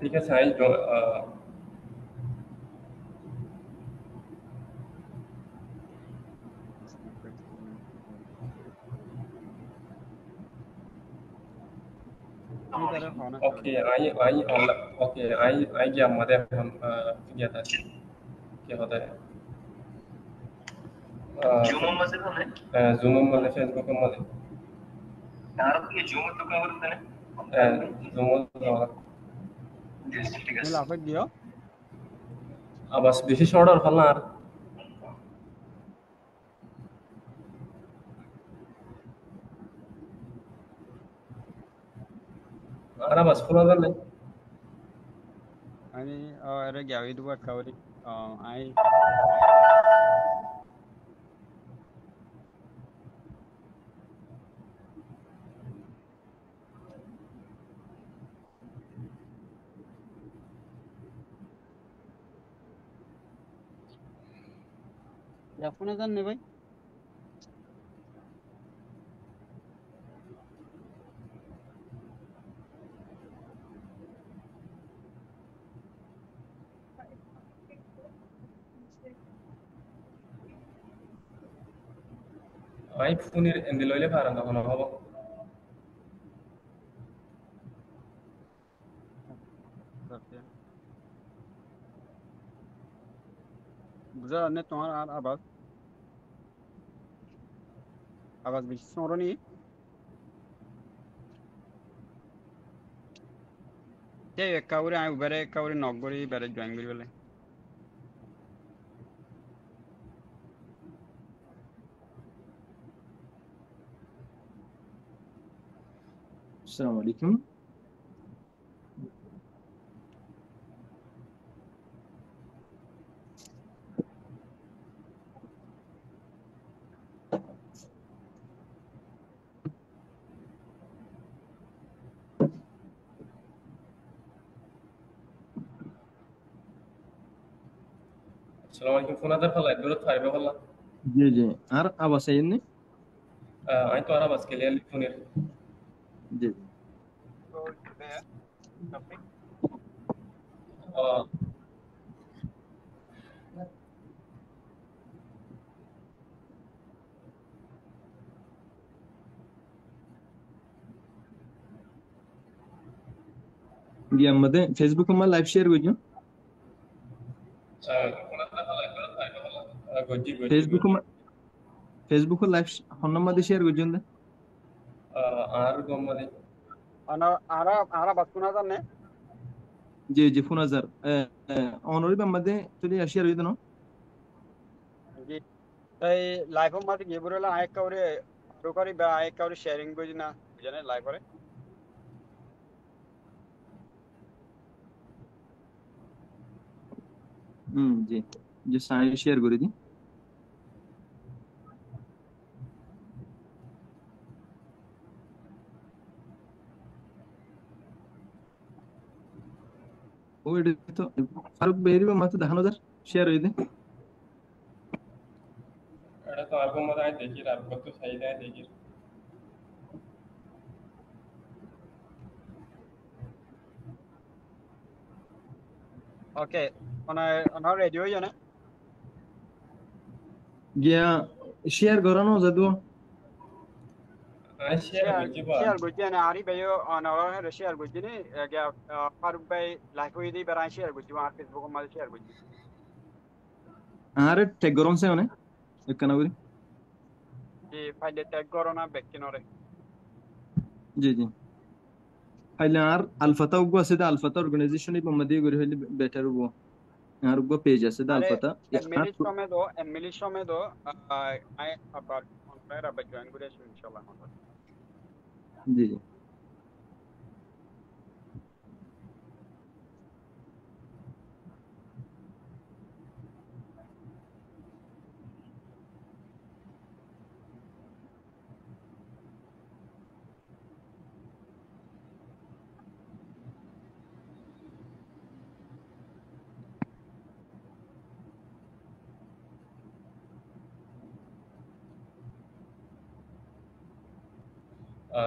ঠিক আছে আই তুমি তারে হও না ওকে আই ওকে আই গিয়া আমাদের এখন ইয়াতে আছি কি হতে জুম মানে ফেসবুক মানে জুম তুমি লাফাক দিও আবাস বেশি শর্ট আর ফেলনা আর আবাস খোলা যায় নাই আমি এরে গাওই দিব কাউরি আই ফোনে জান নে ভাই আই ফোনের এন্দি লইলে পারেন তখন হবো বুঝা নে তোমার আর আওয়াজ বেশি সরনি কাউরি আই উবারে কাউরি নগরি বারে জয়েন করি বলে السلام عليكم. আসসালামু আলাইকুম ফোন আদার ফেলা দূরত ফাইবে ফেলা جي جي আর আবাস আইনি আই তো আর আবাস ক্লিয়ার ফোনের জি গিয়ে আমাদের ফেসবুক আমার লাইভ শেয়ার করছো গজ্জি গজ্জি ফেসবুক লাইভ ফোন নাম্বার দিয়ে শেয়ার করছো আর গম্মানে আরা বাস শোনা জান নে জি জি ফোন হাজার অনরিব আমাদের তুই শেয়ার হইতো না জি এই লাইভ মাঝে গিয়ে বলে আই কাউরি আরো করি বা আই কাউরি শেয়ারিং করি না বুঝানে লাইভ করে জি যে সাই শেয়ার করে দিই ও এটা তো ফারুক বেরিবে মাত্র দেখানো যার শেয়ার হইতে এটা তো আর গম্মানে আই দেখি আর কত সাইড আই দেখি ওকে অনা রেডি হই জানে গিয়া শেয়ার করানো যাদু আই শেয়ার গজ্জি বা শেয়ার করছি না আরি ভাইও অনার শেয়ার করছি নি ফারুক ভাই লাইভ হই দি বেড়াই শেয়ার করছি আর ফেসবুক মাঝে শেয়ার করছি আরে টেক গরম সে মানে একখানা করি যে ফাইলে ট্যাগ করো না ব্যক্তি নরে জি জি ফাইলে আর আলফাতা উগো আছে আলফাতা অর্গানাইজেশন এই বোম্বা দিয়ে করে হইলে বেটার উগো আর উগো পেজ আছে আরে আলফাতা এমএলএ সমেত আই আবার অনলাইন আবার জয়েন করে আসি ইনশাআল্লাহ জি জি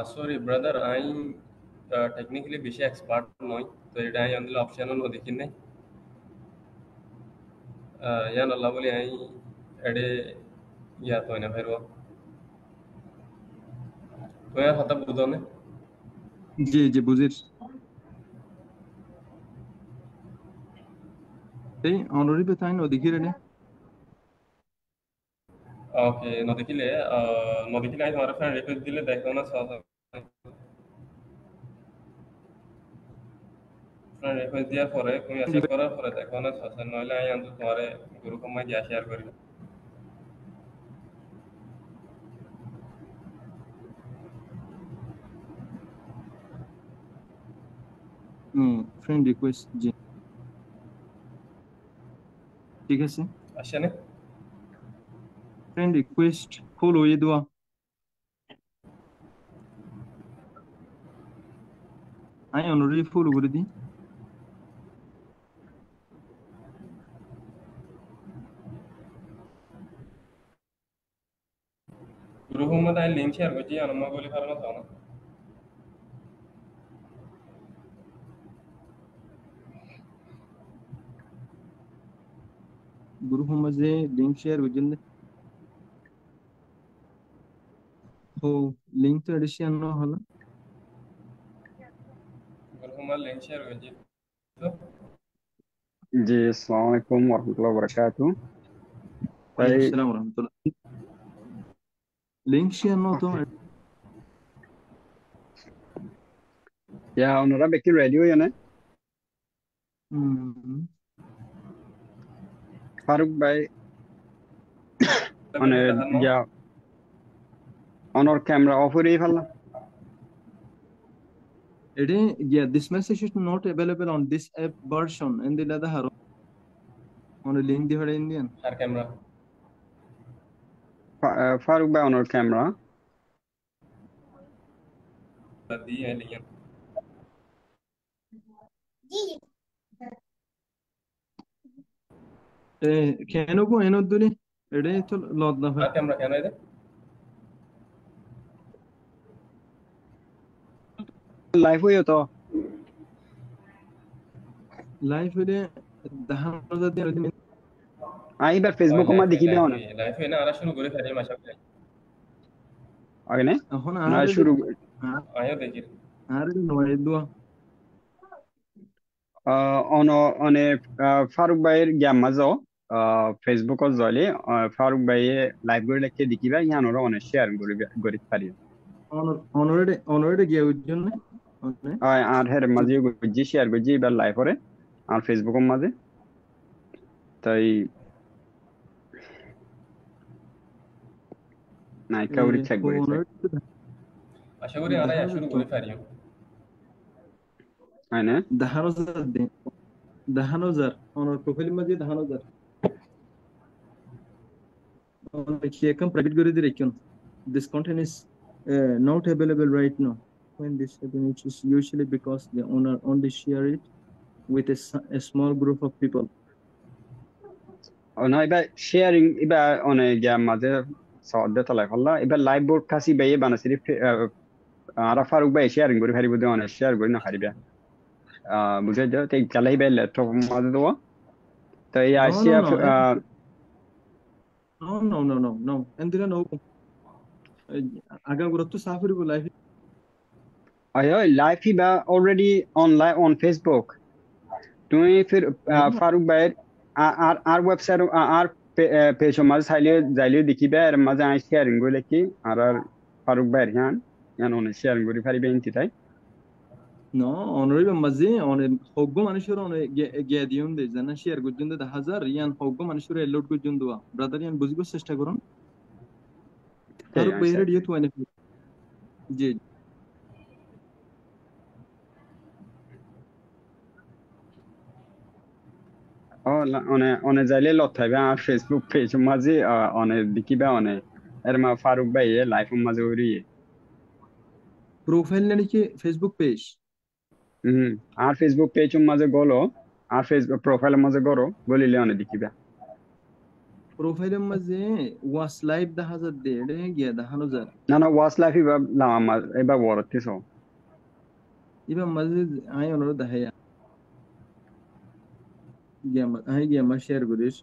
sorry brother, টেকনিক্যালি বেশি এক্সপার্ট নয় তো এটা আই অনলি অপশন নদীকি নাই ইয়ান আল্লাহ বলি আই এডে ইয়া তো না ফেরো তো ইয়ার হতা বুঝনে জি জি বুঝির এই অনরিবে তাই নদীকি রে ওকে নদীকিলে আই তোমার ফ্রেন্ড রিকোয়েস্ট দিলে দেখো না ফ্রেন্ড রিকোয়েস্ট দেওয়ার পরে তুমি অ্যাকসেপ্ট করার পরে দেখো না সোশ্যাল নইলে আই আনতো তোমার গ্রুপ মাই দিয়া শেয়ার করি ফ্রেন্ড রিকোয়েস্ট জি ঠিক আছে আসছে না ফ্রেন্ড রিকোয়েস্ট ফলো হয়ে দেওয়া আমি অলরেডি ফলো করে দিই গ্রুপ মধ্যে আই লিংক শেয়ার করছি আর মই বলি পারো না না গ্রুপ মাঝে লিংক শেয়ার করছেন हो লিংক তো এডিশন না হলো গ্রুপ মধ্যে লিংক শেয়ার করছি তো জি আসসালামু আলাইকুম ওয়া রাহমাতুল্লাহি ওয়া বারাকাতুহু তাই ওয়ালাইকুম আসসালাম ওয়া রাহমাতুল্লাহ লিংক শেয়ার না তো ইয়া ওনারা বেকি রেডি হই না ফারুক ভাই মানে ইয়া অনর ক্যামেরা অফ হয়ে ফেললাম it is yeah this message is not available on this app version and the other haro on a link the indian আর ক্যামেরা ফারুক ভাই অনর ক্যামেরা দিয়ে লিংক কেন গো এনো দুনি এটা তো লদ না আর ক্যামেরা কেন এটা লাইভ হইও তো লাইভ হইলে দাহান দিন আইবার ফেসবুক মা দেখিবে না লাইভ হয় না আর শুরু করে ফেলে মাসা আগে না এখন না আর শুরু আয়ো দেখি আর নয় দুয়া অন অনে ফারুক ভাইয়ের গেম মাঝো ফেসবুকত জলে ফারুক ভাইয়ে লাইভ করে লিখে দেখিবা ইয়ানোরা অনেক শেয়ার করি পারি অনরেডে গিয়ে জন্য আর হের মাঝে গুজি শেয়ার গুজি এবার লাইভ করে আর ফেসবুকের মাঝে তাই নাই কাউরি চেক করি আশা করি আর শুরু করে পারি হয় না 10000 দিন 10000 অনর প্রোফাইল মাঝে 10000 লিখিয়ে কম প্রাইভেট করে দিয়ে রাখুন this content is not available right now when this happens it is usually because the owner only share it with a small group of people না এবার শেয়ারিং এবার অনেক গেম মাঝে সদ্য তলাই ফেললা এবার লাইভ বোর্ড কাছি বাইয়ে বানাসি আর ফারুক ভাই শেয়ারিং করে হারিব দে অনেক শেয়ার করে না হারিবা বুঝে যাও তাই চালাই বাই ল্যাপটপ মাঝে দেওয়া তো এই আসিয়া no endira no aga gurattu safari go live আয় লাইভ হি বা অলরেডি অনলাইন অন ফেসবুক তুমি ফির ফারুক ভাইয়ের আর ওয়েবসাইট আর পেজ মাঝে চাইলে যাইলে দেখিবা আর মাঝে আই শেয়ারিং করে লিখি আর ফারুক ভাইয়ের ইয়ান অনেক শেয়ারিং করে পারিবে ইনতি তাই no honorable mazi on hoggo manishur on ge diun de jana share gujunde 10000 yan hoggo manishur load gujundu brother yan buzgo chesta করুন ফারুক ভাইয়ের দিয়ে তো এনে জি অনে যাইলে লথাইবে আর ফেসবুক পেজ মাঝে অনে দেখিবা অনে এর মা ফারুক ভাই লাইভ মাঝে ওরিয়ে প্রোফাইল নাকি ফেসবুক পেজ আর ফেসবুক পেজ মাঝে গলো আর ফেসবুক প্রোফাইল মাঝে গরো গলিলে অনে দেখিবা প্রোফাইলের মাঝে ওয়াস লাইভ 10000 দে এটা গিয়া 10000 না ওয়াস লাইভ এবার এবার ওয়ারতেছ ইবা মাঝে আই অনুরোধ হায়া গেম শেয়ার করিস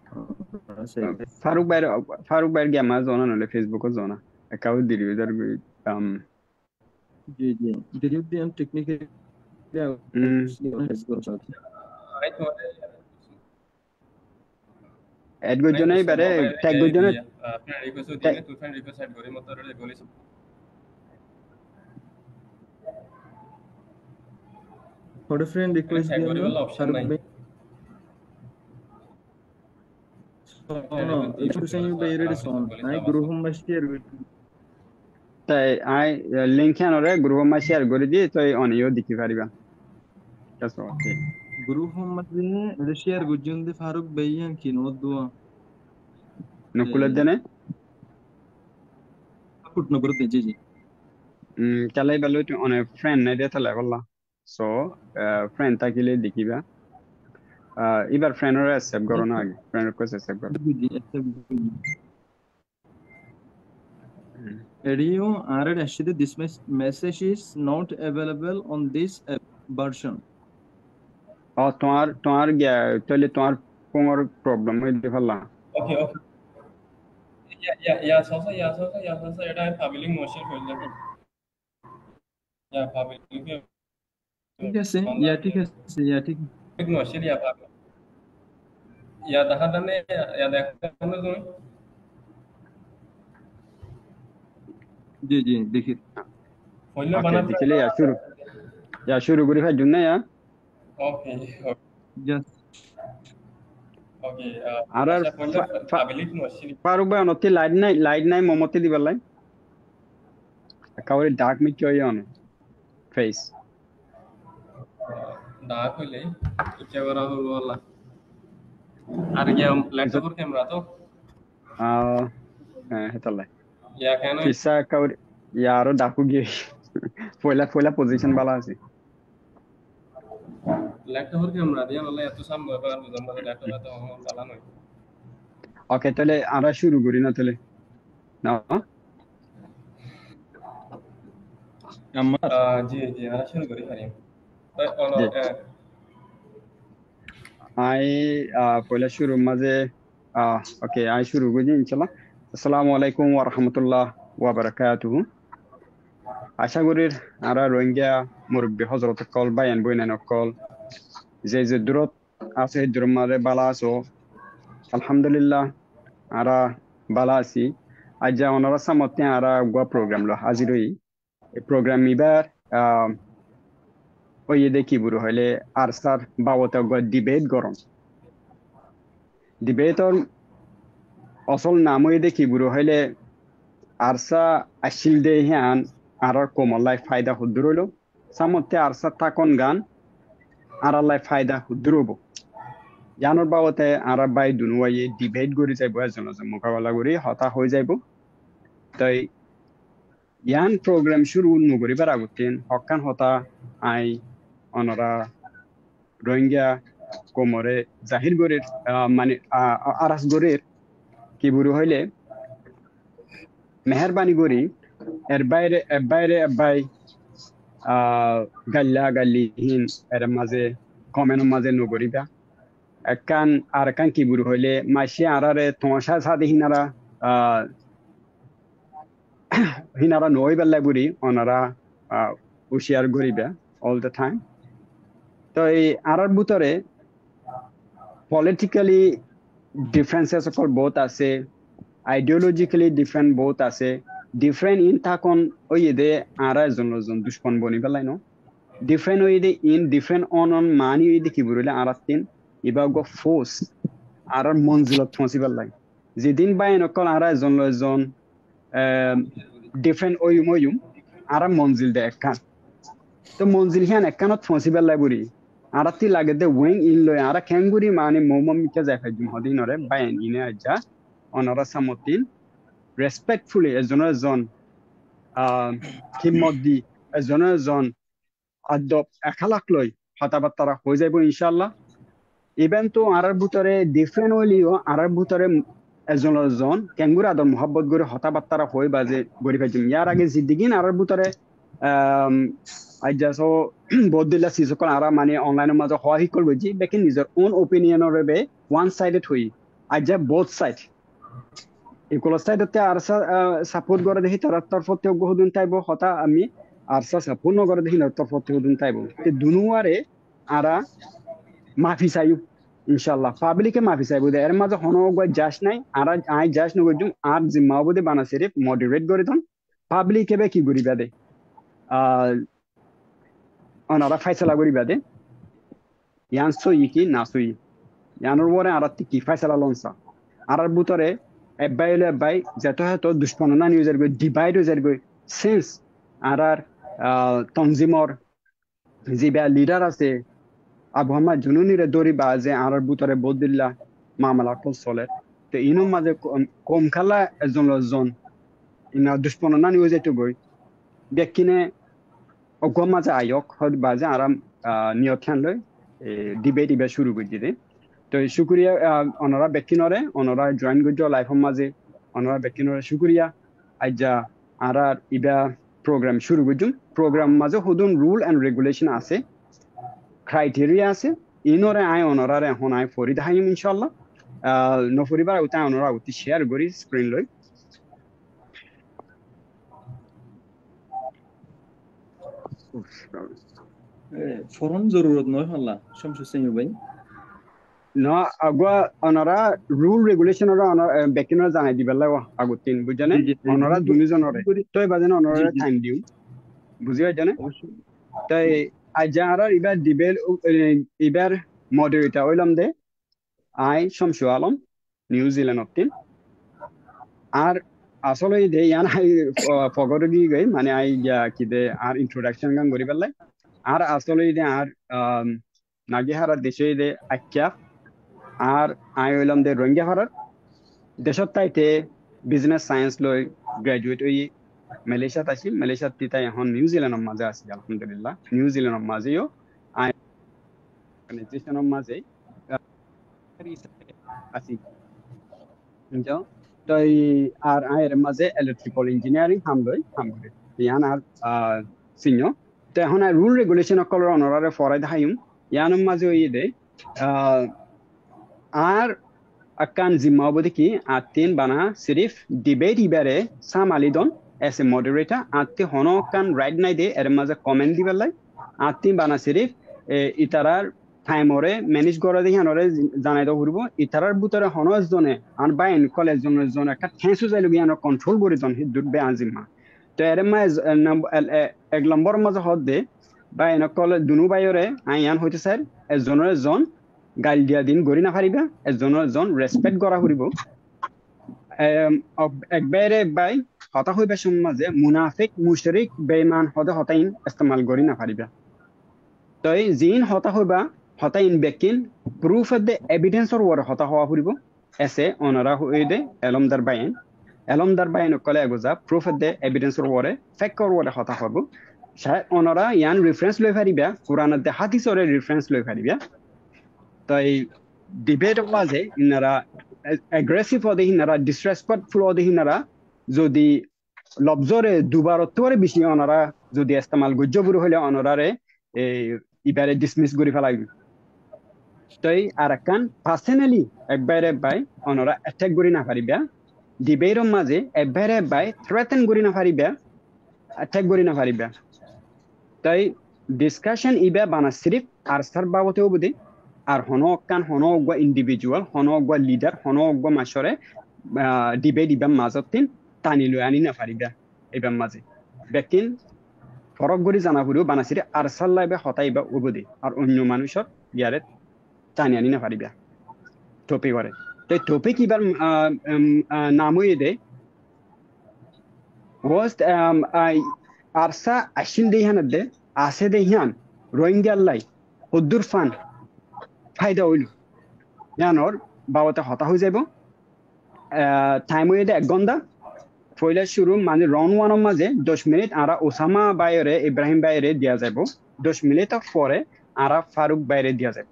ফারুক ভাইয়ের গেম জনা নলে ফেসবুকও জনা একাউ দিলি উদার জি জি দিলিপ দিয়ান টেকনিকে আই তো এড নাই গজনে তো বারে মোবাইল ট্যাগ গজনে ফ্রেন্ড রিকোয়েস্ট দিনে তুই ফ্রেন্ড রিকোয়েস্ট সেট করে মত রে বলিস ফর ফ্রেন্ড রিকোয়েস্ট ট্যাগ দিয়ান করে বলা অপশন ফারুক নাই ভাই no if you send you by ready son I group ma share তাই আই লিংক আনরে গ্রুপ মা শেয়ার করে দি তুই অনিও দেখি পারিবা কাছে ওকে group ma de share gujunde Faruk Bhaiyan ki no dua নকুলের দেনে put no bro জি জি কালাই বালু তুই অনে ফ্রেন্ড নাই দে তাহলে বললা সো ফ্রেন্ড থাকিলে দেখিবা এবার ফ্রেন্ডরে অ্যাকসেপ্ট করো না আগে ফ্রেন্ড রিকোয়েস্ট অ্যাকসেপ্ট করো Rio added actually this message is not available on this version. তোমার তাহলে তোমার কোমর প্রবলেম হইতে পারলা ওকে ওকে ইয়া সসা এটা পাবলিক মোশন হইল ইয়া পাবলিক ঠিক আছে ইয়া ঠিক আছে ইয়া ঠিক পাবলিক মোশন ইয়া পাবলিক ইয়া দেখা দানে ইয়া দেখা দানে তুমি জি জি দেখি হইল ওকে বানা দেখিলে ইয়া শুরু করি ভাই জন্য ওকে জাস্ট ওকে আর পাবলিক মোশন ফারুক ভাই অনতি লাইট নাই মমতি দিবার লাই একেবারে ডার্ক মিট হই অন ফেস ডাক হইলে ইচ্ছা করা হলো আল্লাহ আর গেম ল্যাপটপের ক্যামেরা তো হ্যাঁ হেতালাই ইয়া কেন ফিসা একেবারে ইয়ারও ডাকু গিয়ে পয়লা পজিশন ভালো আছে ল্যাপটপের ক্যামেরা দিয়ে নালে এত সামনে ব্যাপার বুঝাম না ল্যাপটপ তো ভালো নয় ওকে তাহলে আমরা শুরু করি না তাহলে না আমার জি জি আমরা শুরু করি হারিম আই পয়লা শুরু মাঝে ওকে আই শুরু করি ইনশাআল্লাহ আসসালামু আলাইকুম ওয়া রাহমাতুল্লাহ ওয়া বারাকাতুহু আশা করি আমরা রোহিঙ্গা মুরব্বী হযরত কল বায়ান বইনান কল যে দূরত আছে দূর মাঝে বালা আছো আলহামদুলিল্লাহ আমরা বালা আছি আজ ওনারা সামতে আমরা গোয়া প্রোগ্রাম লো হাজির হই এই প্রোগ্রাম এবার ওই দেখি বুড়ো হইলে আর স্যার বাবতে ডিবেট গরম ডিবেটর আসল নাম ওই দেখি বুড়ো হইলে আরসা আসিল দে হ্যান আর কোমলাই ফায়দা হুদ্দুর হইল সামতে আরসা তাকন গান আরালাই ফায়দা হুদ্দুর হবো জানোর বাবতে আর বাই দুনুয়াই ডিবেট করি যাইব এজন মোকাবেলা করি হতা হয়ে যাইব তাই ইয়ান প্রোগ্রাম শুরু নগরিবার আগতেন হকান হতা আই অনরা রোহিঙ্গা কোমরে জাহির গরের মানে আরাস গরের কি বুড়ো হইলে মেহরবানি করি এর বাইরে বাই গাল্লা গাল্লিহীন এর মাঝে কমেনের মাঝে নগরিবা একান আর একান কি বুড়ো হইলে মাসে আরারে তোমাশা সাথে হিনারা নই বেলা বুড়ি ওনারা হুশিয়ার গরিবা অল দ্য টাইম তো এই আরার ভিতরে পলিটিক্যালি ডিফারেন্সেস সকল বহুত আছে আইডিওলজিক্যালি ডিফারেন্ট বহুত আছে ডিফারেন্ট ইন থাকন ওই দে আরা জন দুশ্মন বনি পেলাই ন ডিফারেন্ট ওই দে ইন ডিফারেন্ট অন মানি ওই দে কি বুড়িলে আরাতিন ইবা গো ফোর্স আরার মঞ্জিলত পৌঁছি পেলাই যেদিন বাই নকল আরা জন ডিফারেন্ট ওয়ুম আরা মঞ্জিল দে একখান তো মঞ্জিল হিয়ান একখানত পৌঁছি পেলাই বুড়ি আরাতি লাগে দে ওয়েং ইন লয় আরা খেঙ্গুরি মানে মোমমিকে যায় ফাইজুম হদিনরে বাইন ইনে আজা অনরা সামতিন রেসপেক্টফুলি এজন খিমত দি এজন আদব এখালাক লই কথাবার্তা হয়ে যাইব ইনশাআল্লাহ ইভেন তো আরার ভিতরে ডিফারেন্ট হইলিও আরার ভিতরে এজন কেঙ্গুর আদর মোহাব্বত করে কথাবার্তা হয়ে বাজে গড়ি ফাইজুম ইয়ার আগে জিদ্দিগিন আরার ভিতরে আইজা সো বহুত দিলা সিসকল আরা মানে অনলাইনের মাঝে হওয়া হিকল বুঝি বেকিন নিজের ওন ওপিনিয়নের বে ওয়ান সাইডেড হই আইজা বোথ সাইড ইকুয়াল সাইডতে আরসা সাপোর্ট করে দেখি তার তরফতে বহুদিন তাইব হতা আমি আরসা সাপোর্ট নগরে দেখি না তরফতে বহুদিন তাইব তে দুনুয়ারে আরা মাফি চাইও ইনশাআল্লাহ পাবলিকে মাফি চাইব এর মাঝে হন যাস নাই আর আই যাস নগজুম আর জিম্মাবুদে বানাসিরে মডারেট করে দন পাবলিকে বে কি করিবা দে অনারা ফাইসলা করিবা দে ইয়ান সই কি না সই ইয়ানোর পরে আর কি ফাইসলা লনসা আর বুতরে এবাইলে এবাই যেত হয়তো দুষ্পন্না নিউজের গই ডিভাইড হয়ে যার গই সেন্স আর তনজিমর জিবা লিডার আছে আবহাওয়া জুনুনিরে দৌড়িবা যে আর বুতরে বদিল্লা মামলা কল চলে তো ইনোর মাঝে কম খালা এজন ইনা দুষ্পন্না নিউজ এটো গই ব্যক্তিনে অগম মাঝে আয়ক হয়তো বাজে আরাম নিয়ত খান লই ডিবেট ইবা শুরু করে দিতে তো শুক্রিয়া অনরা ব্যক্তিনরে অনরা জয়েন করছ লাইফের মাঝে অনরা ব্যক্তিনরে শুক্রিয়া আইজা আর ইবা প্রোগ্রাম শুরু করছুম প্রোগ্রাম মাঝে হুদুন রুল এন্ড রেগুলেশন আছে ক্রাইটেরিয়া আছে ইনরে আই অনরারে এখন আই ফরি দেখাইম ইনশাআল্লাহ নফরিবার উতা অনরা উতি শেয়ার করি স্ক্রিন লই ফরন জরুরত নয় হল্লা শামসু সিং ভাই না আগা অনরা রুল রেগুলেশন ওরা বেকিনরা জানাই দিবেলা আগতিন বুঝানে অনরা দুনিজনরে তই বাজেন অনরা টাইম দিউ বুঝি জানে তাই আজা আর ইবার ডিবেল ইবার মডারেটর হইলাম দে আই শামসু আলম নিউজিল্যান্ড অতিন আর আসলে দে ইয়ান আই ফগরগি গই মানে আই কি দে আর ইন্ট্রোডাকশন গান করি বেলাই আর আসলে দে আর নাগি হারা দেশে দে আখ্যা আর আই হইলাম দে রোহিঙ্গা ভারত দেশত তাইতে বিজনেস সায়েন্স লই গ্রাজুয়েট হই মালয়েশিয়াত আছিল মালয়েশিয়াত তিতাই এখন নিউজিল্যান্ডৰ মাঝে আছে আলহামদুলিল্লাহ নিউজিল্যান্ডৰ মাঝেও আই অর্গানাইজেশনৰ মাঝে আছি যাও তাই আর আয়ের মাঝে ইলেকট্রিক্যাল ইঞ্জিনিয়ারিং হামলই হামগরে ইয়ান আর সিনিয়র তো এখন রুল রেগুলেশন কলর অনরারে ফরাই দেখাইম ইয়ানের মাঝে ওই দে আর akan zimbabwe ki atin bana sirif debate ibare sam alidon as a moderator atti hono kan right nai de er maza comment dibelai atti bana sirif itarar time ore manage gora de hanore janai do hurbo itarar butore hono jone an bain college jone একটা থেসু যাইলো গিয়ানো control করে জন হিদুর বে আনজিমা তো এর মাঝ এক নম্বর মাঝে হদে বাইন college দুনু বাইরে আইয়ান হইতে স্যার এজনের জন গাইল দিয়া দিন গড়ি না পারিবা এজনের জন রেসপেক্ট করা হরিব একবারে বাই হতা হইবা সমাজে মুনাফিক মুশরিক বেঈমান হদে হতাইন ইস্তেমাল গড়ি না পারিবা তই জিন হতা হইবা হতাইন বেকিন প্রুফ অফ দ্য এভিডেন্সর ওর হতা হওয়া হরিব এসে অনরা হইদে এলমদার বাইন কলে এগোজা প্রুফ অফ দ্য এভিডেন্সর ওরে ফেক্টর ওরে হতা হব শায় অনরা ইয়ান রেফারেন্স লই পারিবা কুরআনত দে হাদিসরে রেফারেন্স লই পারিবা তাই ডিবেট মাঝে ইনারা অ্যাগ্রেসিভ হদে ইনারা ডিসরেসপেক্টফুল হদে ইনারা যদি লবজরে দুবারতরে বেশি অনারা যদি ইস্তেমাল গজ্জবুর হলে অনরারে ইবারে ডিসমিস করি ফেলাই তাই আর কান পার্সোনালি একবারে বাই অনরা অ্যাটাক করি না পারিবা ডিবেটের মাঝে একবারে বাই থ্রেটেন করি না পারিবা অ্যাটাক করি না পারিবা তাই ডিসকাশন ইবা বানা সিরিফ আর সার বাবতেও বুঝি আর হনো গো ইন্ডিভিজুয়াল হনো গো লিডার হনো গো মাসরে ডিবেট ইবা মাজতিন টানি লৈ আনি না পারিবা ইবা মাঝে বেকিন ফরক গরি জানা পুরো বানাসিরে আর সাল্লাইবা হতাইবা উবদি আর অন্য মানুষের ইয়ারে টানি আনি না পারিবা টপিক করে তাই টপিক ইবার নামই দে ওয়াস্ট আরসা আশিন দেহান দে আছে দেহান রোহিঙ্গা লাই হুদ্দুর ফান ফায়দা হইল জানোর বাবতে হতা হয়ে যাব টাইম হয়ে এক ঘন্টা পয়লা শুরু মানে রাউন্ড ওয়ানের মাঝে 10 মিনিট আর ওসামা বাইরে ইব্রাহিম বাইরে দিয়া যাব 10 মিনিট পরে আর ফারুক বাইরে দিয়া যাব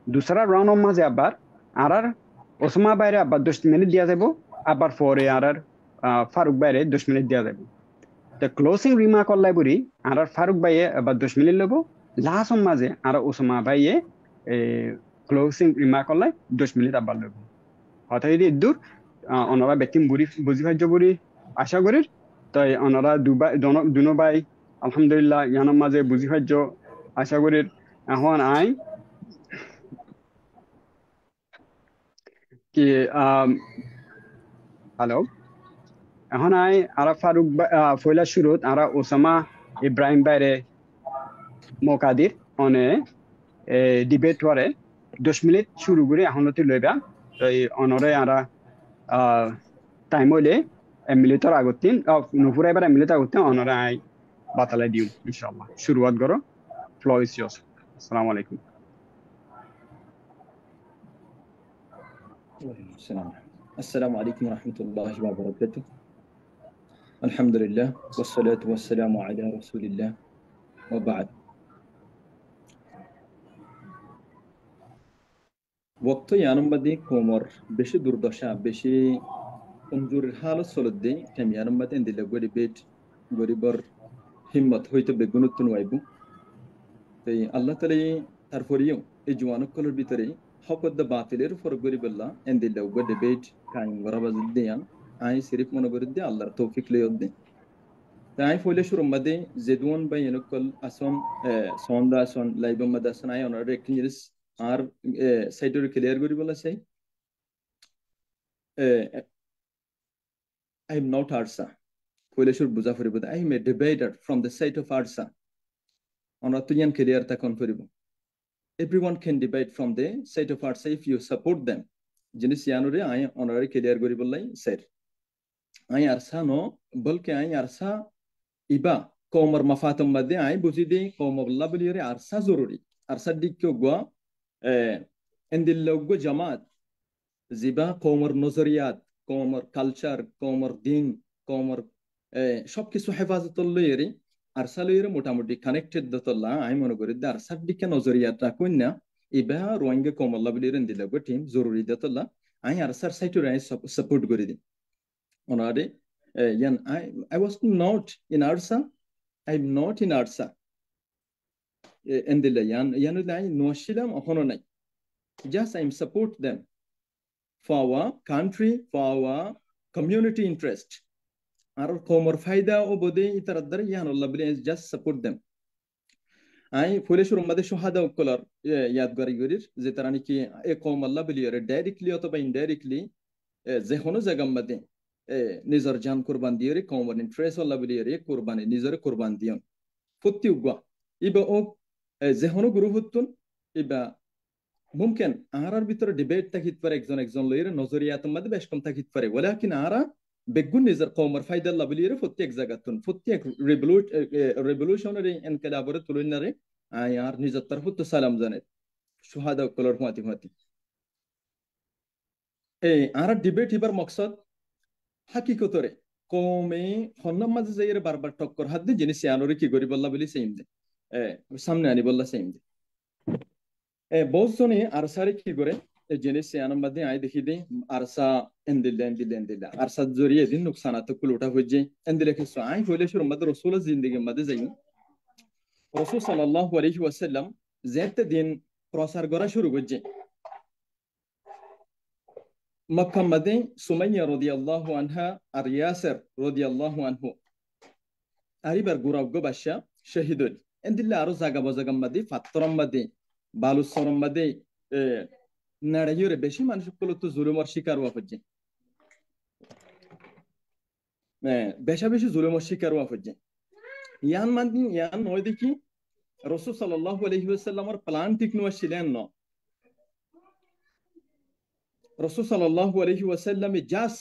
দুসরা রাউন্ডের মাঝে আবার আর ওসামা বাইরে আবার 10 মিনিট দিয়া যাব আবার পরে আর ফারুক বাইরে 10 মিনিট দিয়া যাব The closing remark online buri arar Faruk Baye about 10 minute lebo last on maze ara Usama Baye closing remark online 10 minute abar lebo hata idi dur onora betim buri buzi bhajjo buri আশা করি তাই ওনারা দুনো ভাই আলহামদুলিল্লাহ ইয়ানোর মাঝে বুঝি ভাজ্য আশা করি এখন আই কি হ্যালো এখন আই আরা ফারুক ফয়লা শুরুত আরা ওসামা ইব্রাহিম বাইরে মোকাদির অনে ডিবেট করে 10 মিনিট শুরু করে এখনতি লইবা তাই অনরে আরা টাইম হইলে এমিলিটর আগতিন নুপুরা এবার এমিলিটর আগতিন অনরে আই বাতালাই দিও ইনশাআল্লাহ শুরুয়াত করো ফ্লো ইজ ইয়োর্স আসসালামু আলাইকুম السلام عليكم ورحمة الله وبركاته. الحمد لله والصلاة والسلام على رسول الله وبعد. وقت يانم بدي كومر بشي دورداشا بشي كمزور حالة سولدي كم يانم بدي اندي لغوري بيت غوري بر همت هويتو بگونتون وايبو تي الله تعالى ترفوريو اجوانو كولر بيتري حقد باطلير فور غوري بالله اندي لغوري بيت كاين ورابا زديان اي سيريف منو غوري الله توفيق ليودي تاي فولي شروع مدي زدون بينو كل اسون سوندا سون لايبا مدسن اي اون ريكنيرس আর সাইটৰ ক্লিয়াৰ কৰিবলৈ চাই I am not ARSA কৈলেশৰ বুজা ফুৰিব I am a debater from the side of ARSA অনতুয়ান ক্লিয়াৰ তা কোন ফুৰিব everyone can debate from the side of ARSA if you support them জিনিস ইয়ানৰে আই অনাৰে ক্লিয়াৰ কৰিবলৈ চাই আই ARSA no বলকে আই ARSA ইবা কমর মাফাতম মধ্যে আই বুঝি দে কমবল্লা বলিরে ARSA জরুরি ARSA দিকো গো عند اللوجو جماعات زبا كومر نظريات كومر كالتشر كومر دين كومر সব কিছু হেফাজত লইরি আরসালইরে মোটামুটি কানেক্টেড দতলা আই মনে করি আরসার দিকে নজরিয়াত রাখুন না ইবা রোহিঙ্গা কমল্লা বলিরেন দিলগো টিম জরুরি দতলা আই আরসার সাইটুর আই সাপোর্ট করি দিন ওনারে ইয়ান I was not in ARSA I'm not in ARSA endile yanu nay noashilam ohono nay just I'm support them for our country for our community interest ar komor faida obode itaradar yanullah bile just support them ai fuleshur made shuhada ukolar yadgari gorir je tarani ki e komallah bile directly otoba indirectly je hono jagam made nizar jan qurban diore komor interest allah bile qurbani nizar qurban dion futti ugwa iba ok যেহনো group হতুন ইবা মুমকিন আরার ভিতরে debate তাকিত পারে একজন লইরে নজরিয়াত মধ্যে বেশ কম তাকিত পারে ওয়ালাকিন আরা বেগুন নিজের কওমর ফায়দা লাবলিরে ফতি এক জায়গাতুন ফতি এক রেভলিউশনারি ইনকিলাবরে তুলনারে আর নিজের তরফ তো সালাম জানে সুহাদা কলর হুয়াতি এই আরা ডিবেট হিবার মকসদ হাকিকতরে কমে হন্নাম মাঝে যাইরে বারবার টক্কর হাত দিয়ে জিনিস আনোরে কি গরিব আল্লাহ বলি সেইম দে সামনে আনি বললা সেইম দে বহুজনে আরসারে কি করে জিনিস আনন্দ আই দেখি দে আরসা এন্দিল্লা আরসা জরিয়ে দিন নুকসানাত কুল উঠা হইছে এন্দিলে কিছু আই হইলে শুরু মধ্যে রাসূল জিন্দেগি মধ্যে যাই রাসূল সাল্লাল্লাহু আলাইহি ওয়াসাল্লাম যেতে দিন প্রচার করা শুরু করছে মক্কা মধ্যে সুমাইয়া রাদিয়াল্লাহু আনহা আর ইয়াসির রাদিয়াল্লাহু আনহু আরিবার গুরাবগ বাদশা শহীদ হল এন্দিল্লা আরো জায়গা বাজাগাম মধ্যে ফাত্তরম মধ্যে বালুসরম মধ্যে নাড়াইরে বেশি মানুষ গুলো তো জুলুমের শিকার হওয়া হচ্ছে বেশি জুলুমের শিকার হওয়া হচ্ছে ইয়ান নয় দেখি রাসূল সাল্লাল্লাহু আলাইহি ওয়াসাল্লামের প্ল্যান ঠিক নয় ছিলেন না রাসূল সাল্লাল্লাহু আলাইহি ওয়াসাল্লাম জাস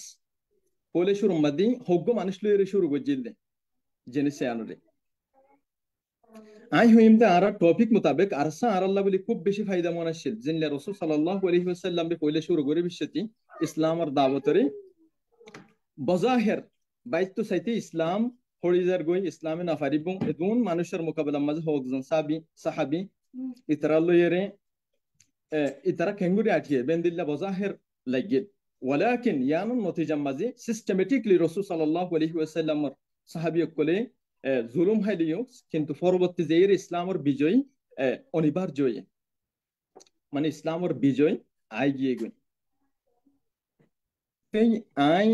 পলে শুরু মধ্যে হগ্গ মানুষ লইরে শুরু করছিল জেনেছে আনরে আই হইমদে আর টপিক মোতাবেক আরসা আর আল্লাহ বলি খুব বেশি ফায়দা মনাশিল জিনলে রাসূল সাল্লাল্লাহু আলাইহি ওয়াসাল্লাম বে পয়লে শুরু করে বিশ্বতি ইসলামের দাওয়াতরে বজাহির বাইতু সাইতে ইসলাম হরিজার গই ইসলামে না ফারিবুন এদুন মানুষের মোকাবেলা মাঝে হকজন সাহাবী ইতরা লইরে ইতরা কেঙ্গুরি আঠিয়ে বেন্দিল্লা বজাহির লাগিল ওয়ালাকিন ইয়ানুন নতিজা মাঝে সিস্টেমেটিকলি রাসূল সাল্লাল্লাহু আলাইহি ওয়াসাল্লামের সাহাবী সকলে জুলুম হাইলিও কিন্তু পরবর্তী যে ইসলামের বিজয় অনিবার্য মানে ইসলামের বিজয় আই গিয়ে গই তাই আই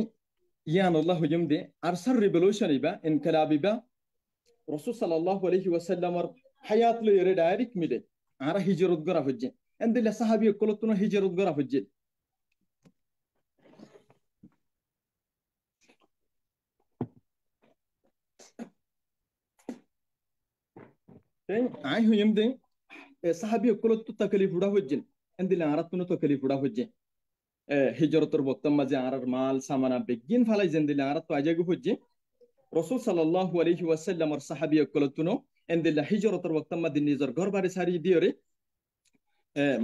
ইয়ান আল্লাহ হুজুম দে আরসার রিভলিউশন ইবা ইনকিলাব ইবা রাসূল সাল্লাল্লাহু আলাইহি ওয়াসাল্লামের হায়াত লইরে ডাইরেক্ট মিলে আরা হিজরত করা হচ্ছে এন্দিলা সাহাবী সকলে হিজরত করা হচ্ছে আই হুজুম দে সাহাবী সকলে তো তাকলিফ উড়া হচ্ছে এন্দিলা আরা তুনো তাকলিফ উড়া হচ্ছে হিজরতের বক্তম মাঝে আরার মাল সামানা বেগিন ফালাই জেন্দিলা আরা তো আজাগু হচ্ছে রাসূল সাল্লাল্লাহু আলাইহি ওয়াসাল্লামের সাহাবী সকলে তুনো এন্দিলা হিজরতের বক্তম মাঝে নিজের ঘর বাড়ি সারি দিয়রে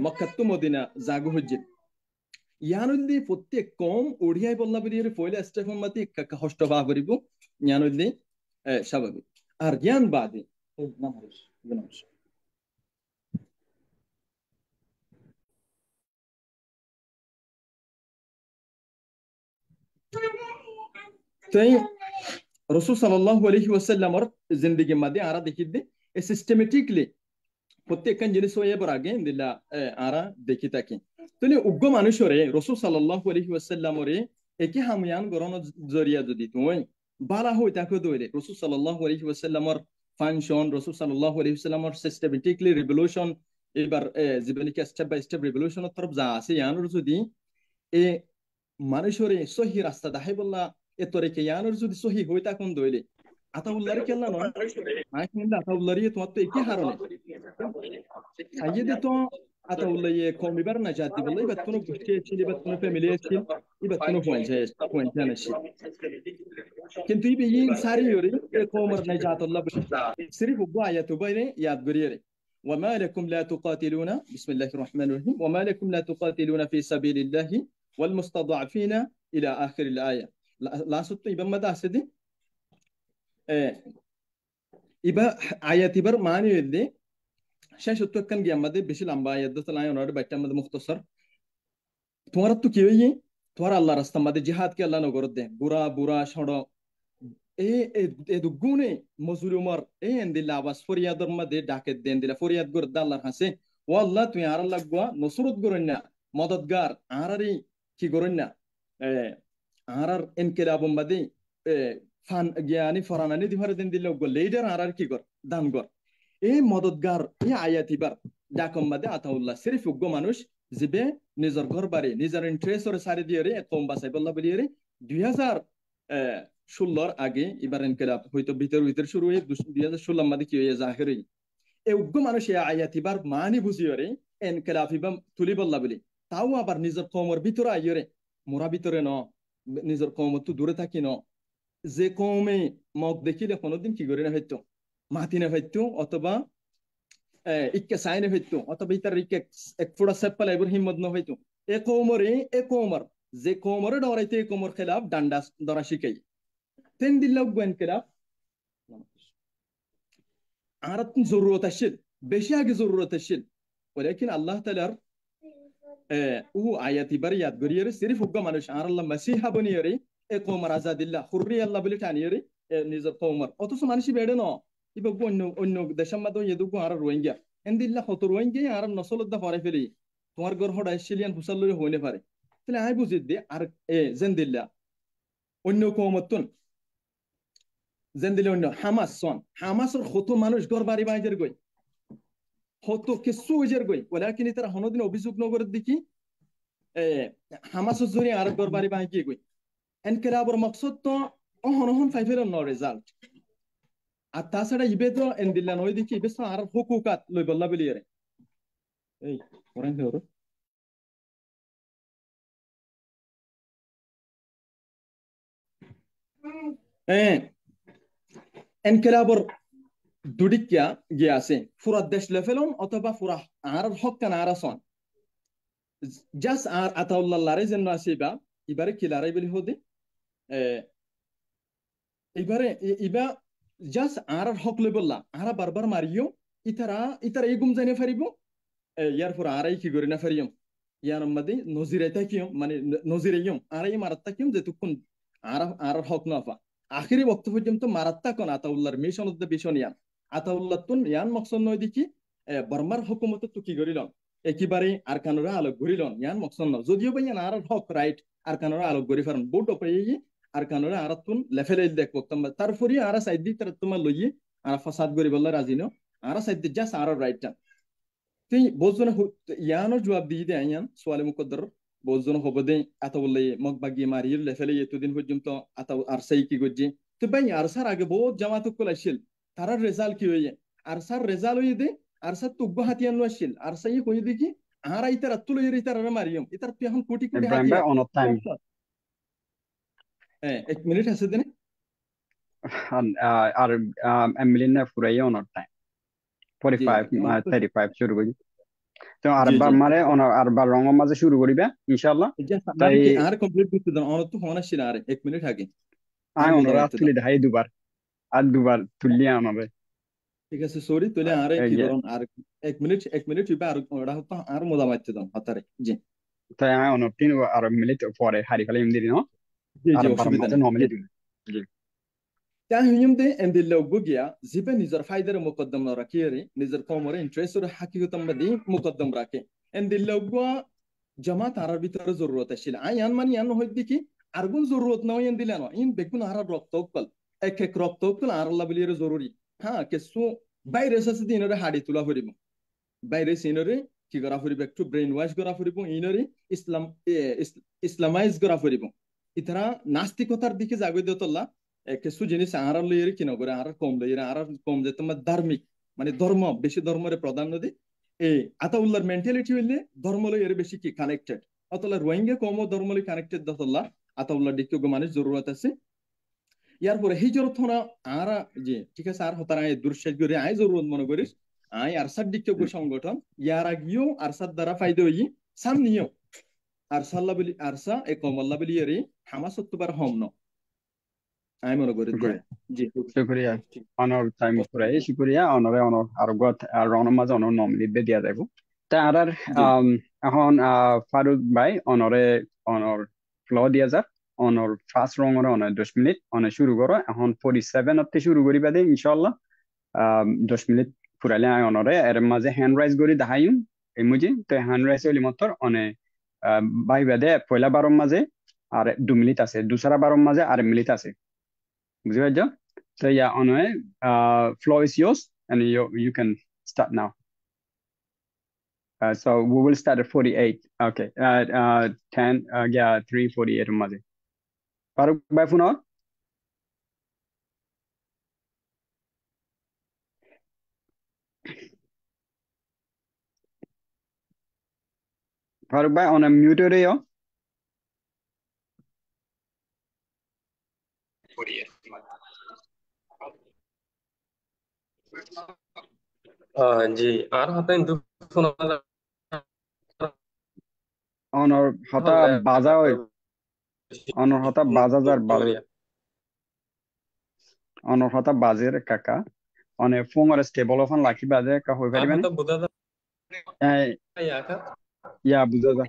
মক্কা তো মদিনা জাগু হচ্ছে ইয়ানুল্লি প্রত্যেক কম ওড়িয়ায় বললা বেরিয়ে পয়লা স্টেফন মাতি কষ্ট বা করিব ইয়ানুল্লি স্বাভাবিক আর জ্ঞান বাদে তাই রাসূল সাল্লাল্লাহু আলাইহি ওয়াসাল্লামের জিন্দেগি মাঝে আরা দেখিদে সিস্টেমেটিকলি প্রত্যেকখান জিনিস হইবার আগে দিলা আরা দেখি থাকি তাহলে উগ্র মানুষরে রাসূল সাল্লাল্লাহু আলাইহি ওয়াসাল্লামরে একে হামিয়ান গরন জরিয়া যদি তুই বালা হই তাকে দইলে রাসূল সাল্লাল্লাহু আলাইহি ওয়াসাল্লামর ফাংশন রাসূল সাল্লাল্লাহু আলাইহি ওয়াসাল্লামর সিস্টেমেটিকলি রিভলিউশন এবার জীবনিকে স্টেপ বাই স্টেপ রিভলিউশনের তরফ যা আছে ইয়ানোর যদি এ মানুষরে সহি রাস্তা দাহাই বললা এ তরে কে ইয়ানোর যদি সহি হই তাকুন দইলে আতাউল্লাহর কেল্লা নয় আই কিন্তু আতাউল্লাহর তোমার তো একই হারনে আইয়ে তো আতাউল্লাহ কমিবার না জাতি বলে এবার কোনো গোষ্ঠী ছিল এবার কোনো ফ্যামিলি ছিল এবার কোনো পয়েন্ট আছে কিন্তু এই সারি ইরে কমর না জাতুল্লাহ সিরিফ উবা আয়াত বাইরে ইয়াদ গরিয়ে وما لكم لا تقاتلون بسم الله الرحمن الرحيم وما لكم لا تقاتلون في سبيل الله والمستضعفين الى اخر الايه لا سوت يبقى مدى اسدي ইবা আয়াত ইবার মানে হইলে শেষ উত্তরকান গিয়ে আমাদের বেশি লম্বা আয়াত তো নাই ওনার বাইটা আমাদের মুখতসর তোমার তো কি হইয়ে তোমার আল্লাহ রাস্তা আমাদের জিহাদ কে আল্লাহ নগর দে বুড়া বুড়া সড় এ দুগুনে মজুরি উমর এন্দিলা আওয়াজ ফরিয়াদর মধ্যে ডাকে দেন দিলা ফরিয়াদ গর আল্লাহর হাসে ও আল্লাহ তুই আর লাগবা নসরত গরন না মদদগার আরারি কি গরন না আরার ইনকিলাব মধ্যে ফান জ্ঞানী ফরানানি দিভারে দেন দিলে লিডার আর কি কর দান কর এই মদতগার এই আয়াতিবার ডাকম মাদে আতাউল্লাহ সিরিফ উগ্র মানুষ জিবে নিজের ঘর বাড়ি নিজের ইন্টারেস্টরে সারি দিয়ে রে কম বাসাই বল্লা বলিয়ে রে 2016 আগে এবার ইনকিলাব হয়তো ভিতর শুরু হয়ে 2016 মাদে কি হয়ে জাহিরি এই উগ্র মানুষ এই আয়াতিবার মানি বুঝিয়ে রে ইনকিলাব ইবাম তুলি বল্লা বলি তাও আবার নিজের কমর ভিতরে আইয়ে রে মোরা ভিতরে ন নিজের কমর তো দূরে থাকি ন যে কমে মগ দেখিলে কোনোদিন কি করে না হইতো মাতি না হইতো অথবা ইকে সাইনে হইতো অথবা ইতার ইকে এক ফোড়া সেপ্পাল এবার হিম্মত ন হইতো এ কোমর যে কোমরে ডরাইতে এ কোমর খেলাফ ডান্ডা ধরা শিখাই তেন দিল্লাহ গোয়েন খেলাফ আর জরুরত আসছিল বেশি আগে জরুরত আসছিল ولكن আল্লাহ তাআলার ও আয়াতি বার ইয়াদ করিয়ে সিরিফ উগ্র মানুষ আর আল্লাহ মাসিহা বনিয়ে রে এ কোমর আজাদিল্লাহ হুররি আল্লাহ বলে টানিয়ে রে নিজের কোমর অথচ মানুষই বেড়ে ন ইবা অন্য দেশের মধ্যে এদুগু আর রোহিঙ্গা এন্দিল্লাহ হত রোহিঙ্গা আর নসলদ্দা পরে ফেলি তোমার ঘর হড়া সিলিয়ান হুসাল লই হইনে পারে তাহলে আই বুঝি দে আর জেন্দিল্লাহ অন্য কোমতন জেন্দিল্লাহ অন্য হামাসর হত মানুষ ঘর বাড়ি বাইজের গই হত কিছু ওইজের গই ওলাকিন তারা হনদিন অভিযোগ নগরের দেখি হামাসর জরি আর ঘর বাড়ি বাইজে গই এনকেলাবর মকসদ তো অহনহন ফাইফের ন রেজাল্ট আর তাছাড়া ইবে তো এন্দিল্লা নয় দেখি ইবে আর হুকুকাত লই বল্লা বলিয়ে এই করেন ধরো এনকেলাবর দুডিকিয়া গিয়ে আছে ফুরা দেশ লেফেলন অথবা ফুরা আর হকান আর আসন জাস আর আতাউল্লাহ লারে যেন আসিবা এবারে কি লারাই বলি হদে এবারে ইবা জাস আর হক লই বললা আর বারবার মারিও ইতারা এই গুম জানে ফারিব ইয়ার পর আরাই কি করে না ফারিয়ম ইয়ার মধ্যে নজিরাইতা কিয়ম মানে নজিরাইয়ম আরাই মারাত্তা কিয়ম যে তুকুন আর হক না ফা আখিরি বক্ত পর্যন্ত মারাত্মক আতাউল্লাহর মিশন উদ্দে ভীষণ ইয়ান আতাউল্লাহ তুন ইয়ান মকসদ নয় দেখি বর্মার হুকুমত তো কি করিলন একেবারে আর কানোরা আলোক ঘুরিলন ইয়ান মকসদ ন যদিও ভাই আর হক রাইট আর কানোরা আলোক ঘুরি ফারন বুট অপাই আর কানোরা আর তুন লেফেলে দেখ বক্তম তারপরে আর সাইড দি তার তোমার লইয়ে আর ফাসাদ গরি বললা রাজি ন আর সাইড দি জাস্ট আর রাইট তুই বোঝন ইয়ানো জবাব দিয়ে দে ইয়ান সোয়ালে মুকদ্দর বোঝন হবদে আতাউল্লাহ মক বাগি মারির লেফেলে এতদিন পর্যন্ত আতাউ আর সাই কি গজ্জি তো ভাই আর স্যার আগে বহুত জামাত কল আসিল তারার রেজাল্ট কি হইয়ে আর স্যার রেজাল্ট হইয়ে দে আর স্যার তুগ্গ হাতিয়ান লো আসিল আর সাই কই দেখি আর ইতার তুলো ইতার মারিয়ম ইতার তুই এখন কোটি কোটি Ibrahim হাতিয়া ভাই on time হ্যাঁ 1 মিনিট আছে দেনে আর এমলিনা ফুরাই on time জি 45 35 শুরু করি তো জি আরবার জি মারে আরবার রঙ মাঝে শুরু করিবে ইনশাআল্লাহ তাই আর কমপ্লিট করতে দাও অন তো ফোন আসছিল আর 1 মিনিট আগে আর আয় মজা ওনারা মারতে তুলি দাও দেখাই দুবার তুললি আমারে ঠিক আছে সরি তাহলে আরে এই কি যে করুন আর 1 মিনিট চুপে আর ওটা হতো আর মজা মারতে দাও হাতারে জি তাই আয় অনতিন আর মিনিট পরে হারি ফেলে ইমদি দিন জি জি আরবার অসুবিধা মাঝে নেই নমিনি জি দিন জি তা হিয়ম দে এন্দিল্লে বুগিয়া জিবে নিজের ফায়দার মুকদ্দম রাখিয়ে নিজের কমরে ইন্টারেস্টের হাকিকতম বাদি মুকদ্দম রাখে এন্দিল্লে বুয়া জামাত আরার ভিতরে জরুরত আছিল আই আন মানি আন হইত দেখি আরগুন জরুরত নয় এন্দিলে ন ইন বেগুন আরার রক্ত উকল এক রক্ত উকল আর আল্লাহ বলিয়ে জরুরি হ্যাঁ কেসু বাইরে এসে দিনরে হাড়ি তোলা ফুরিব বাইরে সিনরে কি করা ফুরিব একটু ব্রেন ওয়াশ করা ফুরিব ইনরে ইসলাম ইসলামাইজ করা ফুরিব ইতারা নাস্তিকতার দিকে জাগই দিতল্লা কিছু জিনিস আর লইয়ের কি নগরে আর কম লইয়ের আর কম যে তোমার ধার্মিক মানে ধর্ম বেশি ধর্মরে প্রাধান্য দি এই আতাউল্লাহর মেন্টালিটি হইলে ধর্ম লইয়ের বেশি কি কানেক্টেড অতলা রোহিঙ্গা কম ধর্ম লই কানেক্টেড দতল্লা আতাউল্লাহ দিকে মানুষ জরুরত আছে ইয়ার পরে হিজরত হনা আর যে ঠিক আছে আর হতারা দুর্শেষ করে আই জরুরত মনে করিস আই আরসাদ দিকে সংগঠন ইয়ার আগিও আরসাদ দ্বারা ফায়দা হই সামনিও আরসাল্লাহ বলি আরসা এ কমল্লা বলি এর হামাসত্তবার হম ন আমি মনে করি শুক্রিয়া জি শুক্রিয়া ঠিক অনর টাইম ফুরাই শুক্রিয়া অনরে অনর আর গত আর রঙ মাঝে অনর নমিনি দিয়া যাইব তা আর জি এখন ফারুক ভাই অনরে অনর ফ্ল দিয়া যাক অনর ফার্স্ট রঙরে অনর 10 মিনিট অনে শুরু করো এখন 47 অতে শুরু করিবা দে ইনশাআল্লাহ 10 মিনিট ফুরাইলে আই অনরে এর মাঝে হ্যান্ড রাইজ করি দেখাইম এমুজি তো হ্যান্ড রাইজ হইলি মতর অনে ভাই বাদে পয়লা বারম মাঝে আর 2 মিনিট আছে দুসরা বারম মাঝে আর মিনিট আছে বুঝতে পারছো so yeah Onoy floor is yours and you can start now so we will start at 48 okay 10 yeah 3:48 এর মাঝে ফারুক ভাই ফোন ফারুক ভাই on a mute রে জি আর হাতে কিন্তু শোনা অনর হতা বাজা হয় অনর হতা বাজা যার বাজে অনর হতা বাজের কাকা অনে ফোঙর স্টেবল অফান লাখি বাজে কা হই আর পারিবানি হয়তো বোঝা ইয়া বুঝা যা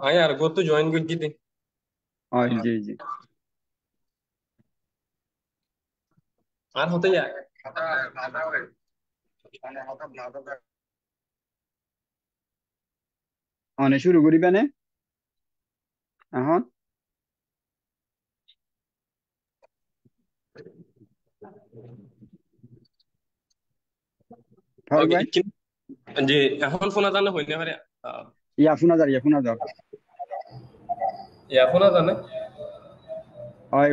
আয় আর গো তো জয়েন করে দিতে জি জি আর হতে অনে শুরু করিবানে এখন ফারুক ভাই জি এখন শোনা জানে হইলে পারে ইয়া ফোনা যার শোনা জানে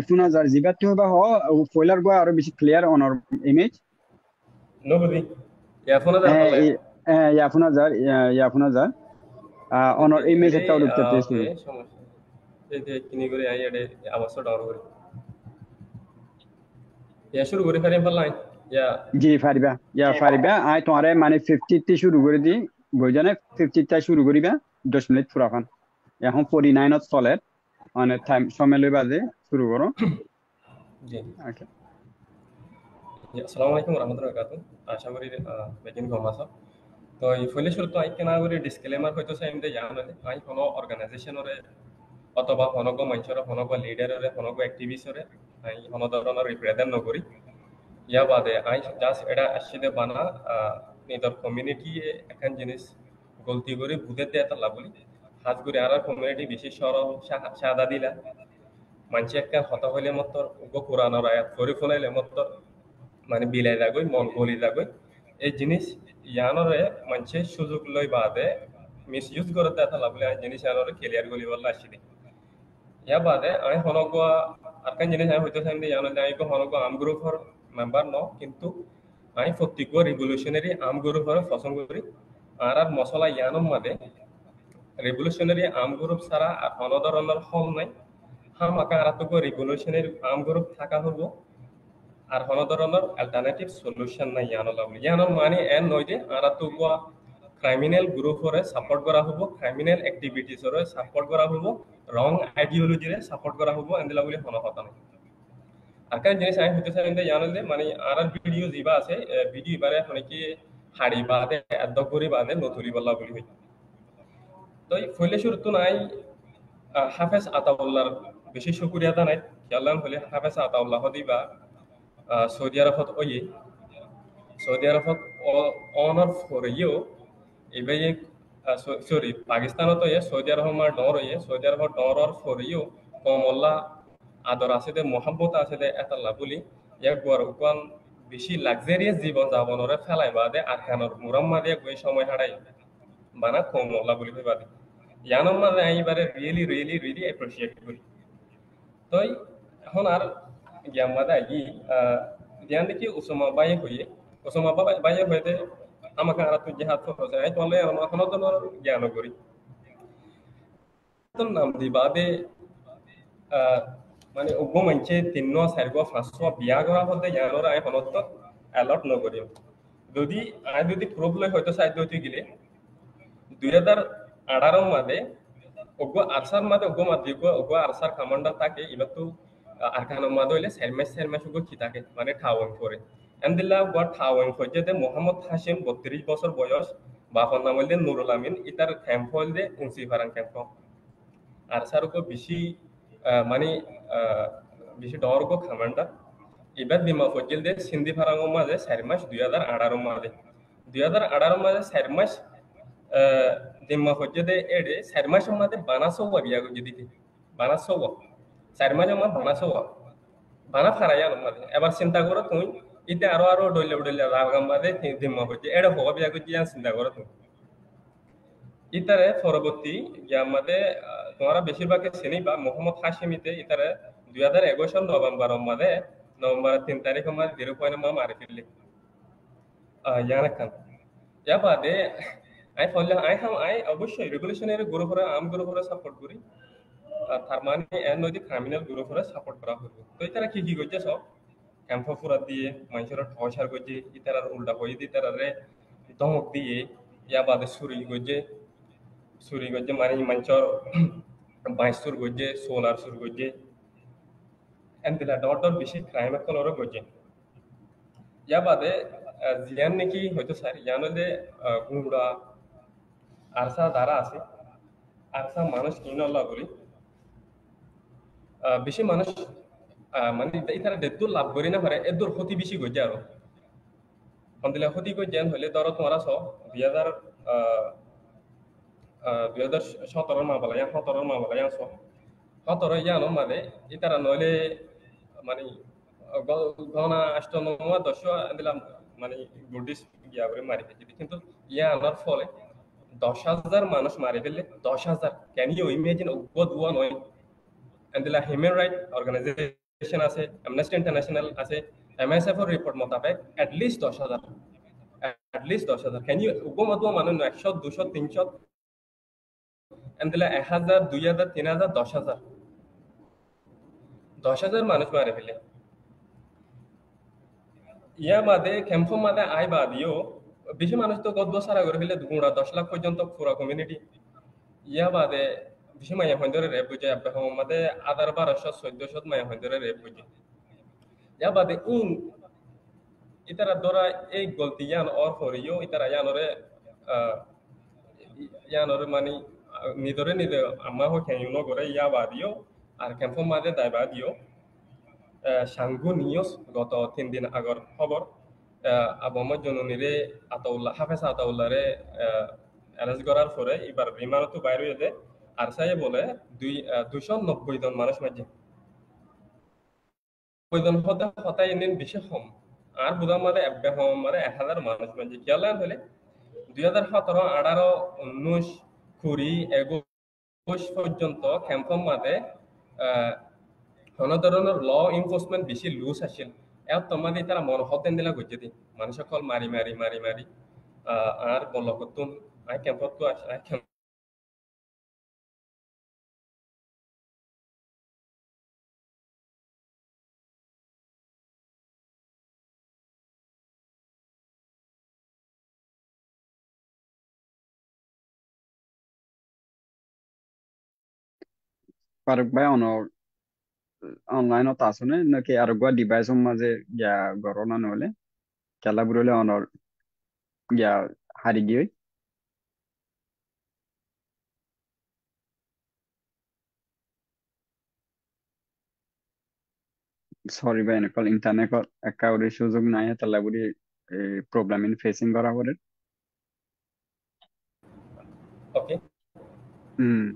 ফোনা যার জিবাত হবা হ ফয়লার গো আরো বেশি ক্লিয়ার অনর ইমেজ নবদি শোনা জানে ইয়া ফোনা যার অনর ইমেজ একটা উঠতে সমস্যা এই যে কিনি করে আই এডে আবাসটা ডাউন করে শুরু করে ফেলে পারলাই জি ফারিবা আই তোমারে মানে 50 তে শুরু করে দি বইজানে 50 টা শুরু করিবা 10 মিনিট পুরা খান এখন 49 চলে মানে টাইম সময় লই বাজে শুরু করো জি ওকে আসসালামু আলাইকুম রাহমাতুল্লাহি ওয়া বারাকাতুহু আশা করি বেকিন গমাসা তো এই ফলে শুরু তো আই কেনা করে ডিসক্লেমার হয়তো সাইম দে জানা আই কোনো অর্গানাইজেশনরে অথবা হনগো মানুষের হনগো লিডারের হনগো অ্যাক্টিভিস্টরে আই হনধরনের রিপ্রেজেন্ট নকরি ইয়া বাদে আই জাস্ট এটা আসলে বানা নিজের কমিউনিটি এখন জিনিস গলতি করে বুঝে দেয় তালা বলি হাজ করে আর কমিউনিটি বেশি সরল সাদা দিলা মানুষ একটা হতা হইলে মতো উগো কোরআনের আয়াত করে ফোনাইলে মতো মানে বিলাই যাগই মন গলি যাগই এই জিনিস ইয়ানরে মানুষের সুযোগ লই বাদে মিস ইউজ করে দেয় তালা বলি এই জিনিস ইয়ানরে ক্লিয়ার গলি বললে আসি ইয়া বাদে আমি হনগোয়া আরকান জিনিস আমি হইতে চাই ইয়ানো যে আমি হনগো আর্ম গ্রুপর মেম্বার ন কিন্তু আমি প্রত্যেক রিভলিউশনারি আর্ম গ্রুপর পছন্দ করি আর আর মশলা ইয়ানোর মাঝে রিভলিউশনারি আর্ম গ্রুপ ছাড়া আর অনধরনের হল নাই হামাকা আর তো রিভলিউশনারি আর্ম গ্রুপ থাকা হবো আর অনধরনের অল্টারনেটিভ সলিউশন নাই ইয়ানো লাগবে ইয়ানোর মানে এন নয় যে আর তো ক্রাইমিনাল গ্রুপরে সাপোর্ট করা হবো ক্রাইমিনাল অ্যাক্টিভিটিসরে সাপোর্ট করা হবো রং আইডিওলজিরে সাপোর্ট করা হবো এন্দিলা বলে হন কথা নাই আর কারণ জিনিস আমি হইতে চাই জানো যে মানে আর ভিডিও যিবা আছে ভিডিও এবারে অনেকে হাড়ি বাদে এদ করি বাদে নতুরি বল্লা বলি হই তো ফলে শুরু তো নাই হাফেজ আতাউল্লাহর বেশি শুকরিয়া জানাই খেয়ালাম হলে হাফেজ আতাউল্লাহ দিবা সৌদি আরবত ওয়ে সৌদি আরবত অনার ফরিও এবারে সরি পাকিস্তানত সৌদি আরবের ডর সৌদি আরবের ডরর ফরিও কমল্লা আদর আছে দে মহাব্বত আছে দে এতাল্লা বলি ইয়াক গোয়ার উকান বেশি লাক্সারিয়াস জীবন যাপনরে ফেলাই বাদে আরখানর মুরাম্মা দিয়ে গই সময় হারাই বানা কমল্লা বলি বাদে ইয়ানোর মাঝে এইবারে রিয়েলি রিয়েলি রিয়েলি অ্যাপ্রিসিয়েট করি তো এখন আর জ্ঞান মাদে আই জ্ঞান দেখি উসমা বাইয়ে হইয়ে উসমা বাইয়ে হইতে আমাকে আর তুই হাত ফসে আই তাহলে এখনো তো জ্ঞান করি তো নাম দি বাদে মানে উগ্র মানছে 3 4 5 বিয়া করা হতে জ্ঞানর আই হনত অ্যালট নকরি যদি আই যদি প্রবলেম হয়তো সাইড হইতে গেলে 2018 মাদে উগ্র আরসার মাদে উগ্র মাদ্রিক উগ্র আরসার কমান্ডার থাকে এবার তো আরকানোর মাদে হইলে সেরমেশ উগ্র কি থাকে মানে ঠাওয়াং করে এন্দিল্লা গোয়া ঠাওয়াং হইছে যে মোহাম্মদ হাশিম 32 বছর বয়স বাপর নাম হইলে নুরুল আমিন ইতার ক্যাম্প হইলে উনসি ফারাং ক্যাম্প আর সারুকো বেশি মানে বেশি ডরগো কমান্ডার এবার দিমা ফজিল দে সিন্ধি ফারাং মাঝে 4 মাস 2018 মাঝে 2018 মাঝে 4 মাস দিমা ফজিল দে এডে 4 মাস মাঝে বানাসো বিয়া গো যদি বানাসো 4 মাস মা বানাসো বানা ফারাইয়া মাঝে এবার চিন্তা করো তুমি ইতে আরো ডইলে রাগাম মাঝে দিমা ফজিল এডে হওয়া বিয়া গো জিয়া চিন্তা করো তুমি ইতারে পরবর্তী আমাদের তোমরা বেশিরভাগে চিনি বা মোহাম্মদ হাশিমিতে ইতারে 2021 নভেম্বর মাঝে নভেম্বর 3 তারিখ মাঝে 0.5 মারি ফেললি ইয়ানা খান ইয়া বাদে আই অবশ্যই রেগুলেশনারি গ্রুপরে আম গ্রুপরে সাপোর্ট করি তার মানে এর নদী ক্রিমিনাল গ্রুপরে সাপোর্ট করা হবে তো ইতারা কি করছে সব ক্যাম্প ফুরা দিয়ে মানুষের ঠসার করছে ইতারার উল্টা হয়ে দিয়ে ইতারারে ধমক দিয়ে ইয়া বাদে চুরি করছে মানে মানুষের বাইশ চুর করছে সোলার চুর করছে এনদিলা ডর বেশি ক্রাইম কলরও করছে ইয়া বাদে জিয়ান নাকি হয়তো স্যার ইয়ান হলে গুঁড়া আরসা দ্বারা আছে আরসা মানুষ কিনল্লা বলি বেশি মানুষ মানে ইতারা দেড় লাভ করি না পারে এর ক্ষতি বেশি করছে আরো সন্দিলা ক্ষতি করছে হলে ধরো তোমরা সব 2017 মাবলা ইয়ান 17 মাবলা ইয়ান সব 17 ইয়ানো মানে ইতারা নইলে মানে গনা আষ্টমা দশ দিলাম মানে বুদ্ধিস্ট গিয়া করে মারি ফেলছে কিন্তু ইয়া আনার ফলে 10,000 মানুষ মারি ফেললে 10,000 ক্যান ইউ ইমেজিন বহুত ওয়ান ওই এন্দিলা হিউম্যান রাইট অর্গানাইজেশন আছে অ্যামনেস্টি ইন্টারন্যাশনাল আছে এমএসএফ এর রিপোর্ট মোতাবেক এট লিস্ট 10,000 ক্যান ইউ উগ্রমত মানুষ 100 200 300 এন্দিলা 1000 2000 3000 10,000 মানুষ মারি ফেলে ইয়া বাদে ক্যাম্প মাদে আই বাদিও বেশি মানুষ তো গত বছর করে ফেলে 10 লাখ পর্যন্ত পুরো কমিউনিটি ইয়া বাদে বেশি মায়া হইন্দরে রেপ বুঝে আব্বাহ মাদে 1200 মায়া হইন্দরে রেপ বুঝে ইয়া বাদে ইতারা দরা এই গলতি ইয়ান অর ফরিও ইতারা ইয়ানরে মানে nidore nide amma ho ken yuno gore ya badio আর ক্যাম্পো মাঝে দায়বা দিও সাংগু নিউজ গত 3 দিন আগর খবর আবহাওয়া জননীরে আতাউল্লাহ হাফেজ আতাউল্লাহরে অ্যারেস্ট করার পরে এবার রিমান্ডও বাইরে হয়ে আর সাই বলে 290 জন মানুষ মাঝে 90 জন হতে হতাই নিন বেশি কম আর বুধার মাঝে এব্বে হম মারে 1000 মানুষ মাঝে খেয়ালান হলে 2017 18 19 20 21 পর্যন্ত ক্যাম্পম মাঝে কোনো ধরনের ল এনফোর্সমেন্ট বেশি লুজ আছিল এত তোমাদের তারা মন হতেন দিলা গজ্জে দি মানুষ সকল মারি মারি মারি মারি আর বল কতুন আই ক্যাম্পত তো আই ক্যাম্প ফারুক ভাই অনলাইনত আছে নাকি আর ডিভাইস মাঝে গিয়া গরনা নহলে খেলা বুড়লে অনর গিয়া হারি গিয়ে সরি ভাই এনেকল ইন্টারনেট একাউরি সুযোগ নাই তাহলে বুড়ি প্রবলেম ইন ফেসিং করা পরে ওকে হুম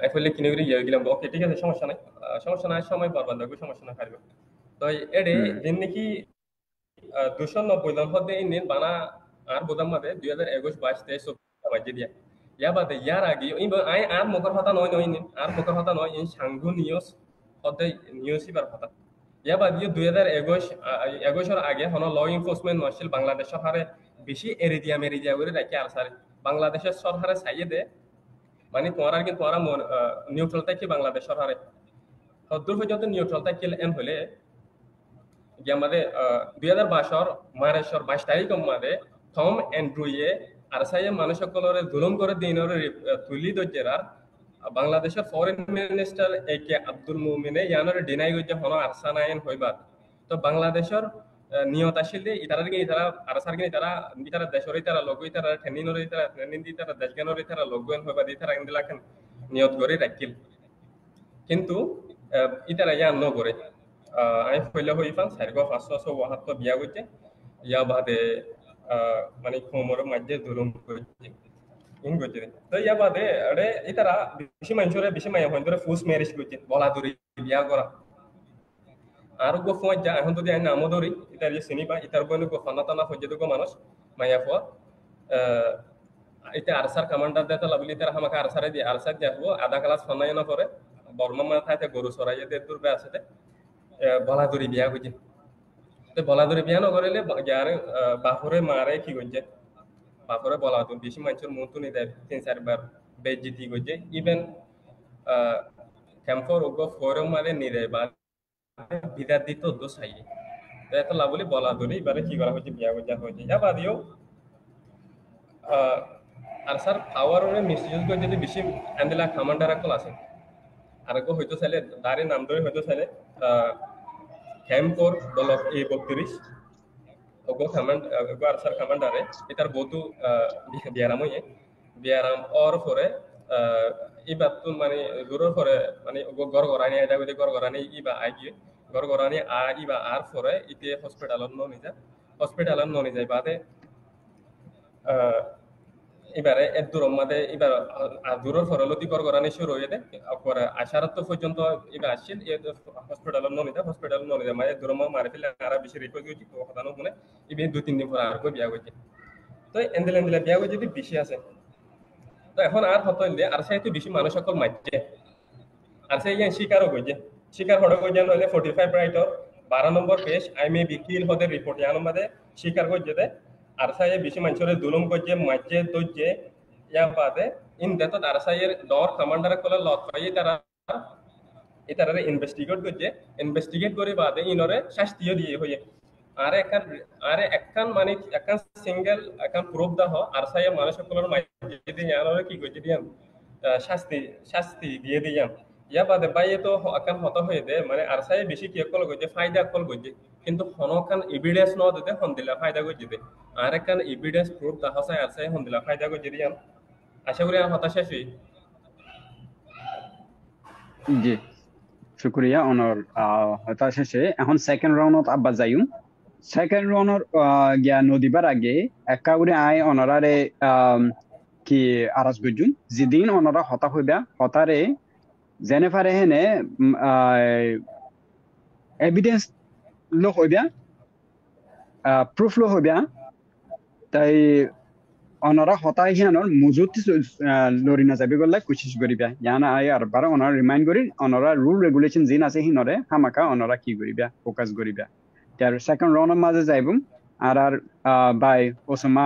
আসলে কিনে করে ইয়ে গেলাম ওকে ঠিক আছে সমস্যা নাই সময় বরবাদ লাগবে সমস্যা না পারবে তো এডে দিন নাকি 290 জন হতে ইন্ডিয়ান বানা আর বোদাম মাদে 2021 22 23 বাজে দিয়া ইয়া বাদে ইয়ার আগে আই আর মুখর কথা নয় নয় আর মুখর কথা নয় ইন সাংগু নিউজ হতে নিউজ ইবার কথা ইয়া বাদে 2021 এর আগে হন ল এনফোর্সমেন্ট মার্শাল বাংলাদেশের হারে বেশি এরিদিয়া করে রাখি আর সারে বাংলাদেশের সরকারে চাইয়ে দে মানে তোমারা নিউট্রাল থাকি বাংলাদেশ সরকারে সদ্দূর পর্যন্ত নিউট্রাল থাকি এন হলে আমাদের 2022 মার্চের 22 তারিখ মাদে থম এন্ড্রুয়ে আর সাইয়ে মানুষ সকলের জুলুম করে দিনের তুলি দজ্জেরার বাংলাদেশের ফরেন মিনিস্টার এ কে আব্দুল মুমিনে ইয়ানোর ডিনাই গজ্জে হন আরসা নাইন হইবার তো বাংলাদেশের নিয়ত আসিল যে ইতারা আরসার গিয়ে ইতারা দেশের ইতারা লোক ইতারা ঠেনিনর ইতারা ঠেনিন ইতারা দেশগানোর ইতারা লোকগন হইবা ইতারা ইন্দিলাখান নিয়ত করে রাখিল কিন্তু ইতারা ইয়া ন করে আমি ফইলে হই পান 4,572 বিয়া করছে ইয়া বাদে মানে কোমর মাঝে জুলুম করছে ইন করছে তো ইয়া বাদে আরে ইতারা বেশি মানুষরে বেশি মায়া হন ধরে ফুস ম্যারেজ করছে বলা দূরি বিয়া করা আর গো ফোন যা এখন যদি আইন নামও ধরি ইতার যে চিনি বা ইতার বইন গো ফানা টানা হয়ে যেত মানুষ মায়া ফোয়া এটা আরসার কমান্ডার দেতা লাভলি তারা আমাকে আরসারে দিয়ে আরসার দেখবো আধা ক্লাস ফানাই না করে বর্মা মাথায় গরু সরাইয়ে দের দূরবে আছে বলাদুরি বিয়া করছে তো বলাদুরি বিয়া নকরিলে যার বাপরে মারে কি করছে বাপরে বলাদুর বেশি মানুষের মতো নিয়ে দেয় 3-4 বার বেজিতি করছে ইভেন ক্যাম্পর ওগো ফোরাম মারে নিয়ে দেয় বা বিদাত দিত তো চাই এত লাভলি বলাদুরি এবারে কি করা হয়েছে বিয়া করছে হয়েছে যা বাদিও আর স্যার পাওয়ারের মিসইউজ করে যদি বেশি আন্দিলা কমান্ডার একল আছে আর হয়তো চাইলে দাঁড়িয়ে নাম ধরে হয়তো চাইলে ক্যাম্পর ব্লক A32 ওগো কমান্ড ওগো আরসার কমান্ডারে এটার বহু বিয়ারাম অর পরে ইবাত মানে দূরের পরে মানে ওগো গড়গড়ানি এটা বলে গড়গড়ানি ইবা আইগিয়ে গড়গড়ানি ইবা আর পরে ইতে হসপিটালত ননি যায় বাদে এবারে এর দূর মাদে এবার দূরের ফরলতি গড়গড়ানি শুরু হয়ে দেয় পরে আশারত পর্যন্ত এবার আসছিল হসপিটাল ননি যায় মানে দূর মারে ফেলে আর বেশি রিকোয়েস্ট করছি কথা মনে ইবে 2-3 দিন পরে আর বিয়া করছে তো এন্দেলে বিয়া করছে যদি বেশি আছে তো এখন আর হতো আর সাইতে বেশি মানুষ সকল মারছে আর সেই শিকারও করছে শিকার হড় করছে নইলে 45 রাইটর 12 নম্বর পেজ আই মে বি কিল হতে রিপোর্ট ইয়ার মধ্যে শিকার করছে দে আর সাইয়ে বেশি মানুষের জুলুম করছে মারছে দইছে ইয়া বাদে ইন দেত আর সাইয়ের ডর কমান্ডার কল লত পাই তারা ইনভেস্টিগেট করে বাদে ইনরে শাস্তিও দিয়ে হয়ে একখান মানে একখান সিঙ্গেল একখান প্রুফ দাহ আর সাইয়ে মানুষ সকলের মাইকে দিয়ে ইয়ানরে কি করছে দিয়ান শাস্তি দিয়ে দিয়ান ইয়া বাদে বাইয়ে তো একখান হত হয়ে দে মানে আর সাইয়ে বেশি কি কল করছে ফায়দা কল করছে কিন্তু হনখান এভিডেন্স ন দিতে হন দিলা ফায়দা করছে দে আর একখান এভিডেন্স প্রুফ দাহ সাই আর সাই হন দিলা ফায়দা করছে দিয়ান আশা করি আমার হতাশা শেষ। জি শুক্রিয়া অনর হয়তো শেষে এখন সেকেন্ড রাউন্ডত আব্বা যাইম সেকেন্ড রাউন্ডর গিয়া নদীবার আগে একা করে আই অনরারে কি আরাজ গজুন যেদিন অনরা হতা হইবা হতারে জেনেফারে হেনে এভিডেন্স লো হইবা প্রুফ লো হইবা তাই অনরা হতাই হিয়ানোর মজুত লরি না যাবি গল্লা কোশিশ করিবা ইয়ানা আই আর বার অনরা রিমাইন্ড করি অনরা রুল রেগুলেশন জিন আছে হিনরে হামাকা অনরা কি করিবা ফোকাস করিবা তার সেকেন্ড রাউন্ডের মাঝে যাইবুম আর বাই ওসমা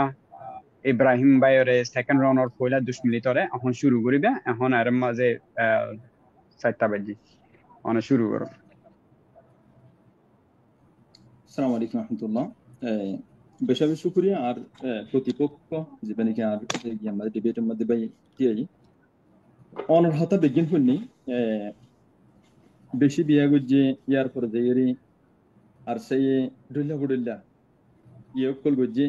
ইব্রাহিম বাইরে সেকেন্ড রাউন্ডর পয়লা 2 মিনিটরে এখন শুরু করিবা এখন আর মাঝে 4টা বাজি অন শুরু করো আসসালামু আলাইকুম রহমতুল্লাহ বেশি বেশি শুকরিয়া আর প্রতিপক্ষ যেখানে কি আর আমাদের ডিবেটের মধ্যে ভাই টিআই অনর হতা বেগিন হননি বেশি বিয়া গজ্জে ইয়ার পরে যাইরি আর সেই ডুল্লা বুডুল্লা ইয়কল গজ্জে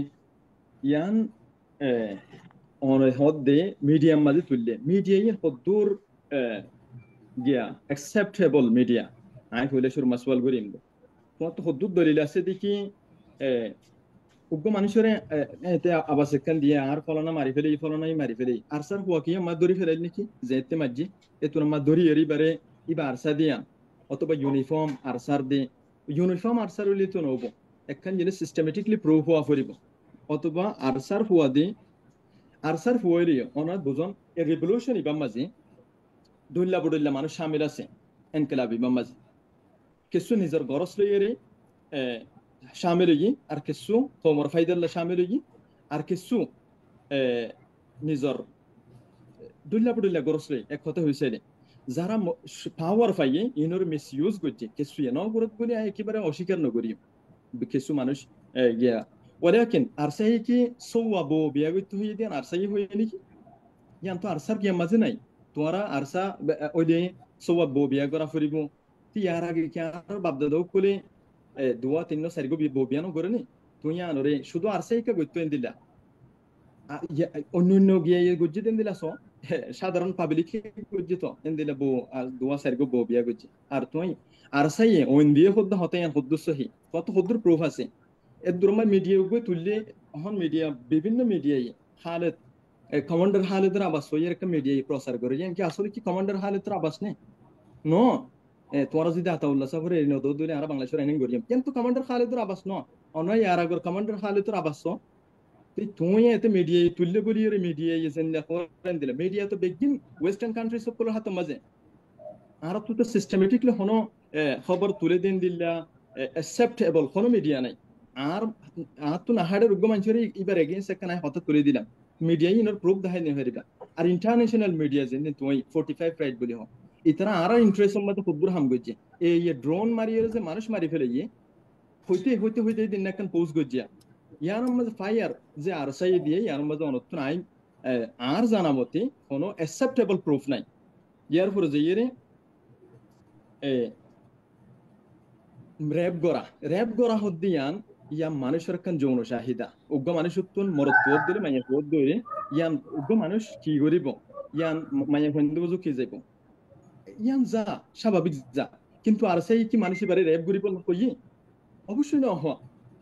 ইয়ান অনর হদে মিডিয়াম মাঝে তুললে মিডিয়ার হদুর গিয়া অ্যাকসেপ্টেবল মিডিয়া আই হইলে শুরু মাসওয়াল করিম তোমার তো হদুর দলিল আছে দেখি উগ্র মানুষের এতে আবাস এখান দিয়ে আর ফলানা মারি ফেলে এই ফলানাই মারি ফেলে আর স্যার হুয়া কি আমার দড়ি ফেলাই নাকি যেতে মাঝি এতো আমার দড়ি এরিবারে ইবা আরসা দিয়া অথবা ইউনিফর্ম আরসার দে ইউনিফর্ম আরসার হইলে তো নব একখান জিনিস সিস্টেমেটিকলি প্রুভ হওয়া ফুরিব অথবা আরসার হুয়া দি আরসার হুয়াইলে অনার বুঝন এ রেভলিউশন ইবাম মাঝে দৈল্লা বডল্লা মানুষ সামিল আছে এনকেলাব ইবাম মাঝে কিছু নিজের গরস লইয়েরে শামিল হই আর কিছু হোমর ফাইদাল্লা শামিল হই আর কিছু নিজর দুল্লা বুডুল্লা গরসলে এক কথা হয়েছে যারা পাওয়ার পাইয়ে ইনোর মিস ইউজ করছে কিছু এন গুরুত বলে একেবারে অস্বীকার নকরি কিছু মানুষ গিয়া ওলাকিন আর সাই কি সৌয়াবো বিয়া করতে হয়ে দেন আর সাই হয়ে নাকি ইয়ান তো আরসার গিয়া মাঝে নাই তোরা আরসা ওই দে সৌয়াবো বিয়া করা ফুরিব ইয়ার আগে কি আর বাপদাদাও কোলে দুয়া তিন চারিগো বিয়ানো করে নি তুই আনরে শুধু আরসাইকা গইতো দিলা অন্য গিয়ে গজ্জি দেন দিলা সাধারণ পাবলিক গজ্জি তো এন দিলা বো দুয়া চারিগো বো বিয়া গজ্জি আর তুই আরসাইয়ে ওন দিয়ে হদ্দ হতে হদ্দ সহি কত হদ্দুর প্রুফ আছে এর দুরমা মিডিয়া গই তুললে এখন মিডিয়া বিভিন্ন মিডিয়াই হালত কমান্ডার হালতের আবাস হইয়ার একটা মিডিয়াই প্রচার করে কি আসলে কি কমান্ডার হালতের আবাস নে নো তোরা যদি আতাউল্লাহ সাহেবের এই নদো দুলে আর বাংলাদেশের আইন করিয়াম কিন্তু কমান্ডার খালিদের আবাস ন অনয় আর আগর কমান্ডার খালিদের আবাস তুই এতে মিডিয়া তুললে বলি রে মিডিয়া এসেন করেন দিলে মিডিয়া তো বেগিন ওয়েস্টার্ন কান্ট্রি সব কল হাত মাঝে আর তো সিস্টেমেটিকলি হনো খবর তুলে দিন দিলা অ্যাকসেপ্টেবল কোনো মিডিয়া নাই আর তো নাহাড়ের উগ্র মানুষের এবার এগেইনস্ট একটা নাই হঠাৎ তুলে দিলাম মিডিয়া ইনোর প্রুফ দেখাই নেই হরিবা আর ইন্টারন্যাশনাল মিডিয়া যেন তুই 45 রাইট বলি হোক ইতারা আর ইন্টারেস্ট মধ্যে খুবুর হাম গজ্জে এই ড্রোন মারিয়ে যে মানুষ মারি ফেলে হইতে হইতে হইতে দিন একখান পোস্ট গজ্জিয়া ইয়ার মধ্যে ফায়ার যে আরসাই দিয়ে ইয়ার মধ্যে অনত্য নাই আর জানা মতে কোনো অ্যাকসেপ্টেবল প্রুফ নাই ইয়ার পরে যে র্যাব গড়া হদ্দিয়ান ইয়ান মানুষের একখান যৌন চাহিদা উগ্র মানুষ উত্তন মরত তোর দিলে মাইয়া তোর দৌড়ে ইয়ান উগ্র মানুষ কি করিব ইয়ান মাইয়া ফন্দ কি যাইব ইয়ান যা স্বাভাবিক যা কিন্তু আর সেই কি মানুষের বাড়ি র্যাব গরিব কই অবশ্যই না হওয়া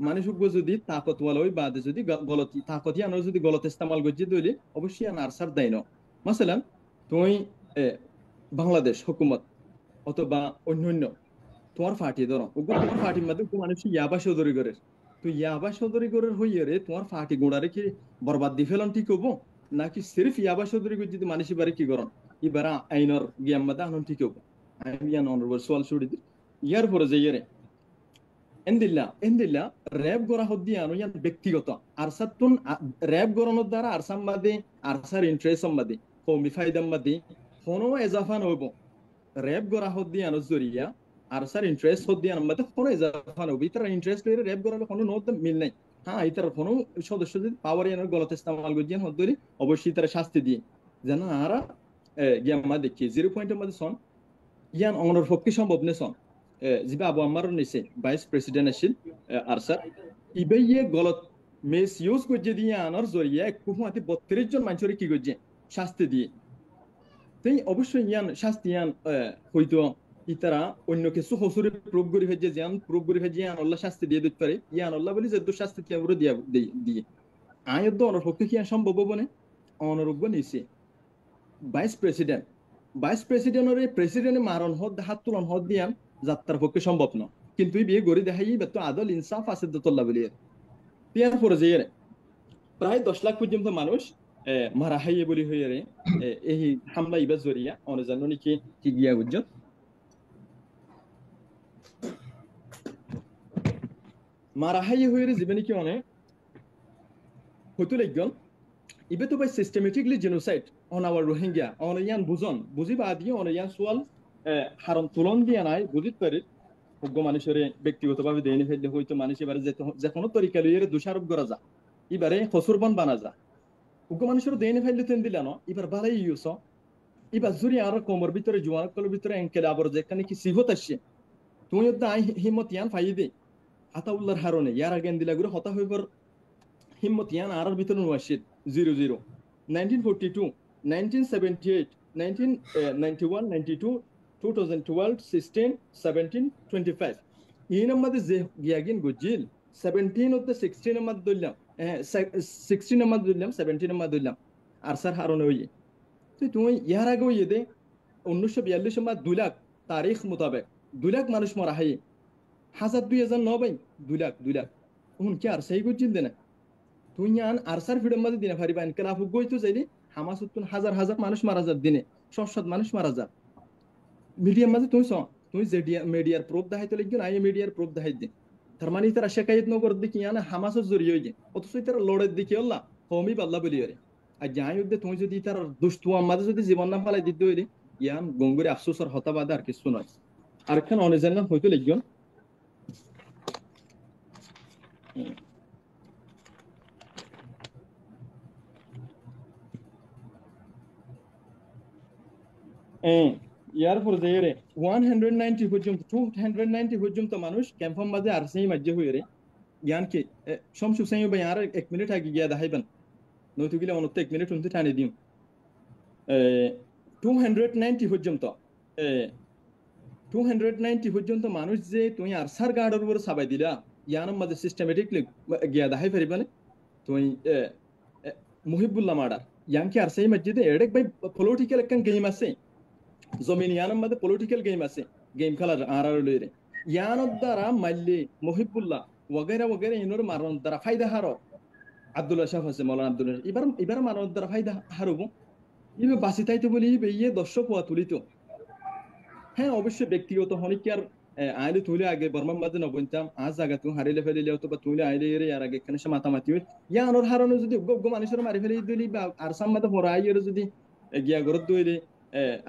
মানুষ যদি তাকতওয়ালা ওই বাদে যদি গলতি তাকত ইয়ানোর যদি গলত ইস্তেমাল গজ্জি দইলে অবশ্যই ইয়ান আরসার দেয় না মাসালান তুই বাংলাদেশ হুকুমত অথবা অন্যান্য তোমার ফাটি ধরো তোমার ফাটির মধ্যে মানুষ ইয়াবা সৌদরি করে তো ইয়াবা সৌদরি করে হইয়ে রে তোমার ফাটি গোড়ারে কি বরবাদ দি ফেলন ঠিক হবো নাকি সিরিফ ইয়াবা সৌদরি করে যদি মানুষের বাড়ি কি করন ইবারা আইনর গিয়াম মাদা আনন ঠিক হবো আইন অনারেবল সোয়াল ছুড়ি দি ইয়ার পরে যে এন্দিল্লা র্যাব গড়া হদ্দি আনো ইয়ান ব্যক্তিগত আরসাতুন র্যাব গড়ানোর দ্বারা আরসাম বাদে আরসার ইন্টারেস্ট বাদে কৌমি ফায়দাম বাদে কোনো এজাফা নহব র্যাব গড়া হদ্দি আনো জরিয়া আরসার ইন্টারেস্ট হদ্দি আনো বাদে কোনো এজাফা নহব ইতার ইন্টারেস্ট লইরে র্যাব গড়ানো কোনো নদ মিল নাই হ্যাঁ ইতার কোনো সদস্য যদি পাওয়ার ইয়ানোর গলত ইস্তেমাল গজিয়ান হদ্দরি অবশ্যই তারা শাস্তি দিয়ে যেন আরা গিয়ামা দেখি 0 পয়েন্টের মধ্যে সন ইয়ান অনর পক্ষে সম্ভব নে সন জিবা আবু আম্মার নিছে ভাইস প্রেসিডেন্ট আছিল আরসার ইবাইয়ে গলত মিস ইউজ করছে দিয়ে আনার জরিয়া কুহুয়াতে 32 জন মানুষের কি করছে শাস্তি দিয়ে। তাই অবশ্যই ইয়ান শাস্তি ইয়ান হয়তো ইতারা অন্য কিছু হসুরে প্রুভ করি ফেজে যেন প্রুভ করি ফেজে ইয়ান আল্লাহ শাস্তি দিয়ে দিতে পারে, ইয়ান আল্লাহ বলি যে শাস্তি দিয়ে দিয়া দিয়ে আয়দ্দ অনর পক্ষে কি সম্ভব বনে অনরোগ্য নিছে ভাইস প্রেসিডেন্টের প্রেসিডেন্ট মারণ হদ হাত তুলন হদ দিয়ান যাত্রার পক্ষে সম্ভব ন, কিন্তু বিয়ে গড়ি দেখাই তো আদল ইনসাফ আছে দোতল্লা বলি পিয়ার পরে যে প্রায় 10 লাখ পর্যন্ত মানুষ মারা হাইয়ে বলি হয়ে রে এই হামলা ইবা জরিয়া অনেক জানো নাকি কি গিয়া বুঝছো মারা হাইয়ে হয়ে রে জীবনে কি অনেক হইতো লাগন ইবে তো by systematically genocide on our Rohingya অন ইয়ান বুঝন বুঝি বা দিয়ে অন ইয়ান সোয়াল হারন তুলন দিয়া নাই বুঝিত পারি যোগ্য মানুষের ব্যক্তিগতভাবে দেয়নি ফেললে হয়তো মানুষ এবারে যে কোনো তরিকা লইয়ে দোষারোপ করা যা এবারে হসুরবন বানা যা যোগ্য মানুষের দেয়নি ফেললে তেন দিলা ন এবার বালাই ইউস এবার জুড়ি আর কোমর ভিতরে জোয়ানকলের ভিতরে এঙ্কেলে আবার যেখানে কি সিহত আসছে তুমি আই হিম্মত ইয়ান ফাই দে আতাউল্লাহর হারনে ইয়ার আগেন দিলা গুলো হতা হইবার হিম্মত ইয়ান আর ভিতরে নোয়াশিদ 00 1942 1978 1991 92 2012 16 17 25 এই নম্বরে যে গিয়াগিন গজিল 17 অফ দ্য 16 নম্বর দইলাম 16 নম্বর দইলাম 17 নম্বর দইলাম আর স্যার হারনে হইয়ে তো তুমি ইয়ার আগে হইয়ে দে 1942 নম্বর 2 লাখ তারিখ মোতাবেক 2 লাখ মানুষ মারা হয় 1000-2000 ভাই 2 লাখ উন কি আর সেই গজিল দেনা তুই আন আর স্যার ভিডিও মধ্যে দিনে পারিবা ইনকালাফ গইতো যাইলি হামাস উত্তন হাজার মানুষ মারা যাত দিনে 700 মানুষ মারা যাত মিডিয়ার মাঝে তুই যে মিডিয়ার প্রুফ দেখাইতে লাগবে আই মিডিয়ার প্রুফ দেখাই দিন তার মানে তারা শেখায়ত নগর দেখি ইয়ানা হামাসের জড়িয়ে হয়ে যায় অথচ তারা লড়ের দিকে আল্লাহ কমই পাল্লা বলি আরে আর যাই উদ্দে তুমি যদি তার দুষ্টু আমাদের যদি জীবন নাম পালাই দিতে হইলে ইয়ান গঙ্গুরে আফসোসর হতাবাদ আর কিছু নয় আরেকখান অনেক জানা হইতে লাগবে ইয়ার পর যে রে 190 পর্যন্ত 290 পর্যন্ত মানুষ ক্যাম্পাম মাঝে আর সেই মাঝে হয়ে রে জ্ঞান কি সমসু সেই ভাই আর 1 মিনিট আগে গিয়া দেখাইবেন নয়তো গিলে অনতে 1 মিনিট উনতে টানে দিম 290 পর্যন্ত 290 পর্যন্ত মানুষ যে তুমি আর সার গার্ডের উপর সাবাই দিলা ইয়ানের মাঝে সিস্টেমেটিকলি গিয়া দেখাই পারিবানে তুমি মুহিবুল্লাহ মার্ডার ইয়ান কি আর সেই মসজিদে এডেক ভাই পলিটিক্যাল একটা গেম আছে জমিন ইয়ানের মধ্যে পলিটিক্যাল গেম আছে গেম খেলার আর লইরে ইয়ানোর দ্বারা মাল্লি মুহিবুল্লাহ ওগেরা ইনোর মারণ দ্বারা ফায়দা হারো আব্দুল্লাহ শাহ আছে মৌলানা আব্দুল্লাহ এবার মারণ দ্বারা ফায়দা হারব ইবে বাসি তাইতে বলি ইয়ে দর্শক হওয়া তুলিত হ্যাঁ অবশ্যই ব্যক্তিগত হনিক আর আইলে তুলে আগে বর্মার মাঝে নবনতাম আজ জায়গা তুমি হারিলে ফেলিলে অথবা তুলে আইলে এর আর আগে এখানে সে মাতামাতি হই ইয়ানোর হারণে যদি উগ্র মানুষের মারি ফেলে দিলি বা আর সাম্মাতে পড়া আইয়ের যদি গিয়া গরত দইলে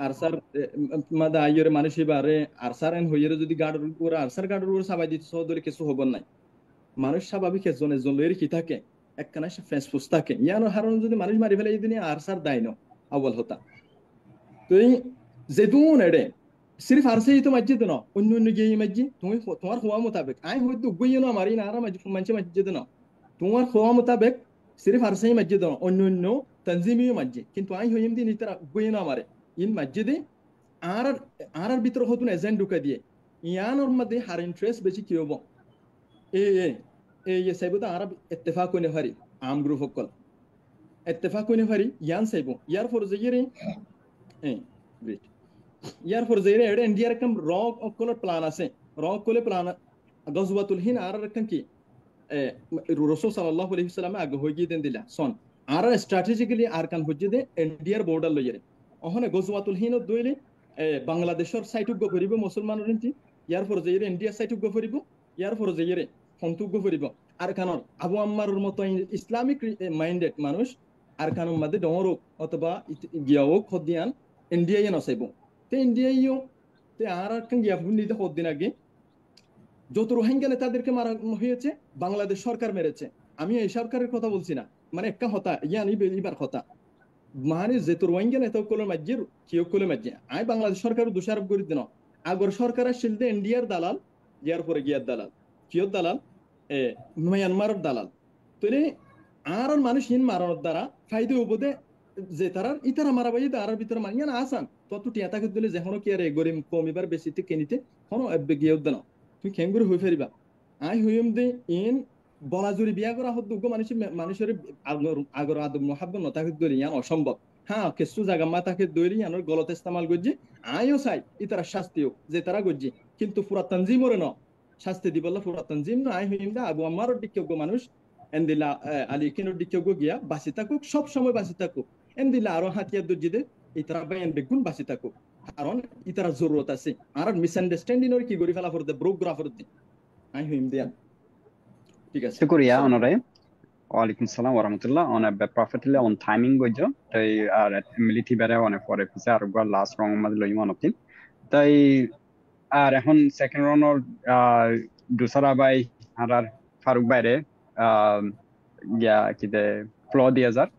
আর স্যার মাদা আইয়ের মানুষ এবারে আর স্যার এন হইয়ের যদি গাড়ির উপরে আর স্যার গাড়ির উপরে সাবাই দিতে সহদরে কিছু হব নাই মানুষ স্বাভাবিক একজনের জন্য এর কি থাকে একখানা সে ফেসফুস থাকে ইয়ানোর হারণে যদি মানুষ মারি ফেলে দিনি আর স্যার দায় ন আউ্বাল হতা তো এই যেতুন এডে सिर्फ आरसे ही तो मस्जिद ना उन्होंने ये मस्जिद तुम्हार खुआ मुताबिक आए हुए तो गई ना हमारी नारा मंचे मस्जिद ना तुम्हार खुआ मुताबिक सिर्फ आरसे ही मस्जिद ना उन्होंने तंजीमी मस्जिद किंतु आई हुई दिन इस तरह गई ना हमारे इन मस्जिद आर भीतर हो तुम एजेंट ढुका दिए यान और मध्य हर इंटरेस्ट बेची क्यों बो ये सही बता आर इत्तेफाक होने हरी आम ग्रुप होकल इत्तेफाक होने हरी यान सही बो यार फॉर ज़ियरे ग्रेट ইয়ার পর যে এর ইন্ডিয়ার একটা রক অকলের প্ল্যান আছে রক কোলে প্ল্যান গজওয়াতুল হিন্দ আর রাখেন কি রাসূল সাল্লাল্লাহু আলাইহি ওয়াসাল্লাম আগে হই গিয়ে দেন দিলা সন আর স্ট্র্যাটেজিক্যালি আর কান হজ্জে দে ইন্ডিয়ার বর্ডার লইরে ওখানে গজওয়াতুল হিন্দ দইলে বাংলাদেশের সাইটুক গো করিব মুসলমানের ইনতি ইয়ার পর যে এর ইন্ডিয়া সাইটুক গো করিব ইয়ার পর যে এর ফন্তুক গো করিব আর কানর আবু আম্মারর মতো ইসলামিক মাইন্ডেড মানুষ আর কানুর মধ্যে ডমরো অথবা গিয়াও খদিয়ান ইন্ডিয়ায় নসাইব তে ইন্ডিয়াইও তে আর কান গিয়া নিতে হদিন আগে যত রোহিঙ্গা নেতাদেরকে মারা হয়েছে বাংলাদেশ সরকার মেরেছে আমি এই সরকারের কথা বলছি না মানে একটা হতা ইয়ানি বেলিবার কথা মানে যে তো রোহিঙ্গা নেতা কোলের মাঝে কিও কোলের মাঝে আই বাংলাদেশ সরকার দোষারোপ করে দিন আগর সরকারের শিলদে ইন্ডিয়ার দালাল ইয়ার পরে গিয়ার দালাল কিও দালাল মায়ানমারের দালাল তো আর মানুষ ইন মারানোর দ্বারা ফাইদে উপদে যে তারার ইতারা মারাবাই তারার ভিতরে মানিয়া না আসান তত টিয়া তাকে দিলে যেখনো কি আরে গরিম কমিবার বেশিতে কেনিতে কোনো এব্বে গিয়ে উদ্দান তুমি খেঙ্গুরি হই ফেরিবা আই হইম দে ইন বলাজুরি বিয়া করা হদ দুগো মানুষের আগর আদব মহাব্বত নতাকে দলি ইয়ান অসম্ভব হ্যাঁ কিছু জায়গা মা তাকে দলি ইয়ানোর গলত ইস্তেমাল করছি আইও চাই ইতারা শাস্তিও যে তারা করছি কিন্তু পুরা তানজিমরে ন শাস্তি দিবল্লা পুরা তানজিম ন আই হইম দে আবু আমার দিক্যোগ্য মানুষ এন্দিলা আলী কিনোর দিক্যোগ্য গিয়া বাঁচি থাকুক সব সময় বাঁচি থাকুক এন্দিলা আরো হাতিয়ার দর্জিদে ইতারা বাইন বেগুন বাঁচি থাকুক কারণ ইতারা জরুরত আছে আর মিসআন্ডারস্ট্যান্ডিং ওর কি করি ফেলা ফরতে ব্রোগ্রাফার দি আই হইম দিয়া ঠিক আছে শুকরিয়া অনরে ওয়ালাইকুম সালাম ওয়া রাহমাতুল্লাহ অন প্রফিটলি অন টাইমিং গজো তাই আর মিলিটি বেরে অনে পরে পিছে আর গো লাস্ট রং মাঝে লইম অনতিন তাই আর এখন সেকেন্ড রাউন্ডর দুসরা বাই আর ফারুক বাইরে গিয়া কিতে ফ্লো দিয়া যার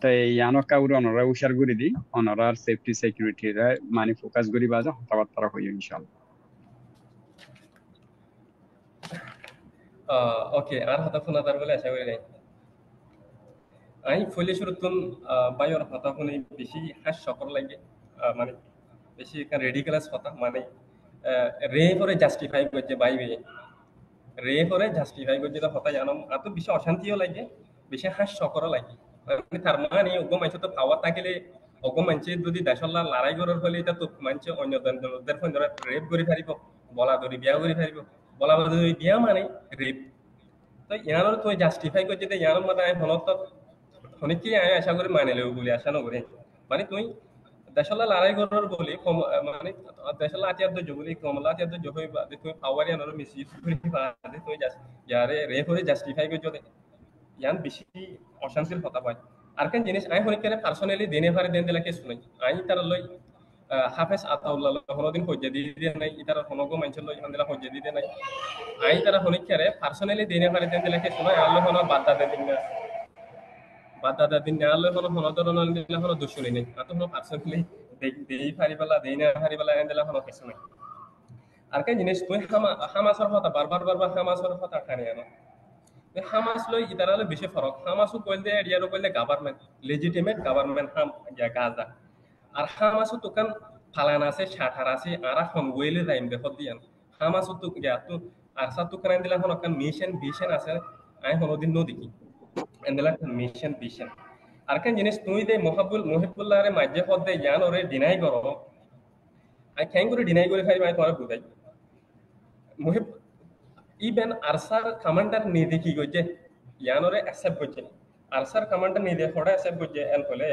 তাই ইয়ানো কাউর অনরা উশার গুরি দি অনরার সেফটি সিকিউরিটি রে মানে ফোকাস গুরি বাজা হতাবার্তা হই ইনশাআল্লাহ ওকে আর হতা ফোনা তার বলে আশা করি নাই আই ফলে শুরুতুন বায়র হতা ফোনে বেশি হাস সকর লাগে মানে বেশি একটা রেডিকুলাস হতা মানে রে করে জাস্টিফাই করছে বাইবে রে করে জাস্টিফাই করছে তো হতা জানো এত বেশি অশান্তিও লাগে বেশি হাস সকর লাগে মানে তার মানে অজ্ঞ মানুষ তো পাওয়ার থাকলে অজ্ঞ মানুষ যদি দেশল্লা লড়াই করার ফলে এটা তো মানুষ অন্য দলদের ফোন ধরে রেপ করে ফারিব বলা ধরি বিয়া করে ফারিব বলা ধরি বিয়া মানে রেপ তো ইয়ানোর তুই জাস্টিফাই করছে যে ইয়ানোর মানে আমি ফোনত অনেককে আমি আশা করি মানে লেও বলে আশা নকরে মানে তুই দেশলা লড়াই করার বলি মানে দেশলা আতিয়ার দর্জ বলি কমলা আতিয়ার দর্জ হই বাদে তুই পাওয়ারি আনার মিসইউজ করি বাদে তুই ইয়ারে রে করে জাস্টিফাই করছো ইয়ান বেশি অশান্তির কথা পাই আর কেন জিনিস আমি হরিকারে পার্সোনালি দিনে ভারে দেন দিলাকে শুনাই আমি তার লই হাফেজ আতাউল্লাহ কোনোদিন হজ্জা দিয়ে নাই ইতার হনগো মানুষের লই দিলা হজ্জা দিয়ে নাই আমি তারা হরিকারে পার্সোনালি দিনে ভারে দেন দিলাকে শুনাই আল্লাহ হন বাদ দিন না বাদ দিন না আল্লাহ হন হনদর দিলা হন দুশুনি নাই আতো হন পার্সোনালি দেই ফারিবেলা দেই না ফারিবেলা এন দিলা হন কিছু নাই আর কেন জিনিস তুই হামাসর কথা বারবার হামাসর কথা টানে আনো হামাস লই ইতারালে বেশি ফরক হামাসও কইলে এরিয়ারও কইলে গভর্নমেন্ট লেজিটিমেট গভর্নমেন্ট হাম গাজা আর হামাসও তোকান ফালান আছে শাঠার আছে আর এখন ওয়েলে টাইম দেখো দিয়ান হামাসও তো গিয়া তো আর সা তো কারণ দিলা হন মিশন ভিশন আছে আই হনদিন ন দেখি এন্ডলা মিশন ভিশন আর কেন জিনিস তুই দে মহিবুল্লাহ রে মাঝে পদে ইয়ান ওরে ডিনাই করো আই ক্যান করে ডিনাই করে খাই মাই তোমার বুঝাই মহিব ইভেন আরসার কমান্ডার নিদে কি গজে ইয়ানোরে অ্যাকসেপ্ট গজে আরসার কমান্ডার নিদে হড়া অ্যাকসেপ্ট গজে এন ফলে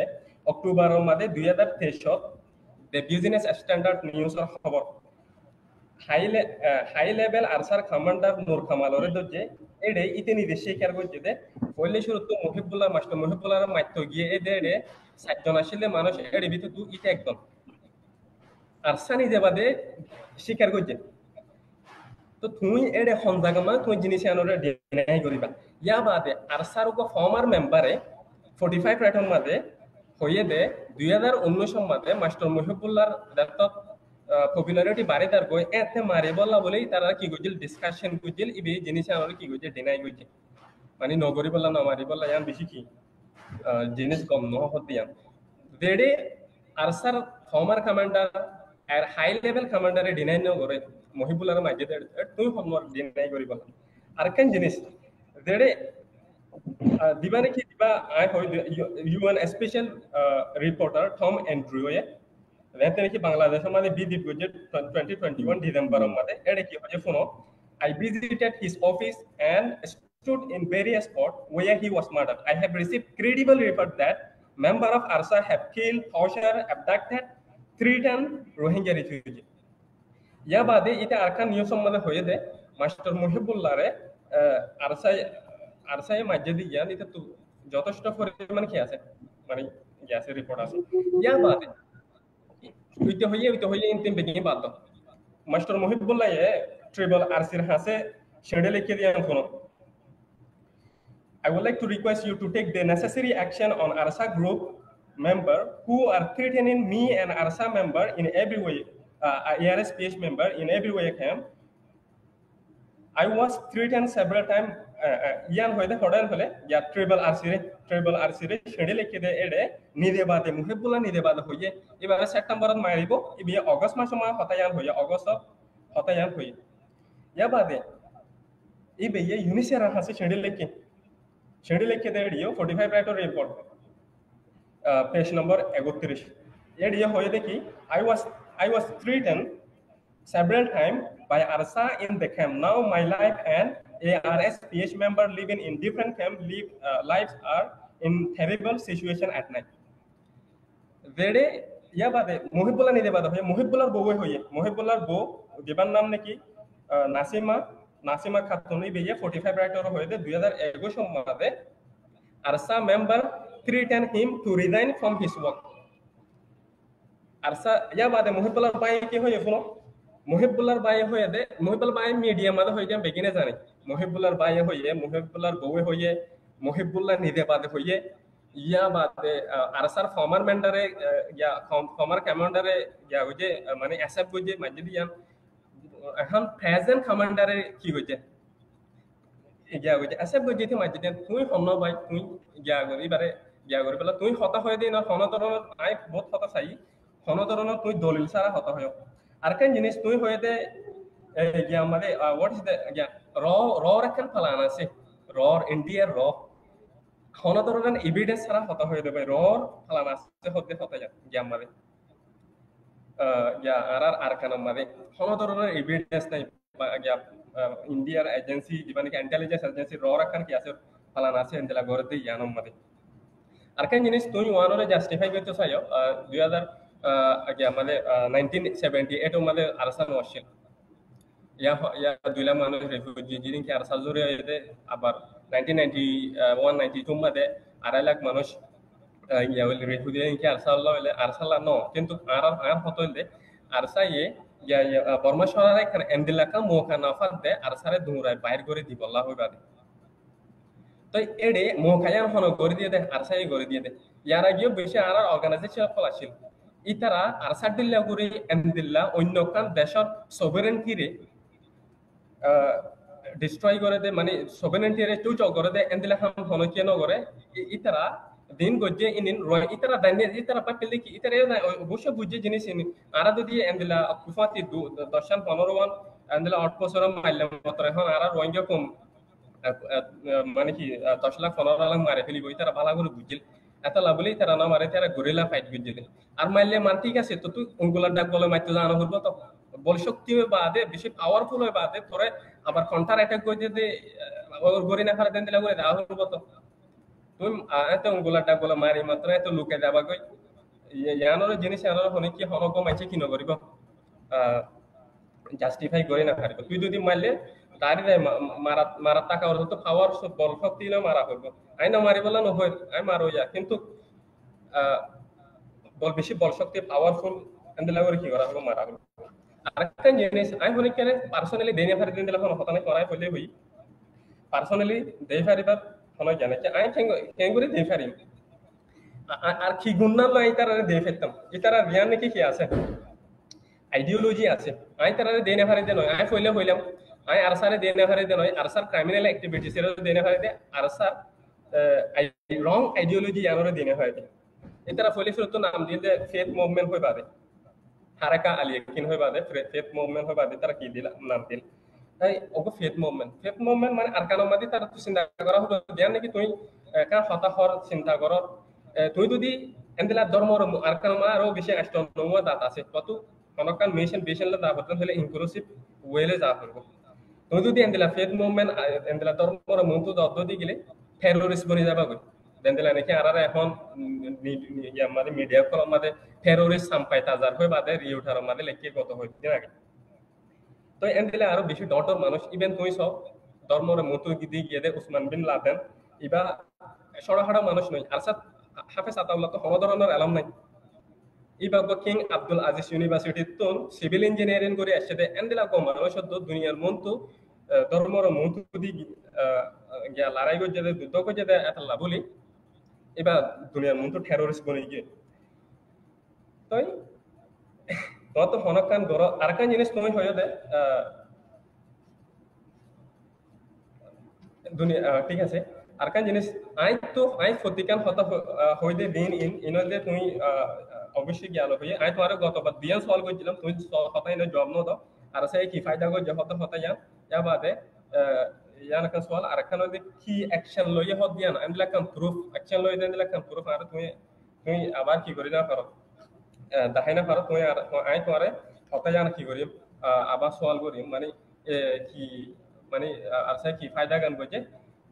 অক্টোবরের মাঝে 2023 দ্য বিজনেস স্ট্যান্ডার্ড নিউজৰ খবর হাই লেভেল আরসার কমান্ডার নূর কামালরে দজে এডে ইতে নিদে শেখার গজে দে পয়লে শুরুতে মহিবুল্লাহ মাস্টার মহিবুল্লাহর মাইত্য গিয়ে এডে সাতজন আসলে মানুষ এডে ভিতর তু ইতে একদম আরসা নিদে বাদে শিকার গজে তো তুই এডে হনজাগমা তুই জিনিস আনরে ডিনাই করিবা ইয়া বাদে আরসার কো ফর্মার মেম্বারে 45 রেটন মাদে হইয়ে দে 2019 মাদে মাস্টার মহিবুল্লাহর দত্ত পপুলারিটি বাড়ে তার গই এতে মারে বললা বলেই তারা কি গজিল ডিসকাশন গজিল ইবে জিনিস আনরে কি গজে ডিনাই গজে মানে নগরি বললা না মারি বললা ইয়ান বেশি কি জিনিস কম ন হতিয়ান দেড়ে আরসার ফর্মার কমান্ডার আর হাই লেভেল কমান্ডারে ডিনাই ন করে মহিবুল্লাহর মাঝে তুই হমর ডিনাই করি বলা আর কেন জিনিস দেড়ে দিবানে কি দিবা আই হই ইউএন স্পেশাল রিপোর্টার টম এন্ড্রুয়ে রেতে কি বাংলাদেশের মাঝে বিদিত গজে 2021 ডিসেম্বর মাঝে এডে কি হয়ে ফোনো I visited his office and stood in various spots where he was murdered. I have received credible report that members of ARSA have killed, tortured, abducted 310 Rohingya refugees. ইয়া বাদে এটা আরকান নিউজ সম্বন্ধে হয়ে দে মাস্টার মহিবুল্লাহ রে আরসায় মাঝে দিয়ে ইয়ান এটা তো যথেষ্ট পরিমাণ কি আছে মানে গ্যাসের রিপোর্ট আছে ইয়া বাদে উইতে হইয়ে ইনতিম বেগিয়ে বাদ মাস্টার মহিবুল্লাহ ট্রিবল আরসির হাসে শেডে লিখে দিয়ে শোনো I would like to request you to take the necessary action on ARSA group member who are threatening me and ARSA member in every way. ARSPH member in every way I can. I was threatened several times ইয়ান হইতে হড়ান হলে ইয়া tribal আরসিরে ছেড়ে লিখে দে এডে নিদে বাদে মুহিবুল্লাহ নিদে বাদে হইয়ে এবারে সেপ্টেম্বরত মারিব ইবি August মাস সময় হতায়ান হইয়ে অগস্ট হতায়ান হইয়ে ইয়া বাদে ইবে ইয়ে ইউনিসের হাসি ছেড়ে লিখে দে এডিও 45 রাইট রিপোর্ট পেজ নম্বর 31 এডিও হয়ে দেখি I was threatened several times by ARSA in the camp. Now my life and ARS PH member living in different camp lives are in terrible situation at night. Vede ya bade Muhibbullah ni de bade hoye Muhibbullah bou hoye Muhibbullah bou diban nam neki Nasima Khatuni be 45 right hoye de 2021 sommade ARSA member threatened him to resign from his work. ARSA ya bade Muhibbullah bai ki hoye funo মুহিবুল্লাহর বাইয়ে হয়ে দে মুহিবুল বাইয়ে media মাদে হয়ে যাম বেগিনে জানি মুহিবুল্লাহর বাইয়ে হয়ে মুহিবুল্লাহর বউয়ে হয়ে মুহিবুল্লাহ নিদে বাদে হয়ে ইয়া বাদে আরসার ফর্মার মেন্ডারে ইয়া ফর্মার কমান্ডারে ইয়া হইছে মানে এসএফ হইছে মাজিদিয়ান এখন প্রেজেন্ট কমান্ডারে কি হইছে ইয়া হইছে এসএফ হইছে তে মাজিদিয়ান তুই হন্ন ভাই তুই ইয়া করি বারে ইয়া করি বলা তুই হতা হয়ে দে না হনতরন আই বহুত হতা চাই হনতরন তুই দলিল সারা হতা হয় আর কেন জিনিস তুই হয়ে দে ইয়া মানে হোয়াট ইজ দ্য ইয়া র রাখান ফালান আছে র ইন্ডিয়ার র হনতরন এভিডেন্স সারা হতা হয়ে দে ভাই র ফালান আছে হতে হতা ইয়া মানে ইয়া আর কেন মানে হনতরন এভিডেন্স নাই ইয়া ইন্ডিয়ার এজেন্সি মানে ইন্টেলিজেন্স এজেন্সি র রাখান কি আছে ফালান আছে এন্ডলা গরতে ইয়ানম মানে আর কেন জিনিস তুই ওয়ানরে জাস্টিফাই করতে চাইও 2000 মানে 1978 মানে আরসা নওয়াশিল ইয়া দুইলা মানুষ রেফিউজি যিনি কি আরসা জুড়ে হইতে আবার 1991-92 মধ্যে 2.5 লাখ মানুষ ইয়া হইল রেফিউজি কি আরসা আল্লাহ হইলে আরসালা ন কিন্তু আর হতো হইলে আরসা ইয়া বর্মা শহরে এখানে এন্দিলাকা মোকা নাফাত দে আরসারে দুরায় বাইর করে দিব আল্লাহ হইবাদে তো এডে মোকায়ান হন করে দিয়ে দে আরসাই করে দিয়ে দে ইয়ার আগেও বেশি আর অর্গানাইজেশন ফলাছিল ইতারা আরসাদিল্লা গুরি এন্দিল্লা অন্য কান দেশৰ সভরেন্টিরে ডিস্ট্রয় করে দে মানে সভরেন্টিরে চুচ করে দে এন্দিল্লা হাম হনকিয়া নগরে ইতারা দিন গজে ইনিন রয় ইতারা দান্নে ইতারা পাপিলে কি ইতারা অবশ্য বুঝে জিনিস ইনি আরা যদি এন্দিল্লা কুফাতি 10-15 এন্দিল্লা 8 বছর মাইলে মতরে হন আরা রোহিঙ্গা কম মানে কি 10 লাখ 15 লাখ মারে ফেলিব ইতারা ভালো করে বুঝিল এত লাভলি তারা না মারে তারা গরিলা ফাইট বুঝিলে আর মারলে মান ঠিক আছে তো তুই উঙ্গুলার ডাক বলে মাইতে জানা হইব তো বল শক্তি হয়ে বাদে বেশি পাওয়ারফুল হয়ে বাদে তোরে আবার কাউন্টার অ্যাটাক করে দিতে গরি না ফারে দেন দিলা করে দেওয়া হইব তো তুই এত উঙ্গুলার ডাক বলে মারি মাত্র এত লুকে যাবা কই ইয়ানোর জিনিস ইয়ানোর হনে কি হনক মাইছে কি নকরিব জাস্টিফাই করে না পারিব তুই যদি মারলে তারি মারা টাকা ওর তো পাওয়ার বল শক্তি না মারা হইব আই না মারি বলা নহয় আই মারো ইয়া কিন্তু বল বেশি বল শক্তি পাওয়ারফুল এন্ডলা করে কি করা হলো মারা হলো আরেকটা জিনিস আই হনে কেনে পার্সোনালি দেনে ফারি দিন দিলা হন হতানে করাই হইলে হই পার্সোনালি দেই ফারিবার হন জানে কি আই কেঙ্গুরি দেই ফারি আর কি গুণনা লাই তারা দেই ফেলতাম ইতারা রিয়ান নাকি কি আছে আইডিওলজি আছে আই তারা দেনে ফারি দেন আই হইলে হইলাম আই আরসারে দেনে ফারি দেন আরসার ক্রিমিনাল অ্যাক্টিভিটিস এর দেনে ফারি দে আরসার রং আইডিওলজি ইয়ানোরে দেনে ফারি দে ইতারা ফলে ফিরত নাম দিয়ে দে ফেথ মুভমেন্ট হই বাদে হারাকা আলিয়াকিন হই বাদে ফেথ মুভমেন্ট হই বাদে তারা কি দিলা নাম দিল তাই ওগো ফেথ মুভমেন্ট মানে আরকানো মাদি তারা তো চিন্তা করা হলো ধ্যান নাকি তুই কা হতাহর চিন্তা কর তুই যদি এন্দিলা ধর্মর আরকানো মা আরো বেশি আসতো নমুয়া দাতা আছে কত কোনকান মেশন লা দাবতন হলে ইনক্লুসিভ ওয়েলে যা করব তুই যদি এন্দিলা ফেথ মুভমেন্ট এন্দিলা ধর্মর মন্তু দদ্দি গিলে টেররিস্ট বনি যাবা কই দেন্দিলা নাকি আরারা এখন ইয়া মানে মিডিয়া কল মাদে টেররিস্ট সাম্পাই তাজার হই বাদে রিউটার মাদে লেখি কত হই দিন আগে তো এন্দিলা আরো বেশি ডটর মানুষ ইভেন তুই সব ধর্মর মন্তু গিদি গিয়ে দে উসমান বিন লাদেন ইবা সরহাড়া মানুষ নয় আরসাদ হাফেজ আতাউল্লাহ তো কোনো ধরনের এলাম নাই ইবা কিং আব্দুল আজিজ ইউনিভার্সিটি তো সিভিল ইঞ্জিনিয়ারিং করে আসছে দে এন্দিলা কো মানুষ তো দুনিয়ার মন্তু ধর্মর মন্তু দি গিয়া লড়াই করে যেতে যুদ্ধ করে যেতে এত লাভলি এবার দুনিয়ার মন্তু টেররিস্ট বনে গিয়ে তাই তো হনকান গর আরকান জিনিস তুমি হয়ে দে ঠিক আছে আরকান জিনিস আই ফতিকান হতা হইদে দিন ইনলে তুমি অবশ্যই জ্ঞান হই আই তোমার গতবার দিয়ান সলভ করেছিলাম তুমি হতা ইন জব নো দাও আর সে কি ফায়দা গো যে হতা হতা ইয়া বাদে ইয়ান কান সওয়াল আরকান হইদে কি অ্যাকশন লইয়া হদ দিয়ান এন্ডলা কান প্রুফ অ্যাকশন লইয়া দেন কান প্রুফ আর তুমি তুমি আবার কি করি না পারো দেখাই না পারো তুমি আর আই তোমারে হতা জানা কি করি আবার সওয়াল করি মানে কি মানে আর সে কি ফায়দা গান গজে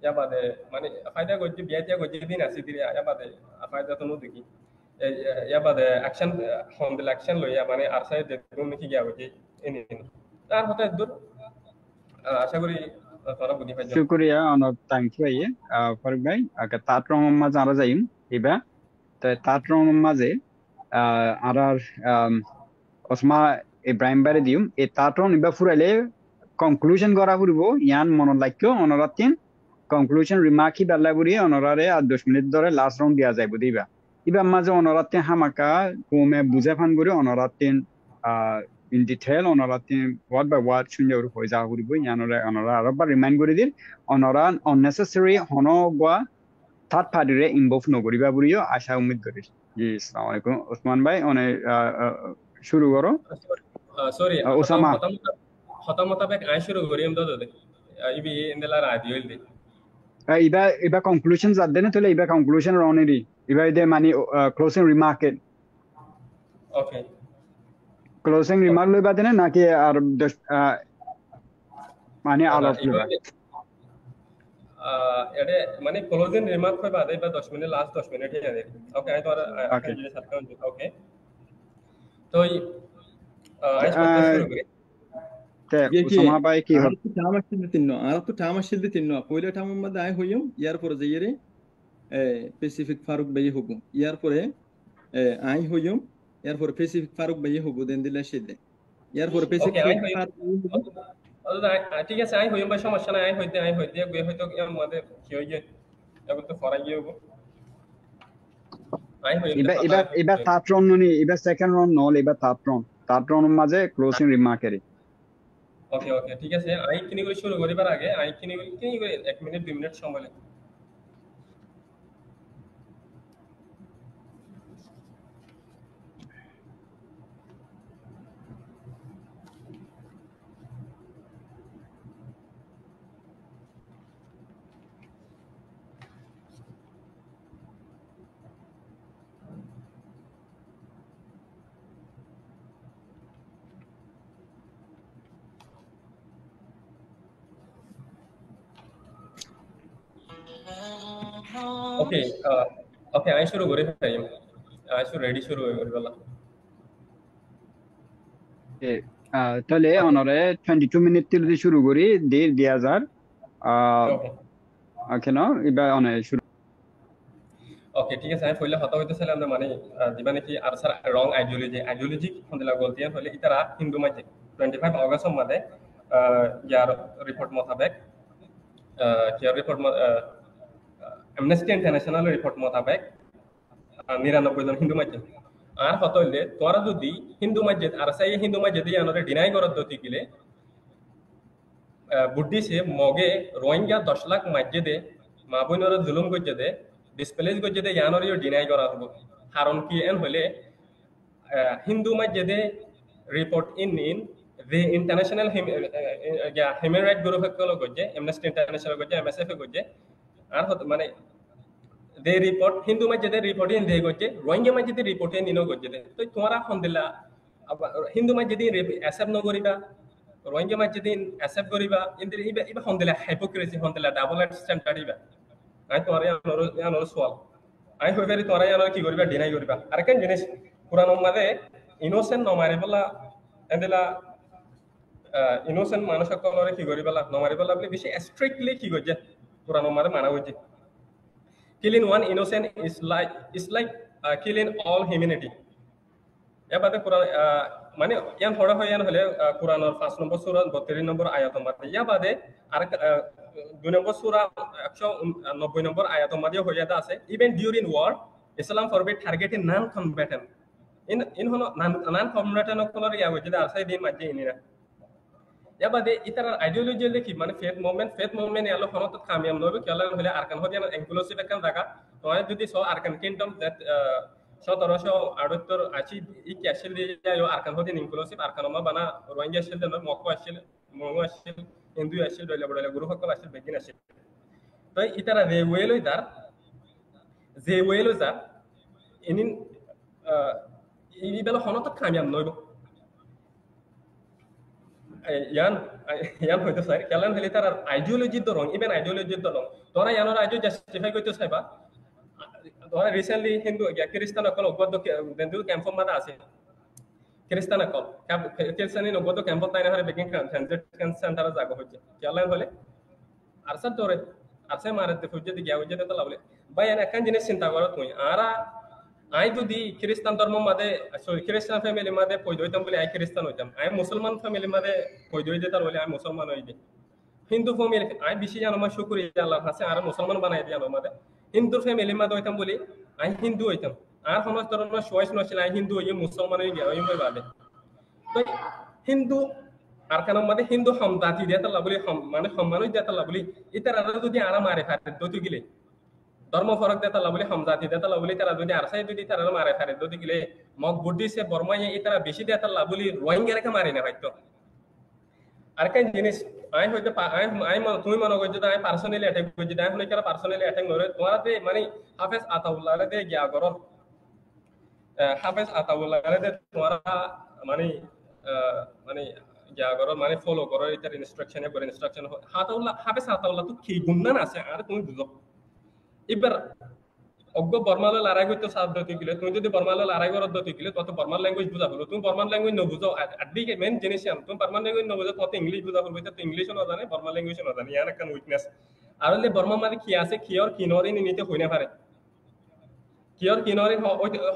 या बादे माने फायदा गजे बियातिया गजे दिन आसी दिरे या बादे फायदा तो नो देखी या बादे एक्शन हम द एक्शन लया माने আর সাইড দেখুন নাকি গিয়া গজে এনি তার হতে দূর আশা করি তোরা বুঝি পাইছো শুকরিয়া অনেক থ্যাংক ইউ আইয়ে ফারুক ভাই আগে তাত্রং মাঝে আরা যাইম এবা তো তাত্রং মাঝে আর ওসমা ইব্রাহিম বারে দিম এই তাত্রং ইবা ফুরাইলে কনক্লুশন করা ফুরবো ইয়ান মন লাইকো অনরাতিন কনক্লুশন রিমার্ক হি বেলা বুড়ি অনরারে আর 10 মিনিট ধরে লাস্ট রাউন্ড দিয়া যাইব দিবা ইবা মাঝে অনরাতিন হামাকা কোমে বুঝে ফান করি অনরাতিন ইন ডিটেইল অনরাতিন ওয়ার্ড বাই ওয়ার্ড শুনে ওর হয়ে যা করিব ইয়ানরে অনরা আরবার রিমাইন্ড করে দিন অনরা অননেসেসারি হনগা থার্ড পার্টিরে ইনভলভ নকরিবা বুড়িও আশা উম্মিদ করি জি আসসালামু আলাইকুম ওসমান ভাই অনে শুরু করো সরি ওসামা হতা মোতাবেক আই শুরু করি এম দাদা ইবি ইন্দেলা রাদি হইল ইবা কনক্লুশন জাত দেনে তাহলে ইবা কনক্লুশন রনেরি ইবা ইদে মানে ক্লোজিং রিমার্ক ওকে ক্লোজিং রিমার্ক লইবা দেনে নাকি আর মানে আলাপ লইবা এডে মানে ক্লোজিং রিমার্ক কই বাদে বা 10 মিনিট লাস্ট 10 মিনিট হে আদে ওকে আই তোরা জিনিস সাথে ওকে তো আই শুরু করি ওসামা ভাই কি আর তো টামাশিল দিতিন পয়লা টাম মধ্যে আই হইম ইয়ার পরে যাইরে স্পেসিফিক ফারুক ভাই হবো ইয়ার পরে আই হইম ইয়ার পরে স্পেসিফিক ফারুক ভাই হবো দেন দিলা সেদে ইয়ার পরে স্পেসিফিক ঠিক আছে আই হইম বা সমস্যা নাই আই হইতে গই হয়তো এর মধ্যে কি হইছে এখন তো ফরাই গিয়েও আই হইম ইবা থার্ড রাউন্ড নি ইবা সেকেন্ড রাউন্ড নল ইবা থার্ড রাউন্ড মাঝে ক্লোজিং রিমার্ক এর ওকে ওকে ঠিক আছে আই কিনি করে শুরু করিবার আগে আই কিনি করে 1 মিনিট 2 মিনিট সময় লাগে ওকে ওকে আই শুরু করি ভাই আই শুরু রেডি শুরু হয়ে গেল তাহলে অনরে 22 মিনিট থেকে শুরু করি 2000 ওকে না ইবা অনে শুরু ওকে ঠিক আছে আই ফইলে হতা হইতেছিলাম না মানে দিবা নাকি আর স্যার রং আইডিওলজি হন্দলা গলতি হলে ইতারা হিন্দু মাঝে 25 অগস্ট মধ্যে ইয়ার রিপোর্ট মোতাবেক ইয়ার রিপোর্ট অ্যামনেস্টি ইন্টারন্যাশনাল রিপোর্ট মোতাবেক 99 জন হিন্দু মাঝে আর হত হইলে তোরা যদি হিন্দু মসজিদ আর সাই হিন্দু মসজিদ ইয়ানরে ডিনাই করত দতি গিলে বুদ্ধি সে মগে রোহিঙ্গা 10 লাখ মসজিদে মাবুনর জুলুম গজে দে ডিসপ্লেস গজে দে ইয়ানরে ডিনাই করা হবো কারণ কি এন হলে হিন্দু মসজিদে report in the international human rights group হকল গজে অ্যামনেস্টি ইন্টারন্যাশনাল গজে এমএসএফ গজে আর মানে they report hindu majjide report in de gojje rohingya majjide report in ino gojje to tumara alhamdulillah hindu majjide accept no goriba rohingya majjide accept goriba in iba alhamdulillah hypocrisy alhamdulillah double standard iba ai tomare anor swal ai hoibari tomara anor ki goriba deny goriba ar kan jinis quran made innocent no mare bola endela innocent মানুষ কলরে কি গরিবালা no mare bola bole beshi strictly ki gojje quran made mana gojje killing one innocent is like killing all humanity এবারে কোরআন মানে ইয়ান থোড়া হয় ইয়ান হলে কোরআনের 5 নম্বর সূরা 32 নম্বর আয়াত মধ্যে ইয়া বাদে আর 2 নম্বর সূরা 190 নম্বর আয়াত মধ্যে হইয়াদা আছে even during war Islam forbid targeting non combatant ইন হলো নন কমব্যাটেন্ট কলর ইয়া হইছে আছে দিন মাঝে ইনিরা ya bade itara ideology le ki মানে faith movement yalo honot kamyam nobe kala hole arkan hodian inclusive kan daga to যদি so arkan kingdom that 1778 ই ক্যাশেল দিয়ে yo arkan hodian inclusive arkan ma bana rohingya shel den mokko ashel mongo ashel hindu ashel dole bodole guru hakol ashel begin ashel to itara যে welo dar inin ini belo honot kamyam nobe yan হইতো sir কেলান হলে তার ideology তো রং even ideology তো রং তোরা ইয়ানোর আইডিও justify করতে চাইবা তোরা রিসেন্টলি হিন্দু খ্রিস্টান কল অগদ দেন্দু ক্যাম্প মাদা আছে খ্রিস্টান কল খ্রিস্টানি নগদ ক্যাম্প তাই না হরে বেকিং ট্রানজিট সেন্টার জাগো হচ্ছে কেলান হলে আর স্যার তোরে আছে মারতে ফুজে দি গিয়া হচ্ছে তো লাভলে ভাই এন একখান জিনিস চিন্তা করো তুমি আরা আই যদি খ্রিস্টান ধর্ম মাদে খ্রিস্টান ফ্যামিলি মাদে পয়দো হইতাম বলে আই খ্রিস্টান হইতাম আই মুসলমান ফ্যামিলি মাদে পয়দো হইতে তার বলে আই মুসলমান হইবে হিন্দু ফ্যামিলি আই বেশি জানো মা শুকরি আল্লাহ হাসে আর মুসলমান বানাই দিয়া মাদে হিন্দু ফ্যামিলি মাদে হইতাম বলে আই হিন্দু হইতাম আর সমস্ত ধরনের চয়েস নছিল আই হিন্দু হইয়ে মুসলমান হই গিয়া হই বাদে তো হিন্দু আর কারণ মাদে হিন্দু জাতি দিয়া তাল্লা বলে মানে সম্মান দিয়া তাল্লা বলে ইতারা যদি আরা মারে ফাতে দতু গিলে ধর্ম ফরক দেতা লাবলি হামজাতি দেতা লাবলি তারা যদি আরসাই যদি তারা মারে ফারে যদি গিলে মগ বুদ্ধি সে বর্মায় ইতারা বেশি দেতা লাবলি রোহিঙ্গা রেখা মারি না হয়তো আর কেন জিনিস আই হইতে আই তুমি মনে করছো আই পার্সোনালি অ্যাটাক করছি আই হলে কেন পার্সোনালি অ্যাটাক নরে তোমারতে মানে হাফেজ আতাউল্লাহ দে গিয়া করো হাফেজ আতাউল্লাহ দে তোমারা মানে মানে গিয়া করো মানে ফলো করো এটার ইনস্ট্রাকশন এ করে ইনস্ট্রাকশন হাফেজ আতাউল্লাহ তো কি গুণান আছে আর তুমি বুঝো এবার অজ্ঞ বর্মালে লড়াই করতে সাহায্য দিলে তুমি যদি বর্মালে লড়াই করার দতি গেলে তত বর্মান ল্যাঙ্গুয়েজ বুঝা বলো তুমি বর্মান ল্যাঙ্গুয়েজ ন বুঝো আড্ডি মেন জিনিস তুমি বর্মান ল্যাঙ্গুয়েজ ন বুঝো তত ইংলিশ বুঝা বলবে তো ইংলিশও না জানে বর্মান ল্যাঙ্গুয়েজও না জানে ইয়ার একটা উইকনেস আর হলে বর্মা মানে কি আছে কিয়র কিনরি নিতে হই না পারে কিয়র কিনরি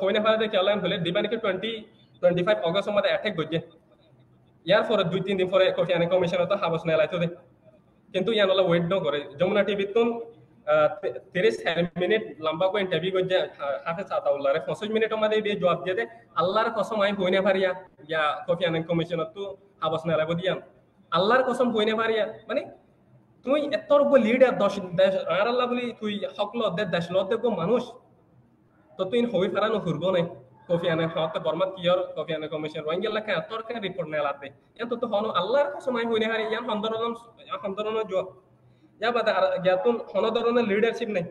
হই না পারে দেখে আলাম বলে দিবানিকে 25 অগস্ট মধ্যে অ্যাটাক করছে ইয়ার পরে 2-3 দিন পরে কোটি আনে কমিশন তো হাবস না লাইতো দে কিন্তু ইয়ানলা ওয়েট ন করে যমুনা টিভি তুন 30 মিনিট লম্বা को इंटरव्यू को हाफिज আতাউল্লাহ রে 25 মিনিটের মধ্যে এই জবাব দিয়ে দে আল্লাহর কসম আমি হই না পারিয়া ইয়া কফি আনান কমিশন তো হাবস না লাগো দিয়াম আল্লাহর কসম হই না পারিয়া মানে তুই এতর গো লিডার 10 দেশ আর আল্লাহ বলি তুই হকল দে দেশ লতে গো মানুষ তো তুই হই ফারানো ফুরবো না কফি আনান হাতে বর্মা কিয়র কফি আনান কমিশন রোহিঙ্গা লেখা এতর কে রিপোর্ট না লাতে এত তো হনো আল্লাহর কসম আমি হই না পারিয়া হন্দরন জবাব या बात ज्ञातून কোনো ধরনের লিডারশিপ নাই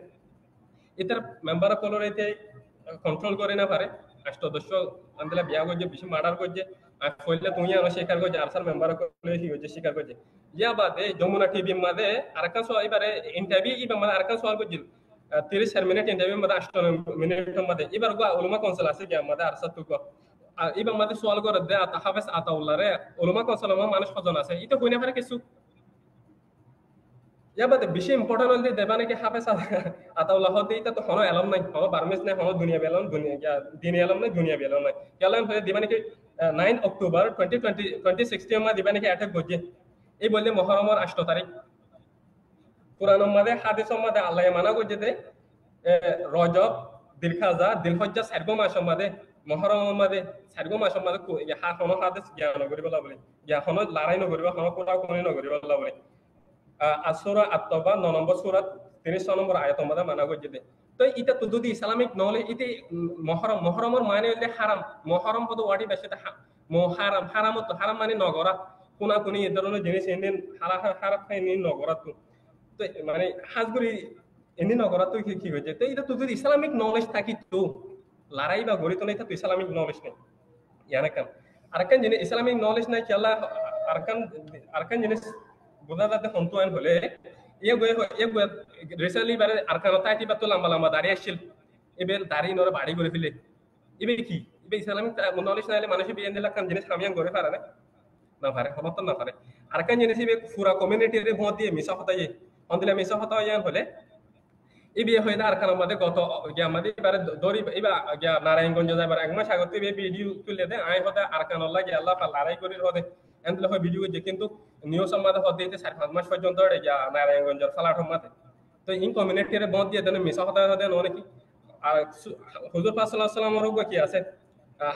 ইতার মেম্বার কলর এতে কন্ট্রোল করে না পারে অষ্টদশ আন্দলা বিয়া করছে বেশি মার্ডার করছে আর কইলে তুমি আমার স্বীকার করছে আর স্যার মেম্বার কলর কি হচ্ছে স্বীকার করছে ইয়া বাদে যমুনা টিভি মাদে আরকান সো এবারে ইন্টারভিউ ইবা মানে আরকান সওয়াল করছে 30 মিনিট ইন্টারভিউ মাদে 8 মিনিট মাদে এবার গো উলামা কাউন্সিল আছে কি আমাদের আর সাথে গো ইবা মাদে সওয়াল করে দে হাফেজ আতাউল্লাহ রে উলামা কাউন্সিল মানুষ কজন আছে এটা কই না পারে কিছু या बात বেশি ইম্পর্টেন্ট হল দেবা নাকি হাফেজ আতাউল্লাহ হতে এটা তো হনো এলাম নাই হনো বারমেস নাই হনো দুনিয়া বেলাম দুনিয়া দিন এলাম নাই দুনিয়া বেলাম নাই কেলাম হয়ে দেবা নাকি 9 অক্টোবর 2016 মা দেবা নাকি অ্যাটাক গজে এই বললে মুহররমের 8 তারিখ কুরআনের মধ্যে হাদিসের মধ্যে আল্লাহ মানা গজে দে রজব দিলখাজা দিলহজ্জা সারগো মাসের মধ্যে মুহররমের মধ্যে সারগো মাসের মধ্যে হা হনো হাদিস জ্ঞান করিবলা বলে ইয়া হনো লড়াই ন করিবা হনো কোটা কোনে ন করিবলা বলে আসুরা আত-তাওবা 9 নম্বর সূরা 30 নম্বর আয়াতের মধ্যে মানা গজে দে তো এটা তো যদি ইসলামিক নলে ইতে মুহররমের মানে হলে হারাম মুহররম পদ ওয়াটি বেশিতে মুহররম হারাম তো হারাম মানে নগরা কোনা কোনি এই ধরনের জিনিস এনে হারাম খাইনি নগরা তো মানে হাজগুরি এনে নগরা তো কি হচ্ছে তো এটা তো যদি ইসলামিক নলেজ থাকি তো লড়াই বা গড়ি তো নাই তো ইসলামিক নলেজ নেই ইয়ানা কাম আরকান জিনিস ইসলামিক নলেজ নাই কি আল্লাহ আরকান জিনিস বোঝা যাতে সন্তুয়ান হলে রিসেন্টলি বারে আরকান তাইতি বা তো লম্বা লম্বা দাঁড়িয়ে আসছিল এবার দাঁড়িয়ে নরে বাড়ি করে ফেলে এবার কি এবার ইসলামিক নলেজ না হলে মানুষের বিয়ে দিলে কাম জিনিস কামিয়ান করে পারে না পারে খবর তো না পারে আরকান জিনিস এবার পুরা কমিউনিটির ভোট দিয়ে মিশা হতাই অন্দিলা মিশা হতা হলে এই বিয়ে হয়ে আর কারণ আমাদের গত আমাদের এবারে দড়ি এবার নারায়ণগঞ্জ যাবার 1 মাস আগে ভিডিও তুলে দেয় আয় হতে আর কারণ লাগে আল্লাহ লড়াই করে হতে এন্ডলে হয় ভিডিও যে কিন্তু নিউজ আমাদের হতে 4-5 মাস পর্যন্ত নারায়ণগঞ্জের ফলাঠম মাতে তো ইন কমিউনিটির বন্ধ দিয়ে দেন মিশা হতে হতে অনেক আর হুজুর পাক সাল্লাল্লাহু আলাইহি ওয়াসাল্লামের কি আছে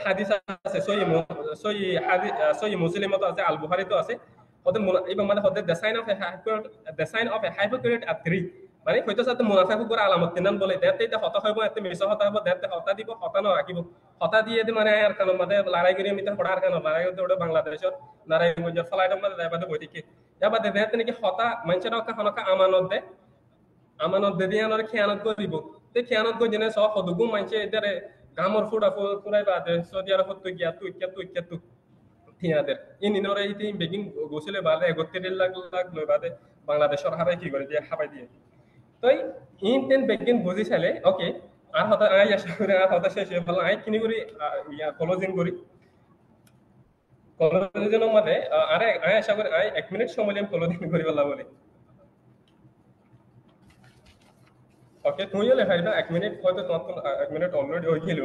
হাদিস আছে সহি মুসলিমত আছে আল বুখারী তো আছে ওদের এবং মানে ওদের the sign of a hypocrite are three মানে হয়তো সাথে মুনাফিক করে আলামত তিনান বলে দেতে এটা হতা হইব এতে মিছ হতা হইব দেতে হতা দিব হতা ন রাখিব হতা দিয়ে দি মানে আর কারণ মানে লড়াই করে মিতে পড়ার কারণ লড়াই করতে ওটা বাংলাদেশের নারায়ণগঞ্জের ফলাইটের মধ্যে যাইবাতে বইটিকে যাবাতে দেতে নাকি হতা মানুষের হনকা আমানত দে দিয়ে আনার খেয়ানত করিব তে খেয়ানত করে জেনে সব হদুগু মানুষে এটারে গামর ফুরাই বাদে সৌদি আরব তুই গিয়া তুই থিয়াদের নিনরে ইতি বেগিন গোসলে বাদে 31 লাখ লই বাদে বাংলাদেশের হারাই কি করে দিয়ে হাবাই দিয়ে তো ইন বেগিন বুঝি চাইলে ওকে আর হতা আই আশা করে আর হতা শেষ হয়ে ভালো আই কিনি করি ক্লোজিং করি ক্লোজিংের মধ্যে আরে আই আশা করে আই 1 মিনিট সময় নিয়ে ক্লোজিং করি বলা বলে ওকে তুই হলে ভাইবা 1 মিনিট হয়তো তোমার 1 মিনিট অলরেডি হয়ে গেল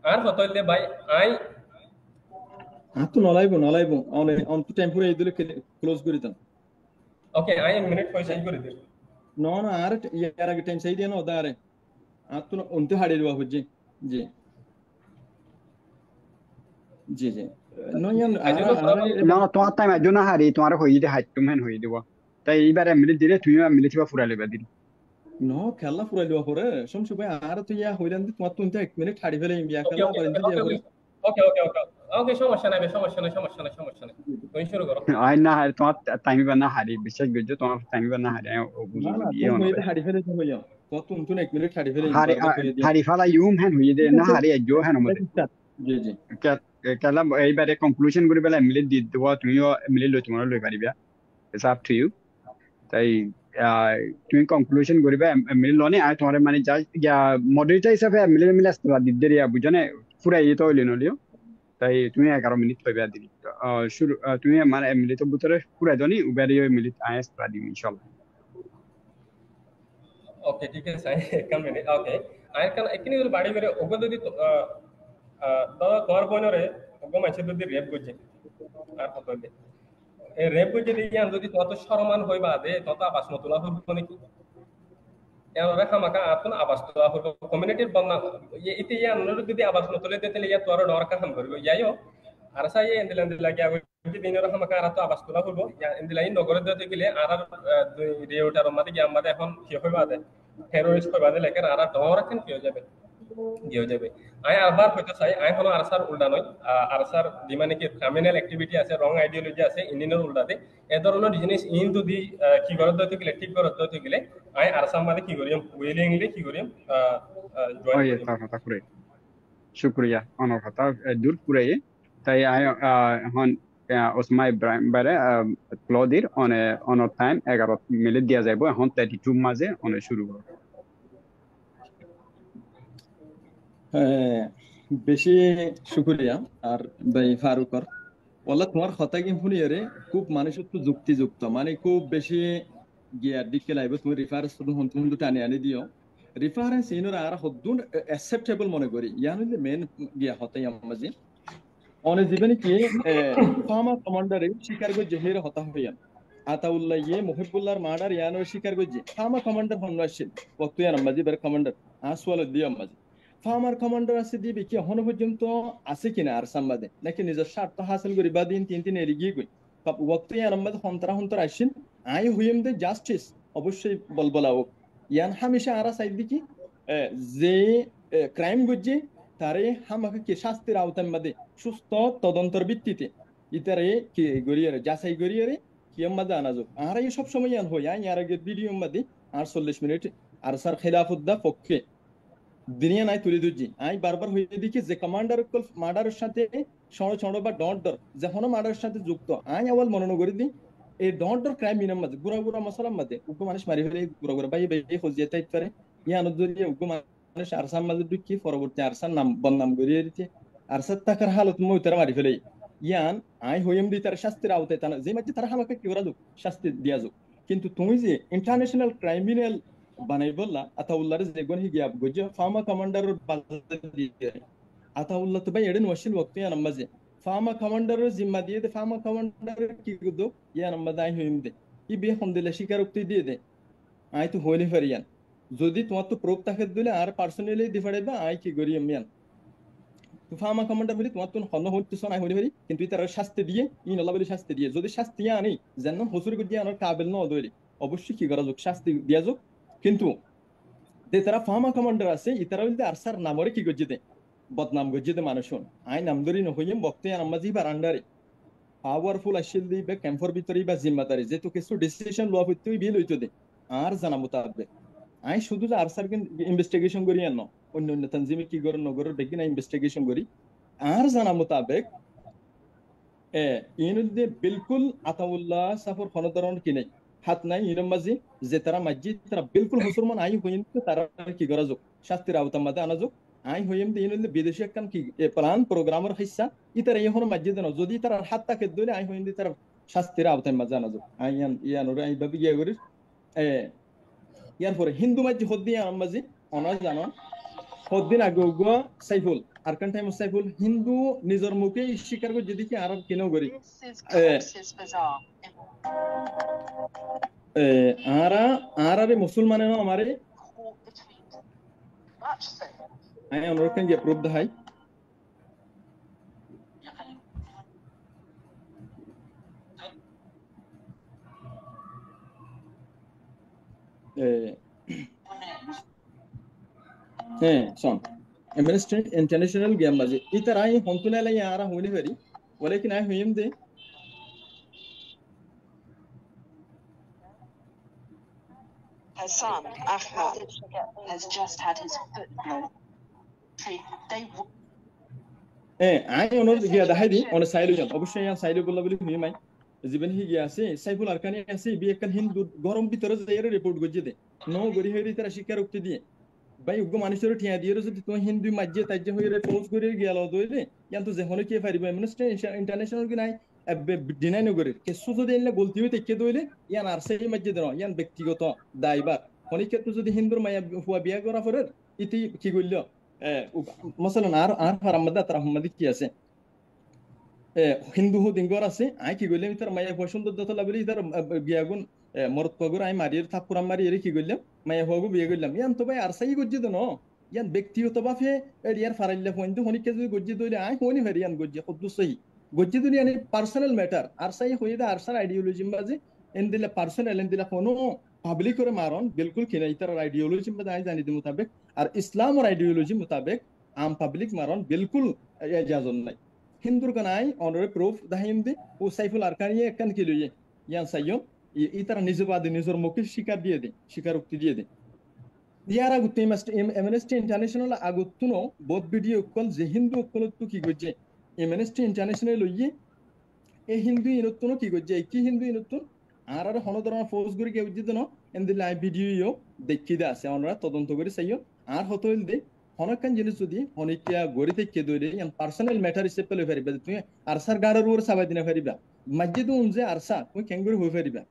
আর হতলে ভাই আই তো নলাইব অন টু টাইম পুরো এইদুলে ক্লোজ করে দেন ওকে আই 1 মিনিট পয়সা করে দিই না আর ইয়ার আগে টাইম চাই দিয়ে না ওদারে আর তো অন্তে হারিয়ে দেওয়া হচ্ছে জি জি জি না তোমার টাইম আজ না হারি তোমার হয়ে দে হাইট তুমি হয়ে দিব তাই এইবার মিনিট দিলে তুমি মিনিট বা ফুরা লেবা দিল নো খেলা ফুরাই দেওয়া পরে সমসু ভাই আর তো ইয়া হইলাম তোমার তো 1 মিনিট হারি ফেলে ইয়া খেলা পরে দিয়ে পরে ওকে সমস্যা নাই তুমি শুরু করো আই না হারি তোমার টাইম বা না হারি বিশ্বাস করছো তোমার টাইম বা না হারি ও বুঝি তুমি হারি ফেলে তো হইয়া তো তুমি 1 মিনিট হারি ফেলে হারি ফালা ইউম হ্যান হয়ে দে না হারি জো হ্যান মতে জি জি কেলা এইবারে কনক্লুশন কৰি পেলাই মিলি দি দিব তুমিও মিলি লৈ তোমার লৈ পাৰিবা ইটস আপ টু ইউ তাই তুমি কনক্লুশন কৰিবা মিলি লনে আর তোমার মানে মডারেটর হিসাবে মিলি আসতে দি দেরিয়া বুঝনে পুরা এই তো হইল নলিও তাই তুমি 11 মিনিট পাইবা দিবি শুরু তুমি মানে মিলি তো ভিতরে পুরা জনি উবারে মিলি আইএস প্রা দিবি ইনশাআল্লাহ ওকে ঠিক আছে এক মিনিট ওকে আই কান একনি বাড়ি করে ওগো যদি দাদা তোমার বোনরে ওগো মাছে যদি রেপ করছে আর কত দে এই রেপ করছে দিয়ে যদি তত সম্মান হইবা দে তত আবাস মতলা হইব নাকি এরা খামাকা আপন আবাস তোলা হইব কমিউনিটির বন্যা ইতে ইয়া নর যদি আবাস মতলে দিতে ইয়া তোর ডর কাম করব ইয়াইও আর সাই এন্দিলান লাগিয়া যে দিনের খামাকা আর তো আবাস তোলা হইব এন্দিলাই নগরে দিতে গেলে আর রেওটার মধ্যে গিয়ে আমাদের এখন কি হইবা দে টেররিস্ট হইবা দে লেকার আর ডর কেন কি হয়ে যাবে আই আবার হয়তো চাই আই হলো আরসার উল্টা নয় আরসার যে মানে কি ক্রিমিনাল অ্যাক্টিভিটি আছে রং আইডিওলজি আছে ইন্ডিয়ানের উল্টাতে এ ধরনের জিনিস ইন যদি কি করতে হতে গেলে ঠিক করতে হতে গেলে আই আরসার মাঝে কি করিম উইলিংলি কি করিম জয়েন কথা করে শুক্রিয়া অনেক কথা দূর করে তাই আই এখন ওসমা ইব্রাহিম বারে ক্লদির অন টাইম 11 মিনিট দিয়া যাইব এখন 32 মাঝে অনে শুরু করব বেশি শুক্রিয়া আর ভাই ফারুকর ওলা তোমার কথা কি শুনি রে খুব মানুষের তো যুক্তিযুক্ত মানে খুব বেশি গিয়ার দিকে লাইব তুমি রেফারেন্স তো টানি আনি দিও রেফারেন্স ইনর আর হদ্দুন অ্যাকসেপ্টেবল মনে করি ইয়ান হইলে মেন গিয়া হতাই আমাজি অনে জীবনে কি ফার্মা কমান্ডারে শিকার গো জেহের হতা হইয়া আতাউল্লাহ ইয়ে মুহিবুল্লাহর মার্ডার ইয়ানো শিকার গো জে ফার্মা কমান্ডার হনরাশিদ ওয়াক্ত ইয়ান আমাজি বার কমান্ডার আসওয়াল দিও আমাজি ফার্মার কমান্ডার আছে দিবি কি এখনো পর্যন্ত আছে কিনা আর সামবাদে নাকি নিজের স্বার্থ হাসিল করি বা দিন তিন এড়িয়ে গই ওয়াক্ত ইয়ান আমাদের হন্তরা আসেন আই হুইম দে জাস্টিস অবশ্যই বলবলাও ইয়ান হামেশা আরা সাইড দিকি যে ক্রাইম গজ্জে তারে হামাকে কি শাস্তির আওতার মধ্যে সুস্থ তদন্তর ভিত্তিতে ইতারে কি গরিয়ারে যাচাই গরিয়ারে কি আমাদে আনাজো আর এই সব সময় ইয়ান হই আর আগে ভিডিও মধ্যে 48 মিনিট আর স্যার খিলাফুদ্দা পক্ষে দুনিয়া নাই তুলে দুজি আই বারবার হয়ে দেখি যে কমান্ডার মার্ডারের সাথে ছড় বা ডর যখন মার্ডারের সাথে যুক্ত আই আওয়াল মনে করে দিই এই ডর ক্রাইম মিনার মাঝে গুড়া মশলার মাঝে উগ্র মানুষ মারি ফেলে গুড়া বাই হজিয়া তাই পারে ইয়ান যদি উগ্র মানুষ আরসার মাঝে ঢুকি পরবর্তী আরসার নাম বদনাম করিয়ে দিতে আরসার টাকার হালত মই তারা মারি ফেলে ইয়ান আই হইম দি তার শাস্তির আওতায় তা যে মাঝে তারা আমাকে কি করা যাক শাস্তি দিয়া যাক কিন্তু তুমি যে ইন্টারন্যাশনাল ক্রাইমিনাল বানাই বললা আতাউল্লাহর যে গনি গিয়া গজ ফার্মা কমান্ডার দিয়ে আতাউল্লাহ তো ভাই এডেন ওয়াশিল ওয়াক্ত ইয়া নামাজে ফার্মা কমান্ডার জিম্মা দিয়ে দে ফার্মা কমান্ডার কি গুদো ইয়া নামাজ আই হইম দে ই বে হম দিলে স্বীকারোক্তি দিয়ে দে আই তো হইনি ফেরিয়ান যদি তোমার তো প্রুফ থাকে দিলে আর পার্সোনালি দি ফাড়াইবা আই কি করি আমিয়ান তো ফার্মা কমান্ডার হলি তোমার তো হন্য হচ্ছে না হলি হলি কিন্তু তার শাস্তি দিয়ে নলা বলে শাস্তি দিয়ে যদি শাস্তি আনি যেন হসুরি গিয়ে আনার কাবিল ন দইলি অবশ্যই কি করা যোগ শাস্তি দিয়া যোগ কিন্তু যে তারা ফার্মা কমান্ডার আছে ইতারা হইলে আরসার নামরে কি গজ্জিতে বদনাম গজ্জিতে মানুষ আই নাম ধরি নহইম বক্তে আনামাজি বা আন্ডারে পাওয়ারফুল আসিল দি বা ক্যাম্পর ভিতরে বা জিম্মাদারি যেহেতু কিছু ডিসিশন লওয়া হইতে বিল হইতো দে আর জানা মোতাবেক আই শুধু যে আরসার ইনভেস্টিগেশন করি আন অন্য অন্য তানজিমে কি করে নগরের বেগিনা ইনভেস্টিগেশন করি আর জানা মোতাবেক ইনুদ্দে বিলকুল আতাউল্লাহ সাফর ফনদরন কি নাই হাত নাই ইনম মাঝি যে তারা মাঝি তারা বিলকুল মুসলমান আই হইন তারা কি করা যোগ শাস্তির আওতার মধ্যে আনা যোগ আই হইম দে ইনুদ্দে বিদেশি একখান কি প্ল্যান প্রোগ্রামের হিস্সা ইতারা এই হনো মাঝি দেন যদি তারা হাত তাকে দইলে আই হইন দে তারা শাস্তির আওতার মধ্যে আনা যোগ আই ইয়ান ওরে আই ভাবি গিয়া করি ইয়ার পরে হিন্দু মাঝি হদ্দি আম মাঝি অনা জানো হদ্দিন আগে সাইফুল আর কান টাইম সাইফুল হিন্দু নিজের মুখে স্বীকার করে যদি কি আরব কেন করি আরে মুসলমানের আমারে আই অনুরোধ কেন গিয়ে প্রুফ দেখাই শোন Amnesty International game baje itara hi hontune la yara hone feri walakin I hoyim de Hassan Ahmad has just had his foot I honor gya dahay di on sailu jan oboshoy yan sailu bolla boli himai জীবন হি গিয়া আছে সাইফুল আরকানি আছে B একখান হিন্দু গরম ভিতরে যাইরে report গজ্জে দে no গরি হইরি তারা শিকার উক্তি দিয়ে ভাই উগ্র মানুষের ঠিয়া দিয়ে যদি তুমি হিন্দু মাঝে তাজ্জে হইরে পোস্ট করে গেল দইলে ইয়ান তো যেহনে কি পারিবে মিনিস্টার ইন্টারন্যাশনাল কি নাই ডিনাই নগরে কেসু যদি এনে গলতি হইতে কে দইলে ইয়ান আর সেই মাঝে দেন ইয়ান ব্যক্তিগত দায়বার অনেক ক্ষেত্রে যদি হিন্দুর মায়া হুয়া বিয়া করা পরে ইতি কি কইল মসলান আর ফারামাদা তার আহমদি কি আছে হিন্দু দিঙ্গর আছে আই কি কইলাম তার মায়া হুয়া সুন্দর দত লাবলি তার বিয়াগুন মরত পগর আই মারির থাপুরাম মারি এর কি কইলাম মায়া হুয়াগু বিয়া কইলাম ইয়ান তো ভাই আর সাই গজ্জি দেন ইয়ান ব্যক্তিগত ভাবে এরিয়ার ফারাইল্লা পয়েন্ট হনিকে যদি গজ্জি দইলে আই হনি ফেরি ইয়ান গজ্জি কদ্দু সহি গজ্জি দইলে ইয়ানি পার্সোনাল ম্যাটার আর সাই হইদা আর সার আইডিওলজি বাজে এন দিলা পার্সোনাল এন দিলা কোনো পাবলিক করে মারন বিলকুল কিনা ইতার আইডিওলজি বাজে আই জানি দি মোতাবেক আর ইসলামের আইডিওলজি মোতাবেক আম পাবলিক মারন বিলকুল ইজাজত নাই হিন্দুর কানাই অনরে প্রুফ দাহিম দে ও সাইফুল আরকানি একখান কি লইয়ে ইয়ান সাইয়ম ইতারা নিজবাদী নিজের মুখে স্বীকার দিয়ে দে স্বীকারোক্তি দিয়ে দে ইয়ার আগুতে এমনেস্টি ইন্টারন্যাশনাল আগুতুনো বোধ ভিডিও কল যে হিন্দু কলতু কি গজ্জে এমনেস্টি ইন্টারন্যাশনাল লইয়ে এই হিন্দু ইনতুনো কি গজ্জে কি হিন্দু ইনতুন আর হনদরন ফোর্স করি কে উজ্জিত ন এন্ড লাইভ ভিডিও দেখি দে আছে অনরা তদন্ত করে সাইয়ম আর হতইল দে হনকান জিনিস যদি হনিকিয়া গড়ি থেকে দইলে ইয়ান পার্সোনাল ম্যাটার হিসেবে পেলে ফেরিবা তুমি আরসার গাড়ার উপর সাবাই দিনা ফেরিবা মসজিদ উনজে আরসা তুমি কেঙ্গুরি হই ফেরিবা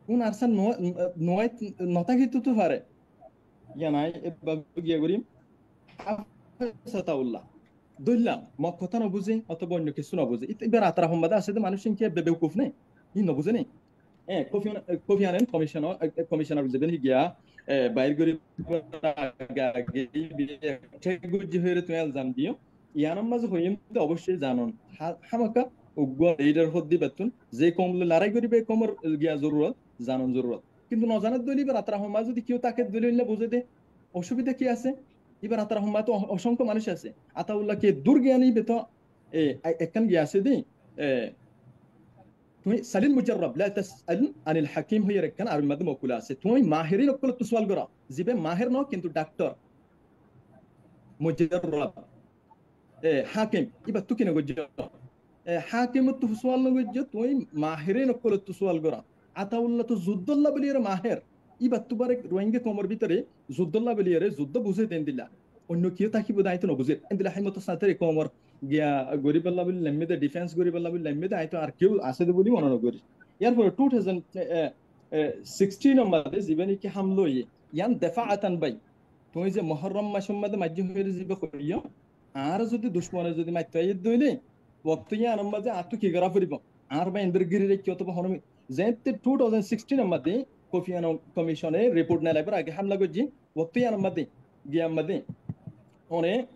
কোন আরসা নয় নতাকি তো পারে ইয়ানাই গিয়া করিম সাতাউল্লাহ দইলাম মক কথা না বুঝে অথবা অন্য কিছু না বুঝে এবার আতরা সম্বাদ আছে যে মানুষ কি বেউকুফ নেই ই না বুঝে নেই কফি আনেন কমিশনার যেবেন গিয়া বাইর গরি গুজি হইরে তুমি জান দিও ইয়ানাম মাঝে হইম তো অবশ্যই জানন হামাকা উগ্র লিডার হদ্দি বেতুন যে কমলে লড়াই করিবে কমর গিয়া জরুরত জানন জরুরত কিন্তু নজানাত দলি বা আতরা সম্বাদ যদি কেউ তাকে দলিল বুঝে দে অসুবিধা কি আছে এবার আতরা সম্বাদ তো অসংখ্য মানুষ আছে আতাউল্লাহ কে দুর্জ্ঞানী বেত একখান গিয়া আছে দি তুমি সালিল মুজাররব লা তাসআল আনিল হাকিম হই রেখান আর মধ্যে মকুলা আছে তুমি মাহিরিন অকল তো সওয়াল করা জিবে মাহির ন কিন্তু ডাক্তার মুজাররব হাকিম ইবা তুই কিনা গজ্জ হাকিম তো সওয়াল ন গজ্জ তুমি মাহিরিন অকল তো সওয়াল করা আতাউল্লাহ তো যুদ্ধল্লাহ বলি এর মাহির ইবা তুবারে রোহিঙ্গা কমর ভিতরে যুদ্ধল্লাহ বলি এর যুদ্ধ বুঝে দেন দিলা অন্য কেউ তাকিব দাইতো ন বুঝে দিলা হাইমত সাথে কমর গিয়া গরিবাল্লাহ বলি লাম্মিদে ডিফেন্স গরিবাল্লাহ বলি লাম্মিদে আইতো আর কেউ আছে বলি মনে নগরি এরপরে 2016 নম্বরে জীবনে কি হামলো ইয়ান দফাআতান বাই তুমি যে মুহররম মাসের মধ্যে মাঝে হয়ে যাবে করিও আর যদি দুশমনে যদি মাইতাই দইলে ওয়াক্ত ইয়ান নম্বরে আতো কি করা পড়িব আর বা ইন্দ্রগিরি রে কি অথবা হনমি যেতে 2016 নম্বরে কফি আনান কমিশনে রিপোর্ট না লাইবার আগে হামলা গজি ওয়াক্ত ইয়ান নম্বরে গিয়া মধ্যে one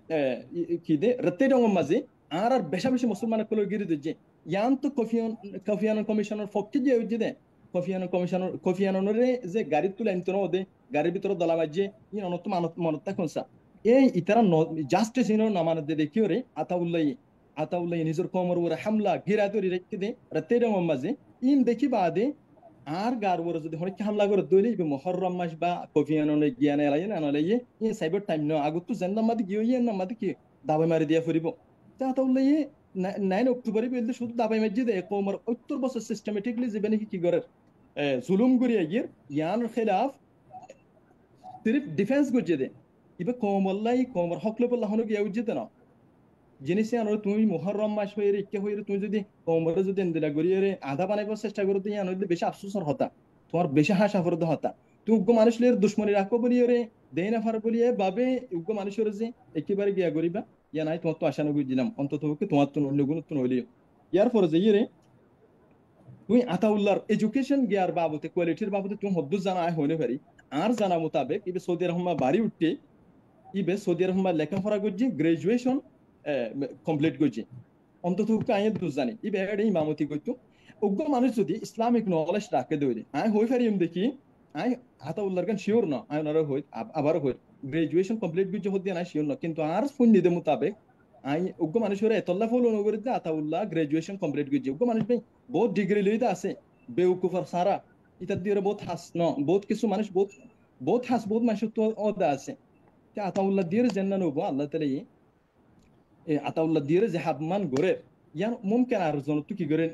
kide ratte dong mazi আর বেশা বেশি মুসলমান কল গিরি দিচ্ছে ইয়ান তো কফিয়ান কমিশনের পক্ষে যে হচ্ছে দে কফিয়ানরে যে গাড়ি তুলে আনতো না ওদের গাড়ির ভিতরে দলা বাজে ইন অনত মনতা কোনসা এই ইতারা জাস্টিস ইন নামানে দে দেখি রে আতাউল্লাহ নিজের কোমর ওরে হামলা গিরা তরি রেখে দে রাতে রং মাঝে ইন দেখি বাদে আর গার ওরে যদি হরে হামলা করে দইলে ইবে মুহররম মাস বা কফিয়াননে গিয়ানে এলাই না নলাইয়ে ইন সাইবার টাইম ন আগত জেন্দা মাদি গিয়ে না মাদি কি দাবে মারি দিয়া ফুরিব তা আতাউল্লাহ 9 অক্টোবরে বলতে শুধু দাবাই মসজিদ কোমর 70 বছর সিস্টেমেটিকলি জীবনে কি করে জুলুম করিয়া গিয়ে ইয়ান খেলাফ সির্ফ ডিফেন্স করছে দে ইবে কোমর হকলে বললা হনো গিয়া উজ্জিত না জিনিস আনো তুমি মুহররম মাস হয়ে রে হয়ে তুমি যদি কোমরে যদি এন্দিলা করিয়ে রে আধা বানাইবার চেষ্টা করো তুই আনো বেশি আফসোসর হতা তোমার বেশি হাসা ফরদ হতা তুই উগ্র মানুষের দুশ্মনী রাখো বলিয়ে রে দেই না ফার বলিয়ে বাবে উগ্র মানুষের যে একেবারে গিয়া করিবা ইয়া নাই তোমার তো আশা নগর দিলাম অন্তত তোমার তো অন্য গুণ তো নইলিও ইয়ার পরে যে ইয়ে রে তুই আতাউল্লাহর এডুকেশন গিয়ার বাবতে কোয়ালিটির বাবতে তুমি হদ্দু জানা আয় হইনে পারি আর জানা মোতাবেক ইবে সৌদি আরব বাড়ি উঠতে ইবে সৌদি আরব লেখাপড়া করছি গ্রাজুয়েশন কমপ্লিট করছি অন্তত আয় দু জানি ইবে এডে ইমামতি করতো উগ্র মানুষ যদি ইসলামিক নলেজ রাখে দইলে আয় হই পারি দেখি আয় আতাউল্লাহর গান শিওর না আয় ওনারা হই আবার হই গ্রাজুয়েশন কমপ্লিট করছে হতে না শিওর না কিন্তু আর ফুন্নিদে মোতাবেক আই উগ্র মানুষের এতল্লা ফলো নগরীতে আতাউল্লাহ গ্রাজুয়েশন কমপ্লিট করছে উগ্র মানুষ ভাই বহুত ডিগ্রি লইতে আছে বেউকুফার সারা ইতার দিয়ে বহুত হাস ন বহুত কিছু মানুষ বহুত হাস বহুত মানুষ তো অদা আছে আতাউল্লাহ দিয়ে জেন্না নব আল্লাহ তাআলা আতাউল্লাহ দিয়ে যে হাবমান গরে ইয়ান মুমকিন আর জন তো কি করে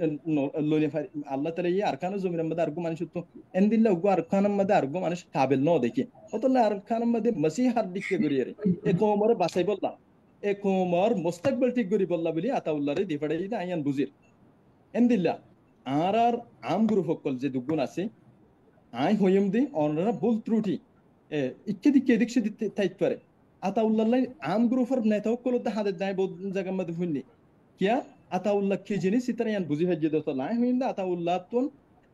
লইলে আল্লাহ তাআলা আরকানো জমির মধ্যে আরগো মানুষ তো এন্দিল্লা উগ্র আরকানের মধ্যে আরগো মানুষ কাবিল ন দেখি অতল্লা আরকানের মধ্যে মসিহার দিকে গরিয়ে রে এ কোমরে বাঁচাই বললাম এ কোমর মুস্তাকবিল ঠিক করি বললা বলি আতাউল্লাহরে দিফাড়াই দিতে আইয়ান বুঝির এন্দিল্লা আর আম গ্রুপ সকল যে দুগুণ আছে আই হইম দি অনরা ভুল ত্রুটি ইচ্ছে দিকে এদিক সে দিতে থাকতে পারে আতাউল্লাহ আম গ্রুপের নেতা সকল হাতে যায় বহুত জায়গার মধ্যে শুনলি কিয়া আতাউল্লাহ কি জিনিস ইতারা ইয়ান বুঝি ভাই যেত লাই হইম দা আতাউল্লাহ তুন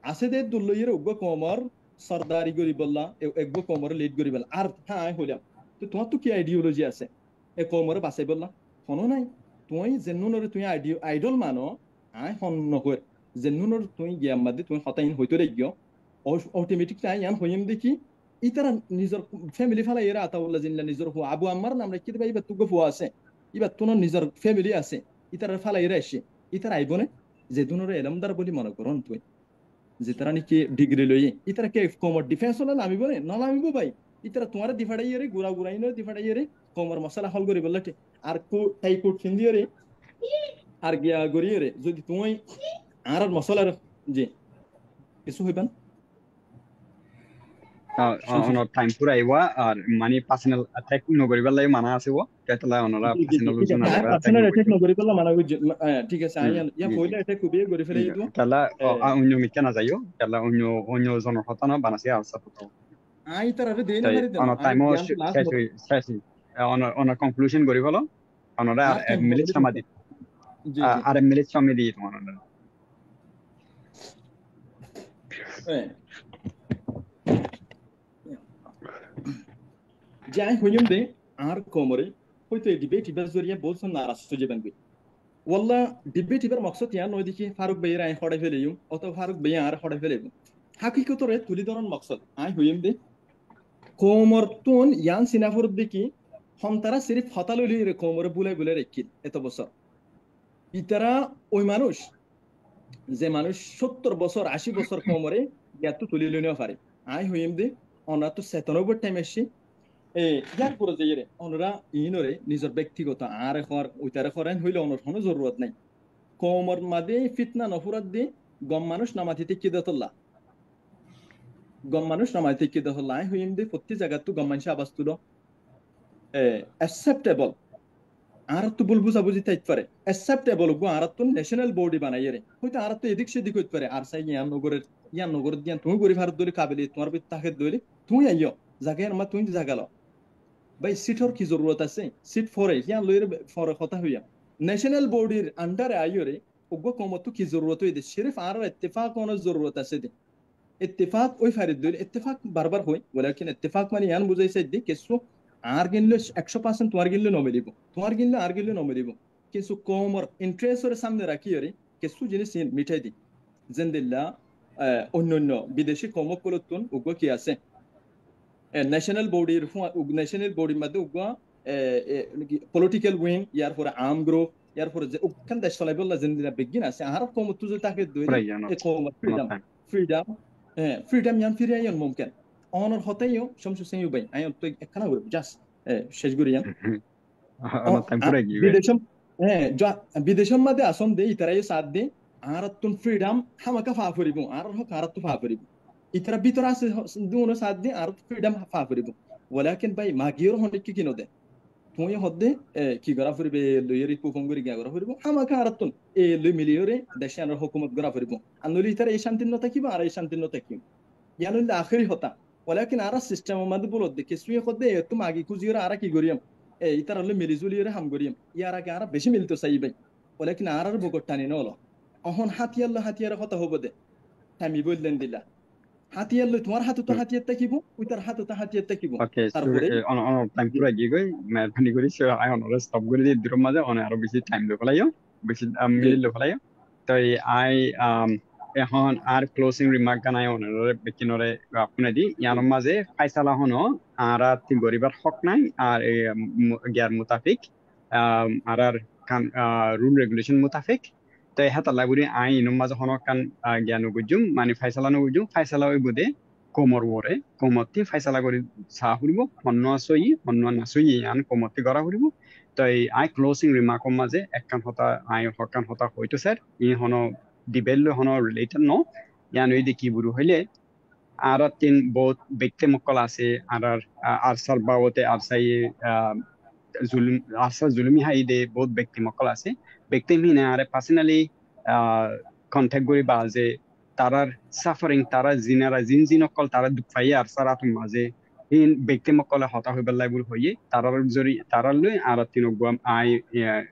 আছে দে দুল্লইয়ের উগ্র কোমর সরদারি করি বললা একগো কোমর লিড করি বললা আর হ্যাঁ হইলাম তো তোমার তো কি আইডিওলজি আছে এ কোমরে বাঁচাই বললা হনো নাই তুই জেনুনরে তুই আইডল মানো আই হন নকর জেনুনর তুই গিয়াম মাদি তুই হতাইন হইতো রে গিয়ে অটোমেটিক তাই ইয়ান হইম দেখি ইতারা নিজের ফ্যামিলি ফালা এরা আতাউল্লাহ জিল্লা নিজের হো আবু আম্মার নাম রাখি দিবা ইবা তুগো ফুয়া আছে ইবা তুনো নিজের ফ্যামিলি আছে ইতারা ফালা এরা আসে ইতারা আইবনে যে দুনরে এলমদার বলি মনে করন তুই যে তারা নাকি ডিগ্রি লই ইতারা কে কোমর ডিফেন্স হলো নামিব নে নামিব ভাই ইতারা তোমার দিফাড়াই রে গুড়া গুড়াই নো দিফাড়াই রে কোমর মশলা হল করি বললে আর টাই কোট ফিন্দি রে আর গিয়া গড়িয়ে রে যদি তুই আর মশলার যে কিছু হইবান অনর টাইম পুরা আইবা আর মানে পার্সোনাল অ্যাটাক নগরিবার লাগি মানা আছে ও কেতলা অনরা পার্সোনাল অ্যাটাক নগরিবার মানা ঠিক আছে আইয়া ইয়া কইলা অ্যাটাক কবি গরি ফেলে দিও কেলা অন্য মিকা না যাইও কেলা অন্য জন হতানো বানাসি আছে তো আই তারারে দেই না পারি দেন অনর টাইম শেষ অনর কনক্লুশন করি হলো অনরা মিনিট সমাধি আর মিনিট সমাধি তোমার যাই হইম দে আর কোমরে হয়তো ডিবেট ইবার জরিয়া বলছেন নারাজ যাবেন বই ওয়াল্লা ডিবেট ইবার মকসদ ইয়া নয় দেখি ফারুক ভাইয়ের আই হড়াই ফেলেইম অত ফারুক ভাইয়া আর হড়াই ফেলেইম হাকিকতরে তুলি ধরন মকসদ আই হইম দে কোমর তুন ইয়ান সিনাফর দেখি হন্তারা সিরিফ হতালুলি রে কোমরে বুলাই বুলাই রেখি এত বছর ইতারা ওই মানুষ যে মানুষ 70 বছর 80 বছর কোমরে ইয়াত তুলি লইনেও পারে আই হইম দে অনা তো 97 টাইম আসি ইয়ার পরে যে রে অনরা ইনরে নিজের ব্যক্তিগত আর হর ওইতারে করেন হইলে অনর কোনো জরুরত নাই কোমর মাদে ফিতনা নফরত দি গম মানুষ নামাতিতে কি দতল্লা গম মানুষ নামাতিতে কি দতল্লা আই হইম দে প্রতি জায়গা তো গম মানুষ আবাস তুলো অ্যাকসেপ্টেবল আর তো বল বুঝা বুঝি তাইতে পারে অ্যাকসেপ্টেবল গো আর তো ন্যাশনাল বডি বানাই রে হয়তো আর তো এদিক সেদিক হইতে পারে আর সাই ইয়ান নগরের দিয়ান তুমি গরি ভারত দলি কাবিলি তোমার বি তাকে দলি তুমি আইও জায়গায় মা তুমি জাগালো ভাই সিটর কি জরুরত আছে সিট ফরে ইয়ান লইরে ফরে কথা হইয়া ন্যাশনাল বডির আন্ডারে আইও রে ওগো কমতো কি জরুরত হইছে সিরিফ আর ইত্তেফাক কোন জরুরত আছে দে ইত্তেফাক ওই ফারিদ দলি ইত্তেফাক বারবার হই ওলাকিন ইত্তেফাক মানে ইয়ান বুঝাইছে দি কিছু আর গিনলে 100% তোমার গিনলে নমেলিব তোমার গিনলে আর গিনলে নমেলিব কিছু কমর ইন্টারেস্টের সামনে রাখি আরে কিছু জিনিস মিঠাই দি জেন্দিল্লা অন্যান্য বিদেশি কমকলতুন উগো কি আছে ন্যাশনাল বডির ন্যাশনাল বডির মধ্যে উগো পলিটিক্যাল উইং ইয়ার পরে আর্ম গ্রুপ ইয়ার পরে যে উখান দেশ চলাইবল্লা জেন্দিল্লা বিজ্ঞান আছে আর কমত তুজে তাকে দইলে ফ্রিডম ফ্রিডম ফ্রিডম ইয়ান ফিরে আইন মুমকিন অনর হতেইও সমসু সেইও বাই আই তো একখানা করে জাস্ট শেষ করি ইয়ান বিদেশম বিদেশম মধ্যে আসন দে ইতারাই সাথ দে আর তুন ফ্রিডম হামাকা ফা ফরিব আর হক আর তো ফা ফরিব ইতারা ভিতর আছে দুনো সাথ দে আর ফ্রিডম ফা ফরিব ওয়ালাকিন বাই মাগিয়র হনে কি কিনো দে তুই হদে কি গরা ফরিবে লইরি কুফম করি গা গরা ফরিব হামাকা আর তুন এ লই মিলিয়রে দেশে আর হুকুমত গরা ফরিব আনলি ইতারা এই শান্তি ন থাকিব আর এই শান্তি ন থাকিব ইয়ানুল আখিরি হতা ওয়ালাকিন আর সিস্টেম মধ্যে বলদ দে কিছুই হদে তুম আগে কুজিয়র আর কি গরিয়াম ইতারা লই মিলিজুলিয়রে হাম গরিয়াম ইয়ার আগে আর বেশি মিলতো চাইবাই ওলাকিন আর বগট টানি নলো অহন হাতিয়ার কথা হব দে টাইমি বললেন দিলা হাতিয়ার লই তোমার হাতে তো হাতিয়ার থাকিব উইতার হাতে তো হাতিয়ার থাকিব তারপরে অন টাইম পুরা গই গই মেহরবানি করি সো আই অনর স্টপ করে দি দুর মাঝে অনে আরো বেশি টাইম লফলাইও বেশি মিনিট লফলাইও তো আই এখন আর ক্লোজিং রিমার্ক গানাই অনর বেকিনরে আপনি দি ইয়ার মাঝে ফাইসালা হনো আর তিন গরিবার হক নাই আর gear মুতাফিক R kan rule regulation mutafik tay hata laguri ai no maza hono kan gyanu gujum mani faisala no gujum faisala oi bude komor wore komoti faisala gori sa huribo honno asoi honno na soi an komoti gora huribo tay ai closing remark maze ekkan hota ai hokkan hota hoito sir I hono dibello hono related no yanu ide ki buru hile ara tin both bekte mokol ase ar sar bawote ar sai zulum asa zulumi haide both ব্যক্তি মকল আছে ব্যক্তি মিনে আরে personally contact করি বাজে তারার suffering তারা জিনজিনকল তারা দুপাই আর সারা তুমি মাঝে ইন ব্যক্তি মকলে হতা হইবার লাইবুল হইয়ে তারার জরি তারার লই আর তিন গুয়াম আই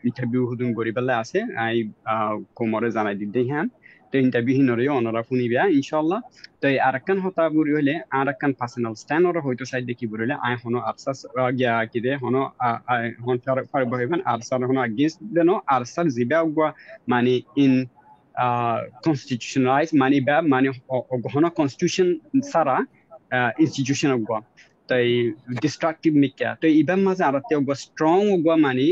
ইন্টারভিউ হুদুম করি বেলা আছে আই কোমরে জানাই দিতে হ্যান তো ইন্টারভিউ হিনরে অনরা ফুনিবা ইনশাআল্লাহ তো আরেকখান হতা বুড়ি হইলে আরেকখান পার্সোনাল স্ট্যান্ড ওরা হয়তো সাইড দেখি বুড়ি হইলে আই হনো আরসাস গিয়া কিদে হনো হন ফার বহিবান আরসার হনো अगेंस्ट দেনো আরসার জিবা গwa মানে ইন constitutionalize মানে বা মানে হনো কনস্টিটিউশন সারা ইনস্টিটিউশন গwa তাই ডিস্ট্রাকটিভ মিকা তো ইবাম মাঝে আরতে গwa স্ট্রং গwa মানে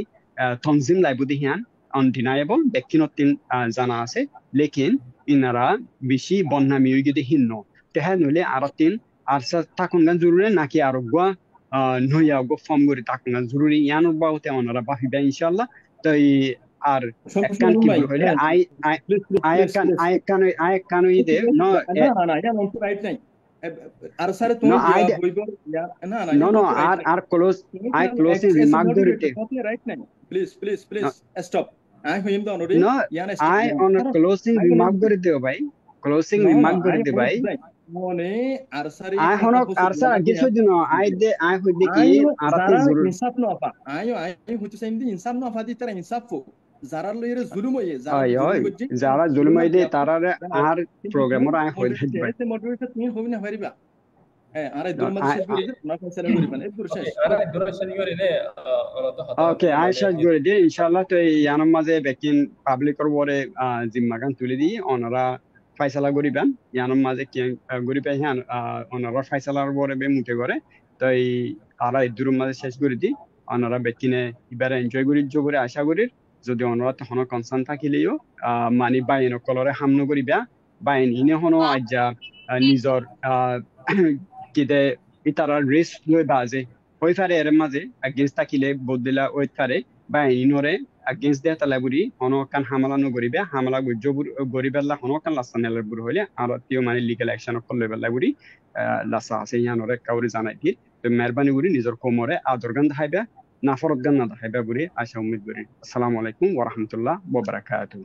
তনজিম লাইবু দিহান undeniable ব্যক্তিনতিন জানা আছে লেকিন ইনারা বেশি বন্যামি গিয়ে হিন্ন তেহা নইলে আরতিন আরসা তাকুনগান জরুরি নাকি আর গwa নইয়া গো ফর্ম করে তাকুনগান জরুরি ইয়ানো বাউতে ওনারা বাহিবা ইনশাআল্লাহ তাই আর একখান কি হইলে আই কান ইদে নো না ইয়া নট রাইট নাই আর স্যার তুমি হইব না আর ক্লোজিং রিমার্ক দিতে রাইট নাই please stop I him the honorary no I on a closing remark করে দিও ভাই closing remark করে দিও ভাই মনে আরসারি I hono আরসা কিছু দিন I হইতে কি আরতে জরুরি ইনসাফ না আপা আই হইতে সাইমদি ইনসাফ না আপা দিতারা ইনসাফ যারা লইরে জুলুম হইয়ে যারা জুলুম হইতে তারারে আর প্রোগ্রামর আই হইতে দিবে মডারেটর তুমি হবি না পারিবা আরে দুরমাদ শেষ করে দে না ফেসলা করিবেন এই পুরো শেষ আরে দুরমাদ শেষ করে দে ওকে আই শেষ করে দে ইনশাআল্লাহ তো ইয়ানোর মাঝে বেকিন পাবলিকর বরে জিম্মাগান তুলে দি ওনারা ফয়সালা করিবেন ইয়ানোর মাঝে কি গরিবে হ্যাঁ ওনারা ফয়সালার বরে বে মুটে করে তো এই আরা দুরুর মাঝে শেষ করে দি ওনারা বেকিনে ইবারে এনজয় করি জোরে আশা করি যদি ওনারা তখন কনসার্ন থাকিলেও মানি বাইন কলরে হামনো করিবা বাইন ইনে হনো আজ্জা নিজর কিদে ইতারা রিস্ক লই বাজে হই পারে এর মাঝে अगेंस्ट থাকিলে বদলা ওইত পারে বা ইনরে अगेंस्ट দে তালাবুরি হনো কান হামলা ন করিবে হামলা গজবুর গরিবেলা হনো কান লাসানেলের বুর হইলে আর তিও মানে লিগ্যাল অ্যাকশন করলে বেলাবুরি লাসা আছে ইয়ানরে কাউরি জানাই দি তো মেহরবানি করি নিজর কোমরে আদরগান হাইবা নাফরত গান না হাইবা বুরি আশা উম্মিদ করি আসসালামু আলাইকুম ওয়া রাহমাতুল্লাহ ওয়া বারাকাতুহু